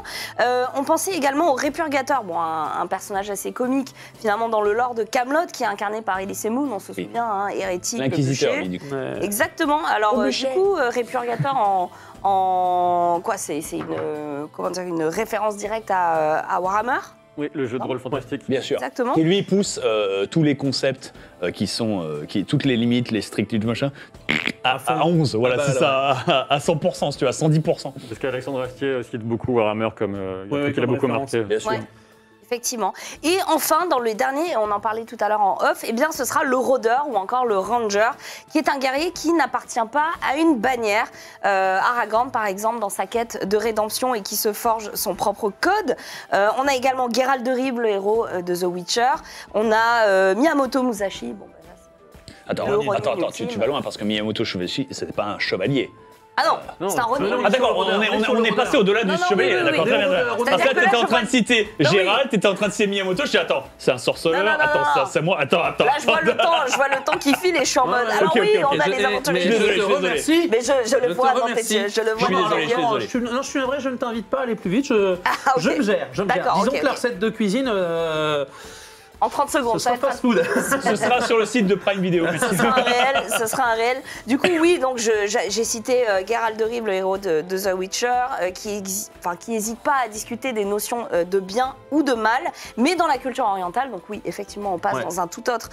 On pensait également au Répurgateur, un personnage assez comique finalement dans le lore de Camelot, qui est incarné par Elise Moon, on se souvient, hérétique, l'inquisiteur, le lui, du coup. Exactement. Alors du coup, Répurgateur en quoi, c'est une référence directe à Warhammer. Oui, le jeu de rôle fantastique. Bien sûr. Exactement. Qui lui pousse tous les concepts toutes les limites, les stricts, machin, à 11, voilà, c'est ça, à 100%, si tu veux, à 110%. Parce qu'Alexandre Astier cite beaucoup Warhammer comme il a beaucoup marqué. Bien sûr. Ouais. Effectivement. Et enfin, dans le dernier, on en parlait tout à l'heure en off, ce sera le rôdeur ou encore le ranger, qui est un guerrier qui n'appartient pas à une bannière. Aragorn, par exemple, dans sa quête de rédemption et qui se forge son propre code. On a également Geralt de Rivia, le héros de The Witcher. On a Miyamoto Musashi. Attends, tu vas loin parce que Miyamoto Musashi, c'était pas un chevalier. Ah non, c'est un Ronin. Ah d'accord, on est passé au-delà du chevalier, d'accord, très bien. Parce que là, t'étais en train de citer Gérald, t'étais en train de citer Miyamoto, je dis attends, c'est un sorceleur, attends, c'est moi, attends. Là, je vois le temps qui file et je suis en mode, alors oui, on a les aventuriers. Je te remercie. Mais je le vois dans tes yeux, je le vois dans tes yeux. Non, je suis vrai, je ne t'invite pas à aller plus vite, je me gère. Disons que la recette de cuisine... En 30 secondes, ça fast food. Ce sera sur le site de Prime Video. Ce sera un réel. Du coup, oui, donc j'ai cité Geralt de Rivia, le héros de The Witcher, qui n'hésite pas à discuter des notions de bien ou de mal, mais dans la culture orientale. Donc oui, effectivement, on passe dans un tout autre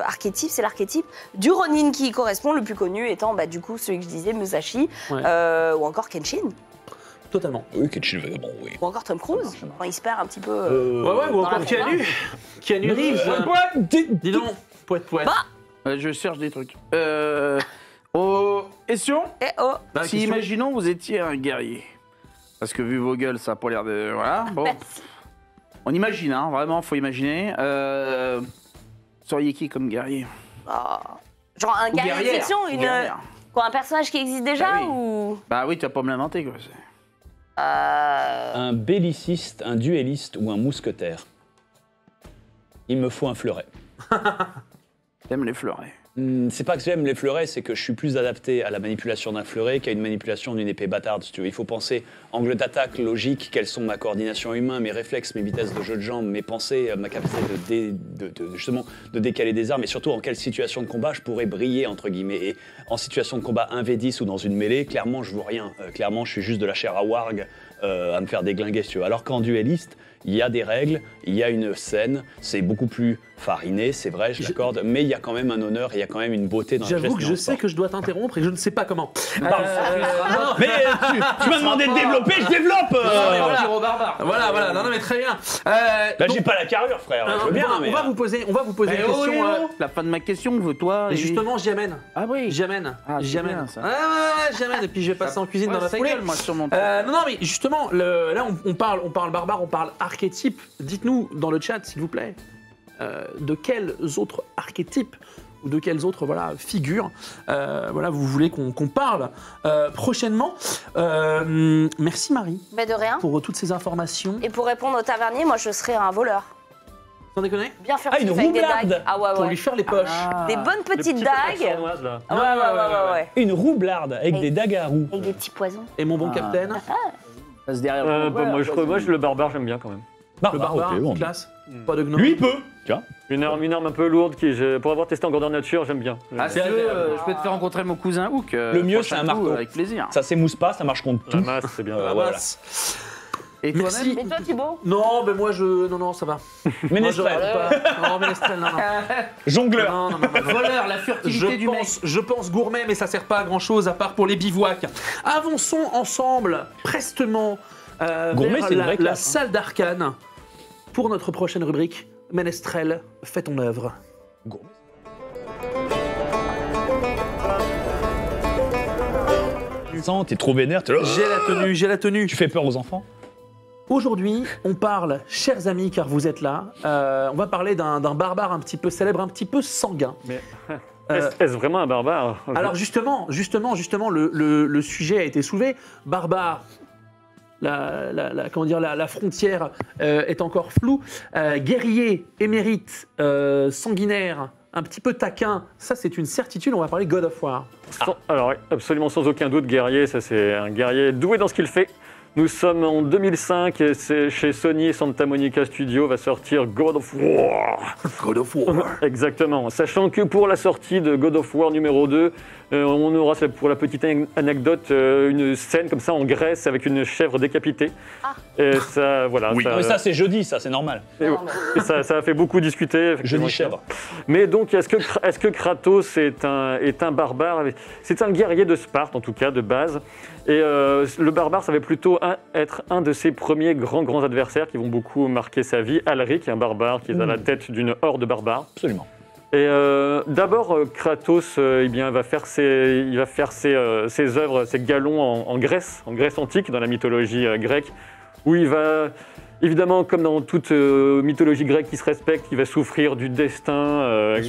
archétype. C'est l'archétype du Ronin qui correspond, le plus connu étant du coup celui que je disais, Musashi, ou encore Kenshin. Totalement. Oui, Kenshin, vraiment, oui. Ou encore Tom Cruise, quand il se perd un petit peu. ou encore Keanu Reeves. Dis donc, poète. Je cherche des trucs. Question. Si imaginons vous étiez un guerrier, parce que vu vos gueules, ça a pas l'air de... Voilà, bon. On imagine, vraiment, faut imaginer. Seriez qui comme guerrier? Genre un guerrier de fiction, un personnage qui existe déjà ou... Bah oui, tu vas pas me l'inventer, quoi. Un belliciste, un duelliste ou un mousquetaire. Il me faut un fleuret. T'aimes les fleurets? C'est pas que j'aime les fleurets, c'est que je suis plus adapté à la manipulation d'un fleuret qu'à une manipulation d'une épée bâtarde, si tu veux. Il faut penser angle d'attaque, logique, quelles sont ma coordination humaine, mes réflexes, mes vitesses de jeu de jambes, mes pensées, ma capacité justement de décaler des armes, et surtout en quelle situation de combat je pourrais briller, entre guillemets. Et en situation de combat 1v10 ou dans une mêlée, clairement, je vaux rien. Clairement, je suis juste de la chair à warg à me faire déglinguer, si tu veux. Alors qu'en duelliste, il y a des règles, il y a une scène, c'est beaucoup plus fariné, c'est vrai, je l'accorde, mais il y a quand même un honneur, il y a quand même une beauté dans la geste. J'avoue que je sais que je dois t'interrompre et je ne sais pas comment. Mais tu m'as demandé de développer, je développe. Voilà, non mais très bien. Là, j'ai pas la carrure, frère. Je veux bien, mais on va vous poser une question. La fin de ma question, toi. Et justement, j'y amène. Ah oui. J'y amène. J'y amène. J'y amène. Et puis je vais passer en cuisine dans la foulée. Moi, sur mon non, mais justement, là, on parle barbare, on parle archétype. Dites-nous dans le chat, s'il vous plaît, de quels autres archétypes ou de quelles autres figures vous voulez qu'on parle prochainement. Merci Marie De rien. pour toutes ces informations. Et pour répondre au tavernier, moi je serais un voleur. Sans déconner. Bien faire une avec des roublarde. dagues. Ah ouais, Pour ouais. lui faire les poches. Des bonnes petites Les dagues. chinoises, là. Ouais. Une roublarde avec Et- des dagues à roues. Avec des petits poisons. Et mon bon capitaine, Passe derrière. Moi, le barbare, j'aime bien quand même. Bah, le barbare, ok, bon. classe. Pas de gnome. Lui, il peut. Tu vois. Une arme un peu lourde pour avoir testé en grandeur nature, j'aime bien. Ah, si tu veux, je peux te faire rencontrer mon cousin Hook. Le mieux, c'est un prochain coup, marteau. Avec plaisir. Ça s'émousse pas, ça marche contre La tout. masse, c'est bien. Voilà. Et Merci. Et toi Thibaut? Non, mais moi non, ça va. Moi, Ménestrel, j'aurais pas. Non, Ménestrel, non. jongleur. Non. Voleur, la furtivité du mec. Je pense gourmet, mais ça sert pas à grand chose à part pour les bivouacs. Avançons ensemble, prestement, Gourmet, vers c'est une vraie la classe, hein. salle d'arcane pour notre prochaine rubrique. Ménestrel, fais ton œuvre. T'es trop vénère, t'es là. J'ai la tenue. Tu fais peur aux enfants? Aujourd'hui, on parle, chers amis, car vous êtes là, on va parler d'un barbare un petit peu célèbre, un petit peu sanguin. Mais est-ce vraiment un barbare? Alors justement, le sujet a été soulevé. Barbare, la frontière est encore floue. Guerrier, émérite, sanguinaire, un petit peu taquin, ça c'est une certitude, on va parler God of War. Alors, absolument sans aucun doute, guerrier, ça c'est un guerrier doué dans ce qu'il fait. Nous sommes en 2005 et c'est chez Sony et Santa Monica Studio va sortir God of War. God of War. Exactement. Sachant que pour la sortie de God of War numéro 2, on aura, pour la petite anecdote, une scène comme ça en Grèce avec une chèvre décapitée. Et ça, voilà. Oui. Mais ça, c'est jeudi, ça, c'est normal. Et ça a fait beaucoup discuter. Jeudi chèvre. Mais donc, est-ce que Kratos est un barbare? C'est un guerrier de Sparte, en tout cas, de base. Et le barbare, ça va plutôt être un de ses premiers grands adversaires qui vont beaucoup marquer sa vie. Alric, un barbare qui est à la tête d'une horde barbare. Absolument. Et d'abord, Kratos, va faire ses œuvres, ses galons en Grèce antique, dans la mythologie grecque, où il va, évidemment, comme dans toute mythologie grecque qui se respecte, il va souffrir du destin, un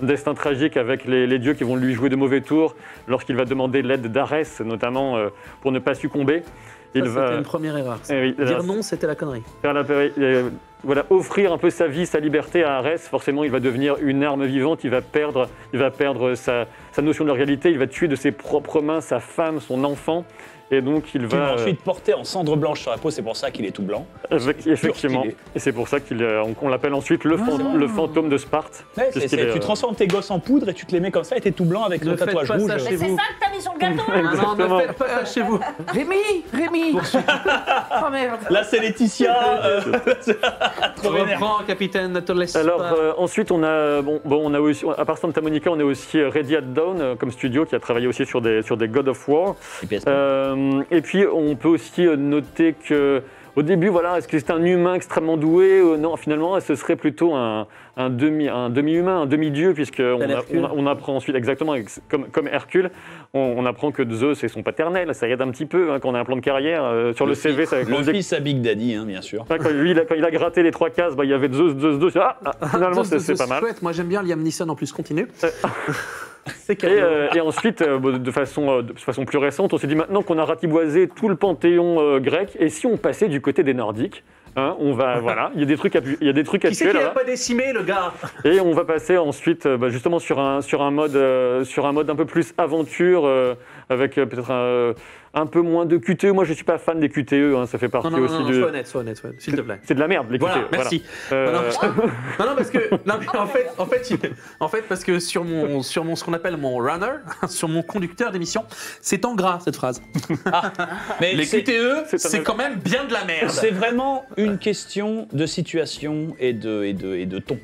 destin tragique avec les dieux qui vont lui jouer de mauvais tours, lorsqu'il va demander l'aide d'Arès, notamment, pour ne pas succomber. C'était une première erreur. Dire non, c'était la connerie. Voilà, offrir un peu sa vie, sa liberté à Arès, forcément il va devenir une arme vivante, il va perdre sa notion de la réalité, il va tuer de ses propres mains sa femme, son enfant, et donc il va ensuite porter en cendre blanche sur la peau, c'est pour ça qu'il est tout blanc. Effectivement, et c'est pour ça qu'on l'appelle ensuite le fantôme de Sparte. Ouais, tu transformes tes gosses en poudre et tu te les mets comme ça et t'es tout blanc avec le tatouage rouge. Mais c'est ça que t'as mis sur le gâteau. Non, ne faites pas ça chez vous. Rémi Oh merde. Là c'est Laetitia. Trop vénère. Reprends, capitaine, ne te laisse Alors pas. ensuite on a on a aussi, à part Santa Monica, on a aussi Ready at Dawn comme studio qui a travaillé aussi sur des God of War. Et puis on peut aussi noter que au début, voilà, est-ce que c'est un humain extrêmement doué? Non, finalement, ce serait plutôt un demi-humain, un demi-dieu, puisqu'on apprend ensuite, exactement, comme Hercule, on apprend que Zeus est son paternel, ça aide un petit peu, quand on a un plan de carrière, sur le CV. Le fils à Big Daddy, bien sûr. Quand il a gratté les 3 cases, il y avait Zeus, finalement, c'est pas mal. Chouette. Moi, j'aime bien Liam Neeson, en plus, continue. Et ensuite, de façon plus récente, on s'est dit maintenant qu'on a ratiboisé tout le panthéon grec, et si on passait du côté des Nordiques, voilà, il y a des trucs à tuer là. Qui c'est qui n'a pas décimé, le gars? Et on va passer ensuite, justement sur un mode un peu plus aventure, avec peut-être un peu moins de QTE. Moi, je suis pas fan des QTE, ça fait partie aussi du. Sois honnête, s'il te plaît. C'est de la merde, les QTE. Voilà, merci. Non, parce que en fait, parce que sur mon ce qu'on appelle mon runner, sur mon conducteur d'émission, c'est en gras cette phrase. Mais les QTE, c'est quand même bien de la merde. C'est vraiment une question de situation et de ton.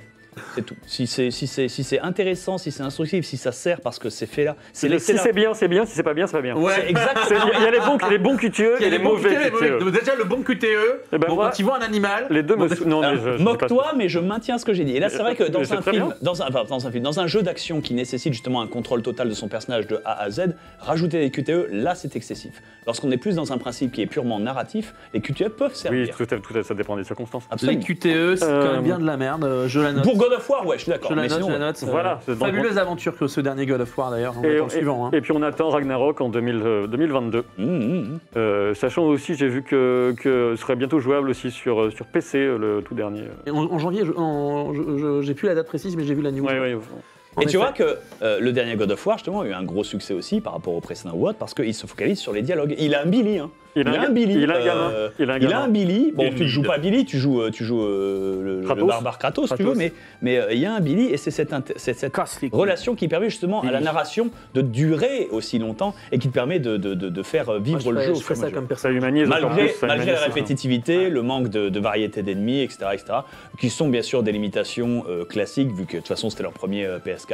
C'est tout. Si c'est intéressant, si c'est instructif, si ça sert parce que c'est fait là. Si c'est bien, c'est bien. Si c'est pas bien, c'est pas bien. Ouais, exactement. Il y a les bons QTE et les mauvais QTE. Déjà, le bon QTE, quand il voit un animal. Les deux me. Non, moque-toi, mais je maintiens ce que j'ai dit. Et là, c'est vrai que dans un jeu d'action qui nécessite justement un contrôle total de son personnage de A à Z, rajouter des QTE, là, c'est excessif. Lorsqu'on est plus dans un principe qui est purement narratif, les QTE peuvent servir. Oui, tout à fait, ça dépend des circonstances. Absolument. Les QTE, c'est quand même bien de la merde. Je la note. Pour God of War, ouais, je suis d'accord. Je la mais note, sinon, je la note. Voilà, c'est donc- Fabuleuse aventure que ce dernier God of War d'ailleurs. On attend le suivant. Hein. Et puis on attend Ragnarok en 2022. Sachant aussi, j'ai vu que ce serait bientôt jouable aussi sur PC, le tout dernier. Et en janvier, j'ai plus la date précise, mais j'ai vu la news. Ouais. Et tu vois que le dernier God of War, justement, a eu un gros succès aussi par rapport au précédent WOT parce qu'il se focalise sur les dialogues. Il a un Billy, hein. Il a un Billy. Il a un gamin. Il a un Billy. Bon, tu ne joues pas Billy, tu joues le barbare Kratos, si tu veux, mais il y a un Billy et c'est cette relation qui permet justement à la narration de durer aussi longtemps et qui te permet de faire vivre le jeu. Je fais ça comme personne. Ça humanise Malgré la répétitivité, le manque de variété d'ennemis, etc., qui sont bien sûr des limitations classiques, vu que de toute façon c'était leur premier PS4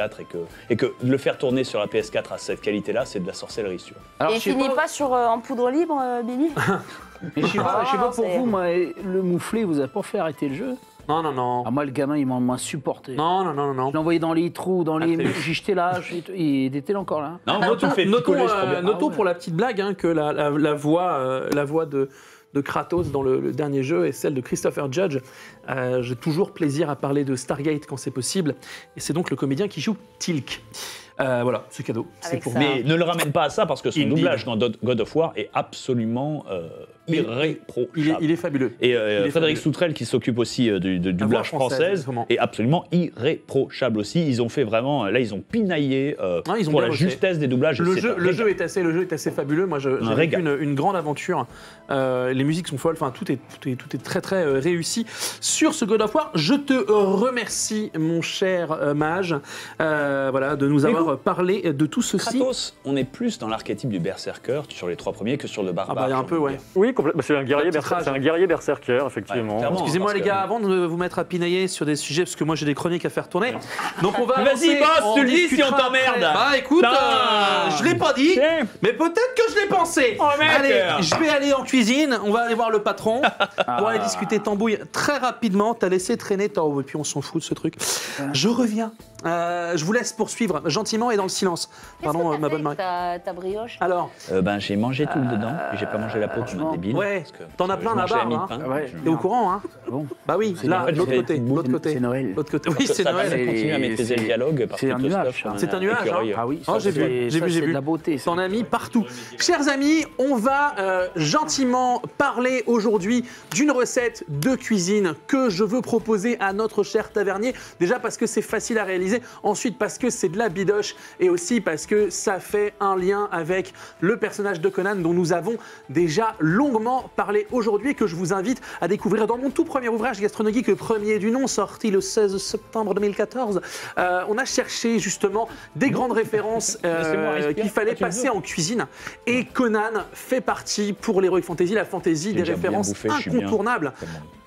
et que le faire tourner sur la PS4 à cette qualité-là, c'est de la sorcellerie, tu vois. Alors, et il finit pas sur en poudre libre, Billy. Mais je sais pas pour vous, moi, le mouflé vous a pas fait arrêter le jeu? Non. Ah, moi, le gamin, il m'a supporté. Non. Je l'ai envoyé dans les trous, j'ai jeté là, il était là encore là. Non, moi, tu le fais picoler, c'est trop bien. Notons pour la petite blague que la voix de Kratos dans le dernier jeu est celle de Christopher Judge. J'ai toujours plaisir à parler de Stargate quand c'est possible. Et c'est donc le comédien qui joue Teal'c. Voilà, c'est cadeau. C'est pour mais ne le ramène pas à ça parce que son doublage dans God of War est absolument irréprochable. Il est fabuleux. Et Frédéric Soutrel, qui s'occupe aussi du doublage française, est absolument irréprochable aussi. Ils ont fait vraiment, là, ils ont pinaillé pour la justesse des doublages. Le jeu est assez fabuleux. Moi, j'ai vécu une grande aventure. Les musiques sont folles. Enfin, tout est très très réussi sur ce God of War. Je te remercie, mon cher Mage, de nous avoir parlé de tout ceci. Kratos, on est plus dans l'archétype du berserker sur les 3 premiers que sur le barbare. Ah bah, il y a un peu, ouais. Oui, complètement. C'est un guerrier berserker, effectivement. Ouais, excusez-moi les gars, avant de vous mettre à pinailler sur des sujets, parce que moi j'ai des chroniques à faire tourner. Donc on va vas-y, boss, tu le dis si on t'emmerde. Bah écoute, je l'ai pas dit, mais peut-être que je l'ai pensé. Allez, je vais aller en cuisine, on va aller voir le patron pour aller discuter tambouille très rapidement. T'as laissé traîner, et puis on s'en fout de ce truc. Je reviens. Je vous laisse poursuivre gentiment et dans le silence. Pardon, ma bonne Marie. Ta brioche. Alors, j'ai mangé tout le dedans, et j'ai pas mangé la peau comme un débile. Ouais, t'en as plein là-bas. T'es au courant, hein? Bon. Bah oui, là, de l'autre côté. C'est Noël. Oui, c'est Ça Noël. continue à maîtriser le dialogue. C'est un nuage. C'est un nuage, hein? Ah oui, j'ai vu. C'est de la beauté. T'en as mis partout. Chers amis, on va gentiment parler aujourd'hui d'une recette de cuisine que je veux proposer à notre cher tavernier. Déjà parce que c'est facile à réaliser, ensuite parce que c'est de la bidoche et aussi parce que ça fait un lien avec le personnage de Conan dont nous avons déjà longuement parlé aujourd'hui et que je vous invite à découvrir dans mon tout premier ouvrage Gastronogeek, le premier du nom, sorti le 16 septembre 2014. On a cherché justement des grandes références qu'il fallait passer en cuisine et Conan fait partie pour l'Heroic Fantasy, la fantasy des références incontournables.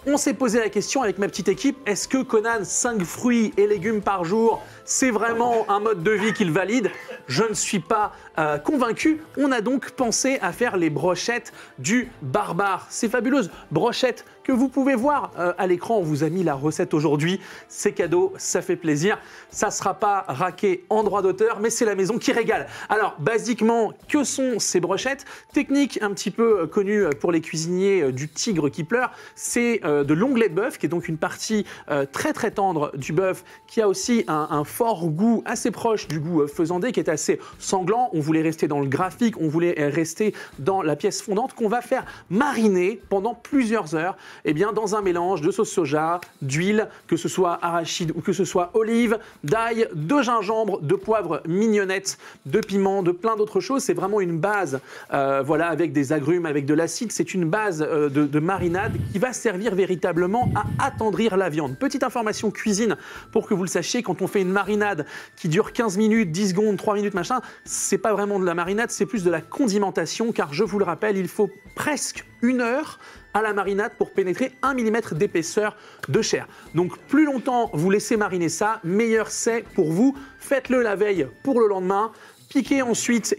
On s'est posé la question avec ma petite équipe, est-ce que Conan, 5 fruits et légumes par jour, c'est vraiment un mode de vie qu'il valide? Je ne suis pas convaincu. On a donc pensé à faire les brochettes du barbare. C'est fabuleuse, brochettes que vous pouvez voir à l'écran. On vous a mis la recette aujourd'hui. C'est cadeau, ça fait plaisir. Ça ne sera pas raqué en droit d'auteur, mais c'est la maison qui régale. Alors, basiquement, que sont ces brochettes? Technique un petit peu connue pour les cuisiniers du tigre qui pleure, c'est de l'onglet de bœuf, qui est donc une partie très très tendre du bœuf, qui a aussi un fort goût assez proche du goût faisandé, qui est assez sanglant. On voulait rester dans le graphique, on voulait rester dans la pièce fondante qu'on va faire mariner pendant plusieurs heures dans un mélange de sauce soja, d'huile, que ce soit arachide ou que ce soit olive, d'ail, de gingembre, de poivre mignonnette, de piment, de plein d'autres choses. C'est vraiment une base, avec des agrumes, avec de l'acide. C'est une base de marinade qui va servir véritablement à attendrir la viande. Petite information cuisine pour que vous le sachiez, quand on fait une marinade qui dure 15 minutes, 10 secondes, 3 minutes, machin, c'est pas vraiment de la marinade, c'est plus de la condimentation, car je vous le rappelle, il faut presque 1 heure à la marinade pour pénétrer 1 mm d'épaisseur de chair. Donc plus longtemps vous laissez mariner ça, meilleur c'est pour vous. Faites-le la veille pour le lendemain. Piquez ensuite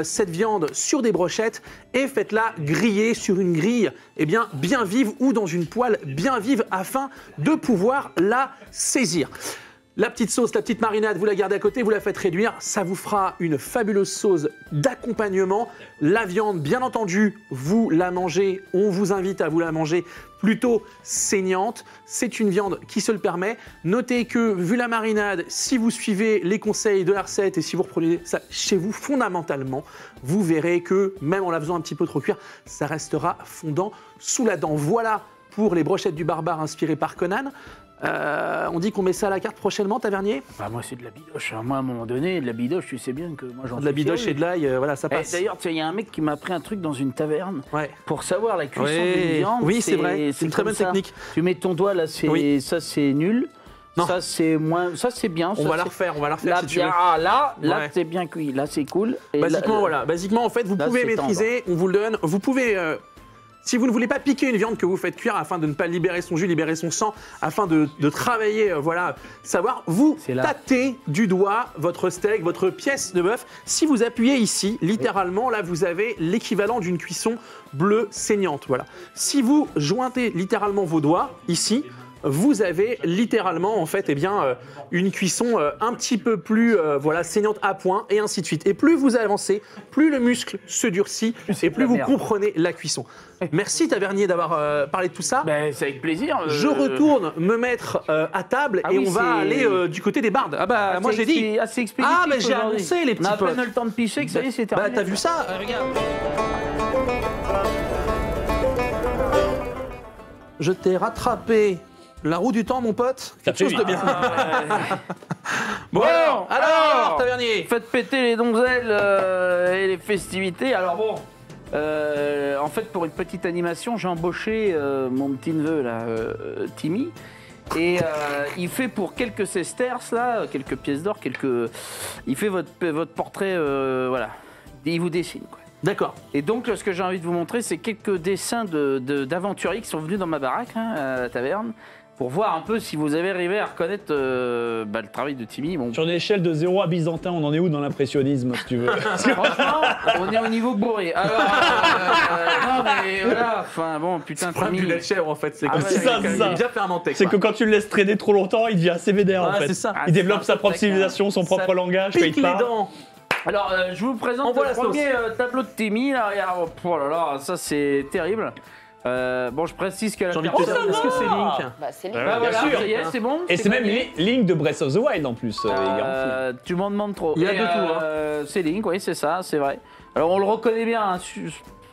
cette viande sur des brochettes et faites-la griller sur une grille bien vive ou dans une poêle bien vive afin de pouvoir la saisir. La petite sauce, la petite marinade, vous la gardez à côté, vous la faites réduire. Ça vous fera une fabuleuse sauce d'accompagnement. La viande, bien entendu, vous la mangez. On vous invite à vous la manger plutôt saignante. C'est une viande qui se le permet. Notez que, vu la marinade, si vous suivez les conseils de la recette et si vous reprenez ça chez vous, fondamentalement, vous verrez que, même en la faisant un petit peu trop cuire, ça restera fondant sous la dent. Voilà pour les brochettes du barbare inspirées par Conan. On dit qu'on met ça à la carte prochainement, Tavernier? Bah moi c'est de la bidoche. Moi à un moment donné, de la bidoche, tu sais bien que moi j'en De la bidoche et de l'ail, voilà, ça passe. D'ailleurs, il y a un mec qui m'a appris un truc dans une taverne Ouais. pour savoir la cuisson d'une viande. Oui, c'est vrai, c'est une très comme bonne ça. technique. Tu mets ton doigt là, Oui. ça c'est nul. Non. Ça c'est moins, ça c'est bien. On ça, va la c'est- refaire, Là, si tu veux. là Ouais. c'est bien cuit. Là c'est cool. Et Basiquement, là, voilà. Basiquement, en fait, vous là, pouvez c'est maîtriser, on vous le donne. Vous pouvez, si vous ne voulez pas piquer une viande que vous faites cuire afin de ne pas libérer son jus, libérer son sang, afin de travailler, voilà, savoir, vous C'est là. tâtez du doigt votre steak, votre pièce de bœuf. Si vous appuyez ici, littéralement, là, vous avez l'équivalent d'une cuisson bleue saignante, voilà. Si vous jointez littéralement vos doigts, ici, vous avez littéralement en fait une cuisson un petit peu plus voilà, saignante à point et ainsi de suite. Et plus vous avancez, plus le muscle se durcit et plus la vous merde. comprenez la cuisson. Merci Tavernier d'avoir parlé de tout ça. Ben, c'est avec plaisir. Je retourne me mettre à table Ah et oui, on va c'est- aller du côté des bardes. Ah bah moi j'ai dit. Assez expéditif. Ah mais j'ai aujourd'hui. annoncé les petits On a à potes. peine le temps de picher que ça y est, c'est Bah terminé. t'as vu ça Regarde. Je t'ai rattrapé la roue du temps, mon pote. Quelque chose de bien. Bon, alors, Tavernier. Faites péter les donzelles et les festivités. Alors bon, en fait, pour une petite animation, j'ai embauché mon petit neveu, là, Timmy. Et il fait pour quelques sesterces, là, quelques pièces d'or, il fait votre portrait, voilà. Il vous dessine, quoi. D'accord. Et donc, ce que j'ai envie de vous montrer, c'est quelques dessins d'aventuriers qui sont venus dans ma baraque, hein, à la taverne, pour voir un peu si vous avez arrivé à reconnaître le travail de Timmy. Bon, Sur une échelle de 0 à byzantin, on en est où dans l'impressionnisme, si tu veux? franchement, on est au niveau bourré. Alors, non mais voilà, enfin bon, putain, Le problème du Timmy. lait de chèvre en fait, c'est Ah comme ouais, si c'est ça, il c'est ça. est bien fermenté. C'est que quoi. quand tu le laisses traîner trop longtemps, il devient assez vénère en Ouais, fait. c'est ça. Il développe sa propre c'est civilisation, son propre Ça langage, quand Pique il les parle. dents. Alors, je vous présente Envoie le la sauce. premier tableau de Timmy. Là, regarde, oh là là, ça c'est terrible. Bon, je précise que la J'ai envie de te dire, est-ce que c'est Link? Bah, c'est lui. Bah, voilà, sûr. ça y est, c'est bon. Et c'est même gagné. Link de Breath of the Wild en plus, les gars. Tu m'en demandes trop. Il y a Et, de tout, C'est Link, oui, c'est ça, c'est vrai. Alors on le reconnaît bien, hein,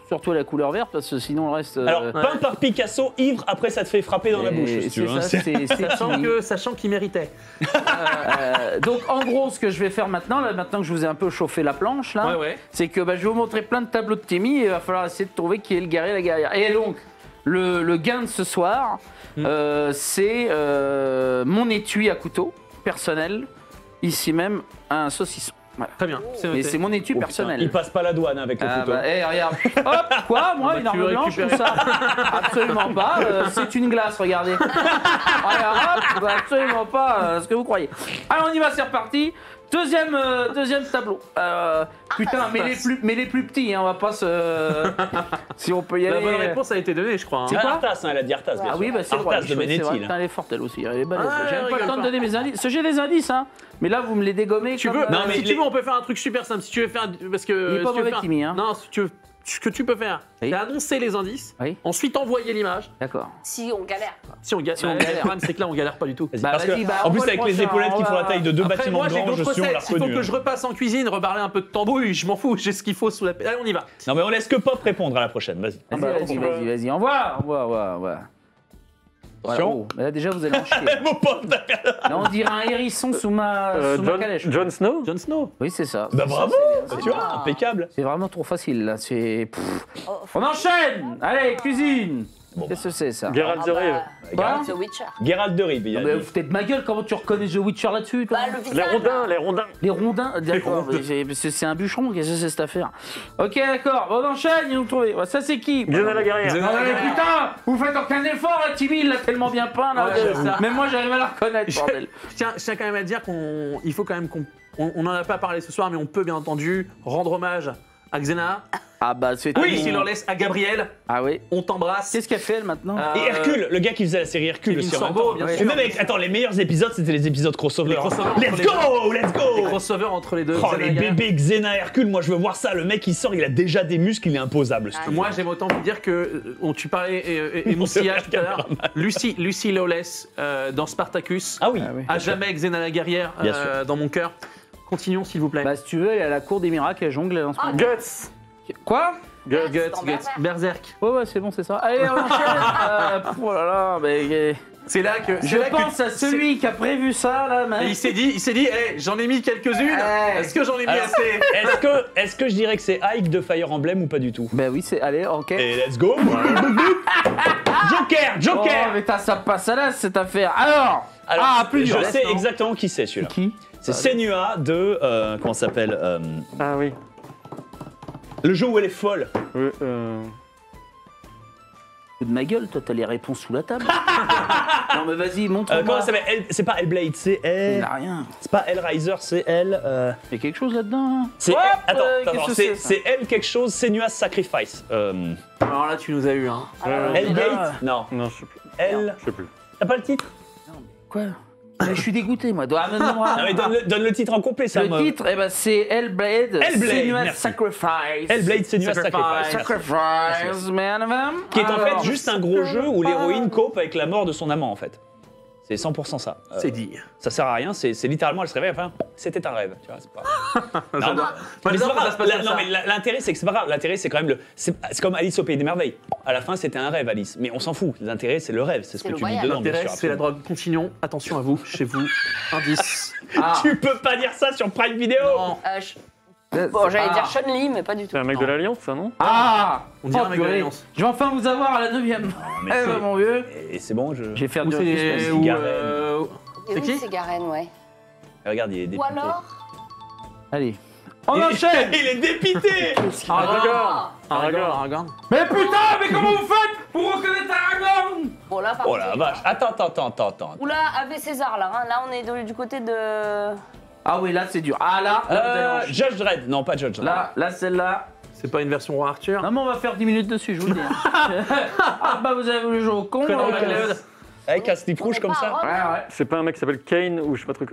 surtout la couleur verte, parce que sinon le reste. Alors, peint par Picasso, ivre, après ça te fait frapper dans la bouche, si tu c'est veux. ça, hein. c'est Sachant qu'il méritait. Donc en gros, ce que je vais faire maintenant, là, maintenant que je vous ai un peu chauffé la planche, là, Ouais. c'est que je vais vous montrer plein de tableaux de Timmy et il va falloir essayer de trouver qui est le guerrier, la guerrière. Et donc, le gain de ce soir, c'est mon étui à couteau personnel, ici même, un saucisson. Voilà. Très bien. C'est Et noté. c'est mon étui personnel. Il passe pas la douane avec le Ah couteau. bah, regarde. Hop, quoi? Moi, Bah, une tu arme veux blanche, tout récupérer. ça? Absolument pas. C'est une glace, regardez. Regarde, hop, bah, absolument pas ce que vous croyez. Alors, on y va, c'est reparti. Deuxième tableau. Putain, mais les plus petits, hein, on va pas se. Si on peut y La aller. bonne réponse a été donnée, je crois. hein. C'est quoi Arthas, hein, elle a dit Arthas, bien Ah sûr. oui, bah c'est Arthas vrai. de C'est vrai, Benetti, là. putain, elle est forte, elle aussi. Elle est balèze. Ah, J'ai même pas le rigole temps de pas. donner mes indices. J'ai des indices, hein. Mais là, vous me les dégommez. Tu comme, veux, Non, mais si tu les- veux, on peut faire un truc super simple. Si tu veux faire, parce que Il est pas si tu veux mauvais, faire- Timmy, hein. Non, si tu veux, ce que tu peux faire, Oui. c'est annoncer les indices, Oui. ensuite envoyer l'image. D'accord. Si on galère. quoi. Si on galère, Si on galère. le problème c'est que là on galère pas du tout. Vas-y, Bah, parce que, vas-y, bah, en plus, envoie le avec les prochain, épaulettes qui on font la va- taille de deux Après bâtiments moi de j'ai grands, je d'autres suis, on l'a recettes. S'il faut reconnu. que je repasse en cuisine, reparler un peu de tambouille, je m'en fous. J'ai ce qu'il faut sous la. Allez, on y va. Non, mais on laisse que Pop répondre à la prochaine, vas-y. Vas-y. Envoie. Voilà. Attention. Oh, mais là, déjà, vous allez en chier. Mon Pop, Là, on dirait un hérisson sous ma calèche. Jon Snow. Jon Snow. Oui, c'est ça. bah C'est ça, bravo, c'est- tu vois, impeccable. C'est vraiment trop facile, là. C'est. Oh, On enchaîne. Allez, cuisine. Qu'est-ce que c'est, ça? Geralt de Rive. Quoi? The Witcher. Geralt de Rive, il Ah, a mais dit. vous foutez de ma gueule, comment tu reconnais The Witcher là-dessus, toi? Bah, le visage. Les rondins. Les rondins, d'accord. C'est un bûcheron, qu'est-ce que c'est cette affaire? Ok, d'accord, on enchaîne, ils nous trouvez. Ça, c'est qui? Xena la guerrière. Ah, mais putain, vous faites aucun effort, la Timmy, il l'a tellement bien peint, là. Ouais, c'est ça. Même moi, j'arrive à la reconnaître, bordel. Je tiens quand même à dire il faut quand même qu'on. On n'en a pas parlé ce soir, mais on peut bien entendu rendre hommage à Xena. Ah bah c'est Oui, si l'on laisse à Gabriel, Ah oui. on t'embrasse. Qu'est-ce qu'elle fait elle maintenant Et Hercule, le gars qui faisait la série Hercule Kevin aussi. en même Sorbo, temps. bien Et sûr. même avec, attends, les meilleurs épisodes, c'était les épisodes crossover. Les crossovers Let's entre go, let's Les go. crossovers entre les deux. Oh, les bébés Xena Hercule, moi je veux voir ça. Le mec il sort, il a déjà des muscles, il est imposable. Ah, Moi, j'aime autant vous dire que tu parlais et mon sillage tout à l'heure. Lucy Lawless dans Spartacus. Ah oui. Ah oui. À jamais Xena la guerrière Bien sûr. dans mon cœur. Continuons s'il vous plaît. Bah si tu veux, elle est à la cour des miracles, elle jongle en ce moment. Guts. Quoi Guts, dans Berserk. Ouais, c'est bon, c'est ça. Allez, on enchaîne. Oh là là, mais... C'est là que. Je pense à celui qui a prévu ça, là, Et mais... il s'est dit, hey, j'en ai mis quelques-unes. Ouais. Est-ce que j'en ai mis Alors, assez est-ce que je dirais que c'est Ike de Fire Emblem ou pas du tout? Bah oui, c'est... Allez, ok. Et let's go. Joker. Oh, mais ça passe à l'as, cette affaire. Alors plus dur. Je sais exactement qui c'est celui-là. Qui C'est Senua de comment ça s'appelle Ah oui. le jeu où elle est folle. De ma gueule, toi, t'as les réponses sous la table. Non, mais vas-y, montre-moi. Comment ça s'appelle C'est pas Hellblade, c'est Il Elle. n'a rien. C'est pas Hellraiser, c'est Elle. Il y a quelque chose là-dedans. C'est Hop, attends, qu'est-ce que c'est ça c'est Elle quelque chose. Senua's Sacrifice. Alors là, tu nous as eu, hein. Hellblade Non. Non, je sais plus. Elle. Je sais plus. T'as pas le titre Quoi Mais je suis dégoûté, moi. Amène-moi. Non mais donne le titre en complet, ça. Le titre, eh ben, c'est Hellblade. Senua's merci. Sacrifice. Hellblade Senua's Sacrifice. Sacrifice, man of them. Qui est en Alors, fait juste un gros jeu où l'héroïne cope avec la mort de son amant en fait. C'est 100% ça. C'est dit. Ça sert à rien, c'est littéralement elle se réveille, enfin, c'était un rêve, tu vois, c'est pas. Non, J'adore. non. Moi, Mais c'est j'adore pas quand grave. ça se passe comme Non ça. mais l'intérêt c'est que c'est pas grave, l'intérêt c'est quand même c'est comme Alice au pays des merveilles. À la fin c'était un rêve Alice, mais on s'en fout. L'intérêt c'est le rêve, c'est ce C'est que le tu vis voyage. dedans bien L'intérêt, sûr. c'est la absolument. drogue. Continuons. Attention à vous, chez vous. Indice. Tu peux pas dire ça sur Prime Video. Non. Bon, j'allais dire Chun-Li, mais pas du tout. C'est un mec de l'Alliance, ça, non? On dirait un mec de purée. l'Alliance. Je vais enfin vous avoir à la 9ème. mais Eh c'est- ben, mon vieux. Et c'est bon, je. Je vais faire Ou du c'est suspense. ou, Garen. C'est qui C'est Garen, ouais. Regarde, il est dépité. Ou alors Allez. On enchaîne. Il est dépité. Aragorn. Mais putain, mais comment vous faites pour reconnaître Aragorn? Bon, là, par Oh contre, la j'ai- vache. Attends. Oula, Ave César, là. Hein. Là, on est du côté de. Ah oui, là c'est dur. Ah là, vous allez en- Judge Dredd, non pas Judge Dredd. là celle-là. C'est pas une version Roi Arthur. Non mais on va faire 10 minutes dessus, je vous le dis. Ah bah vous avez voulu jouer au con. Conan euh, McLeod. Avec un slip On rouge est comme pas à ça. Rome. Ouais, ouais. C'est pas un mec qui s'appelle Kane ou je sais pas truc.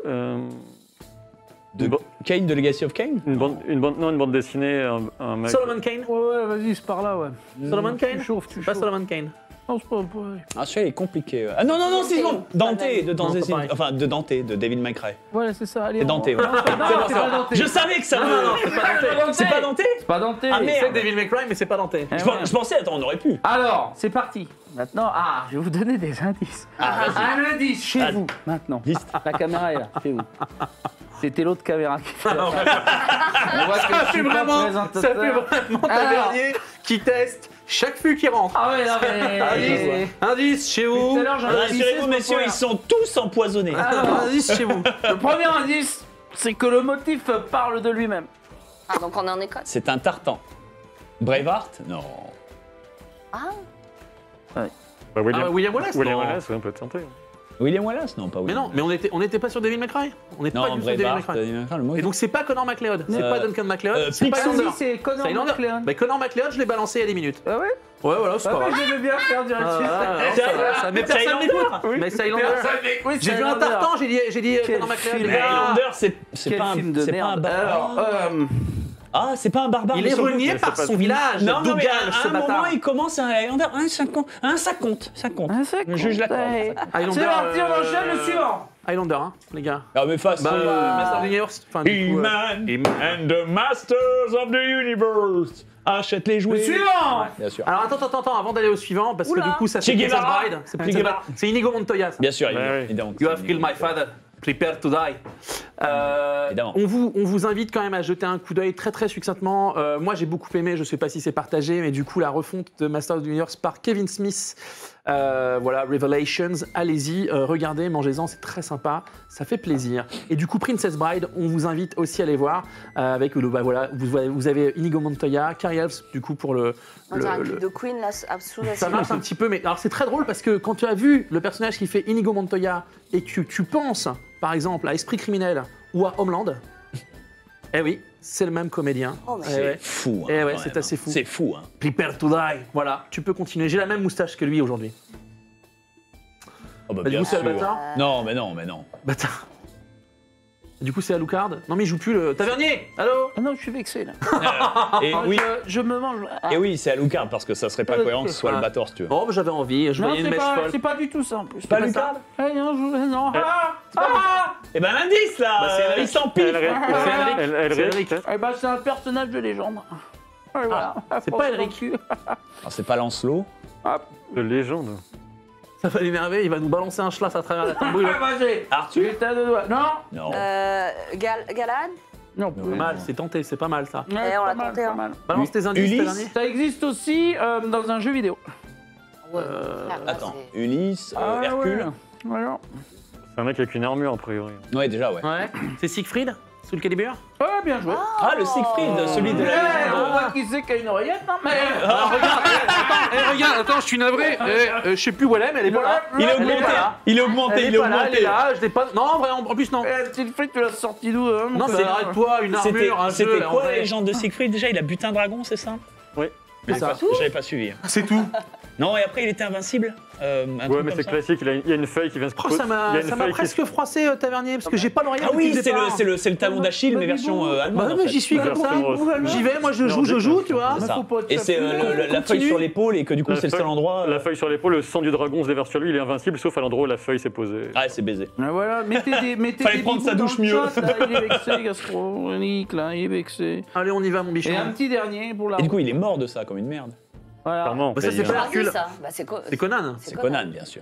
De Kane de Legacy of Kane. Une bande dessinée, un mec. Solomon Kane. Ouais, vas-y, c'est par là, ouais. Solomon Kane. Tu chauffes. Pas Solomon Kane. Non, c'est pas... Ah celui-là il est compliqué. Ah non, c'est bon. Dante de Non, c'est pareil. enfin de Dante de David McRae. Voilà, c'est ça, allez. C'est Dante, ouais. Non, c'est pas Dante. Je savais que ça Non, c'est pas Dante. C'est pas Dante. C'est pas Dante. Ah, merde. C'est Devil May Cry, mais c'est pas Dante. Eh Je ouais. pensais, attends, on aurait pu. Alors, c'est parti. Maintenant, je vais vous donner des indices. Un indice chez Vas-y. vous, maintenant. Liste. La caméra est là, chez vous. C'était l'autre caméra qui fait la On voit que je suis pas présentateur. Ça fait vraiment tavernier qui teste chaque fût qui rentre. Ah ouais, non mais... Indice chez Tout vous. à l'heure, j'en ai Rassurez-vous, messieurs, ils sont tous empoisonnés. Indice chez vous. Le premier indice, c'est que le motif parle de lui-même. Ah, donc on est en Écosse. C'est un tartan. Braveheart. Non. Ah, Bah, William William Wallace. William non. Wallace, ouais, on peut tenter. William Wallace. Non, pas Mais William. non, mais on était pas sur Devil May Cry. On n'est pas Non, du tout sur Devil May Braveheart. Cry. Devil May Cry, le mot. Et donc c'est pas Connor McLeod, c'est Euh, pas Duncan McLeod, c'est pas Pixel. Highlander. c'est Connor C'est Highlander. McLeod. Mais Connor McLeod, je l'ai balancé il y a 10 minutes. Ah ouais? Ouais, voilà, c'est Ah pas ouais, grave. j'aimais bien faire du Mais personne Highlander. m'écoute. Mais c'est Highlander. J'ai vu un tartan, j'ai dit Quel Connor McLeod. film. Mais Highlander, c'est Quel pas un film de c'est pas un merde. barbare. Alors, Ah, c'est pas un barbare. Il mais est surtout- renié par son village. Non, non, mais Dougal, à ce un moment, bâtard. il commence un Highlander. Ça compte. Le juge l'accorde. Highlander, c'est parti, on enchaîne le suivant. Highlander, hein, les gars. Ah, mais face. Master of the Universe. Enfin, du coup, He-Man and the Masters of the Universe. Achète les jouets. Le suivant. Bien sûr. Alors attends, avant d'aller au suivant, parce que Oula. du coup ça Che c'est Princess Guevara. Bride. C'est Che Princess Guevara. Bride. C'est Inigo Montoya. Ça. Bien sûr, Ouais, évidemment. You have killed my father. Prepare to die. Évidemment. On vous invite quand même à jeter un coup d'œil très très succinctement. Moi j'ai beaucoup aimé, je sais pas si c'est partagé, mais du coup la refonte de Masters of the Universe par Kevin Smith. Voilà, Revelations, allez-y, regardez, mangez-en, c'est très sympa, ça fait plaisir. Et du coup, Princess Bride, on vous invite aussi à aller voir avec voilà, vous avez Inigo Montoya, Cary Elwes, du coup pour on dirait un clip de Queen, là, sous la ça marche un petit peu, mais alors c'est très drôle parce que quand tu as vu le personnage qui fait Inigo Montoya et que tu penses, par exemple, à Esprit criminel ou à Homeland, eh oui, c'est le même comédien. Oh, mais C'est fou. Eh ouais, quand c'est même, assez fou. C'est fou. Hein. Prepare to die. Voilà, tu peux continuer. J'ai la même moustache que lui aujourd'hui. Oh, bah, Du bien coup, c'est sûr. Bâtard. Non, mais non, mais non. Bâtard. Du coup, c'est Alucard. Non, mais il joue plus le tavernier. Allô? Ah non, je suis vexé là. Et oui, Je me mange. Ah. et oui, c'est Alucard parce que ça serait pas cohérent que ce soit le Bator si tu veux. Oh, bah, j'avais envie. Je Non, voyais une mèche folle. c'est pas du tout ça en plus. Pas C'est Alucard ça. Ah, non, non. Et ben l'indice là, Bah, c'est Elric. il s'empile. Elric. Eh ben, c'est un personnage de légende. Et voilà. c'est pas Elric. Alors, c'est pas Lancelot. De légende. Ça va l'énerver, il va nous balancer un schlass à travers la tambouille. Vas-y. Arthur. J'étais à deux doigts. Non. Non. Galad Non. Pas mal, c'est tenté, c'est pas mal ça. on l'a tenté, hein. Balance tes indices, Ulysse. Tavernier. Ça existe aussi dans un jeu vidéo. Attends, Ulysse, Ah, Hercule. ouais. Voilà. C'est un mec avec une armure, a priori. Ouais, déjà, ouais. Ouais. C'est Siegfried sous le Calibur. Ouais, bien joué. Ah, le Siegfried, celui de la Eh, on légende. voit qui c'est qui a une oreillette, non mais. Regarde, je suis navré. Je sais plus où elle est, mais elle est pas là. Il est Elle augmenté. pas là. Il est augmenté. Elle Il est est pas là, elle est augmenté. là. Je l'ai pas. Non, en vrai, en plus non. Eh, Siegfried, tu l'as sorti d'où Non, c'est arrête-toi, une armure, un jeu. C'était en quoi la vrai. légende de Siegfried déjà? Il a buté un dragon, c'est ça? Oui. C'est ça. J'avais pas suivi. C'est tout. Non, et après il était invincible. Un Ouais, truc mais comme c'est ça. classique, il y a une feuille qui vient se Oh, ça il y a m'a une ça m'a feuille qui presque froissé, Tavernier, parce que j'ai pas l'oreillette. Ah oui, depuis le départ. c'est le talon d'Achille, mais version allemande. Bah en mais fait. j'y suis comme ça. Version J'y vais, moi je joue, tu vois. C'est ça. faut pas Et c'est la feuille sur l'épaule et que du coup c'est le seul endroit. La feuille sur l'épaule, le sang du dragon se déverse sur lui, il est invincible, sauf à l'endroit où la feuille s'est posée. Ah, c'est baisé. Ah, voilà, mettez Fallait des prendre sa bibous douche dans le mieux. chat, là, il est vexé, gastronique, là, il est vexé. Allez, on y va, mon bichon. Et un petit dernier pour la. Et du coup, il est mort de ça, comme une merde. Voilà. Clairement. Bah, ça, c'est il- pas Mardi, Hercule. ça. Bah, c'est C'est Conan. C'est Conan, bien sûr.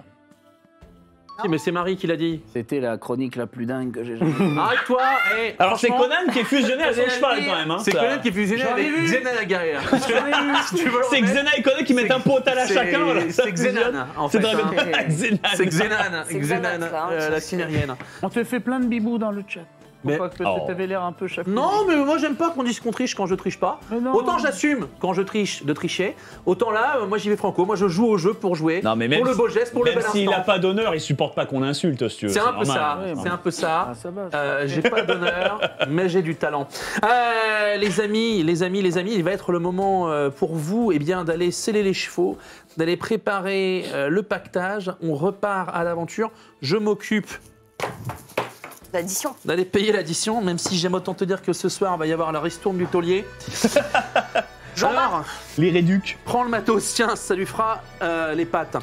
Si, mais c'est Marie qui l'a dit. C'était la chronique la plus dingue que j'ai jamais vue. Arrête-toi. eh, Alors, c'est franchement, Conan qui est fusionné à son J'allais cheval le dire. quand même. Hein, C'est ça. Conan qui est fusionné J'en ai avec vu. Xena la guerrière. Si tu veux le C'est remettre, Xena et Conan qui mettent un potal à c'est- chacun. Voilà, ça c'est fusionne. Xenan, en C'est fait. Dragon hein. Ball. Xenan. C'est Xenan, C'est Xenan, Xenan, ça, hein, la c'est- Cimmérienne. On te fait plein de bibous dans le chat. Mais- Pourquoi que Oh. t'avais l'air un peu chafouin. Non, mais moi j'aime pas qu'on dise qu'on triche quand je triche pas. Mais non. Autant j'assume quand je triche de tricher, autant là, moi j'y vais franco. Moi je joue au jeu pour jouer, Non, mais même pour le si- beau geste, pour le Même bel s'il instant. a pas d'honneur, il supporte pas qu'on l'insulte, si tu veux. C'est un peu normal. ça, Ouais, c'est un peu ça. Ah, ça va. J'ai pas d'honneur, mais j'ai du talent. Les amis, il va être le moment pour vous d'aller sceller les chevaux, d'aller préparer le pactage. On repart à l'aventure. Je m'occupe L'addition. d'aller payer l'addition, même si j'aime autant te dire que ce soir, il va y avoir la ristourne du taulier. Alors, Les réducs. prends le matos, tiens, ça lui fera les pattes.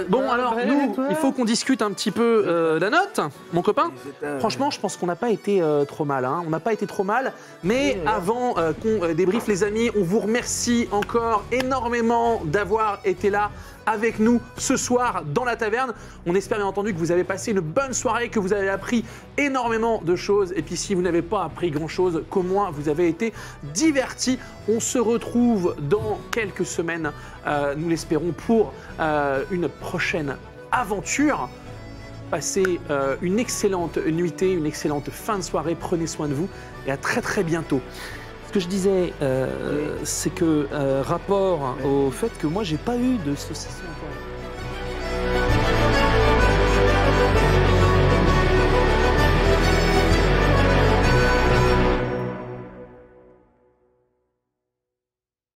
Bon, alors, après, nous, toi il faut qu'on discute un petit peu la note, mon copain. Franchement, je pense qu'on n'a pas été trop mal. Hein. On n'a pas été trop mal. Mais avant qu'on débriefe, les amis, on vous remercie encore énormément d'avoir été là avec nous ce soir dans la taverne. On espère bien entendu que vous avez passé une bonne soirée, que vous avez appris énormément de choses. Et puis si vous n'avez pas appris grand-chose, qu'au moins vous avez été divertis. On se retrouve dans quelques semaines, nous l'espérons, pour une prochaine aventure. Passez une excellente nuitée, une excellente fin de soirée. Prenez soin de vous et à très très bientôt. Ce que je disais, c'est que rapport au fait que moi j'ai pas eu de saucisson encore.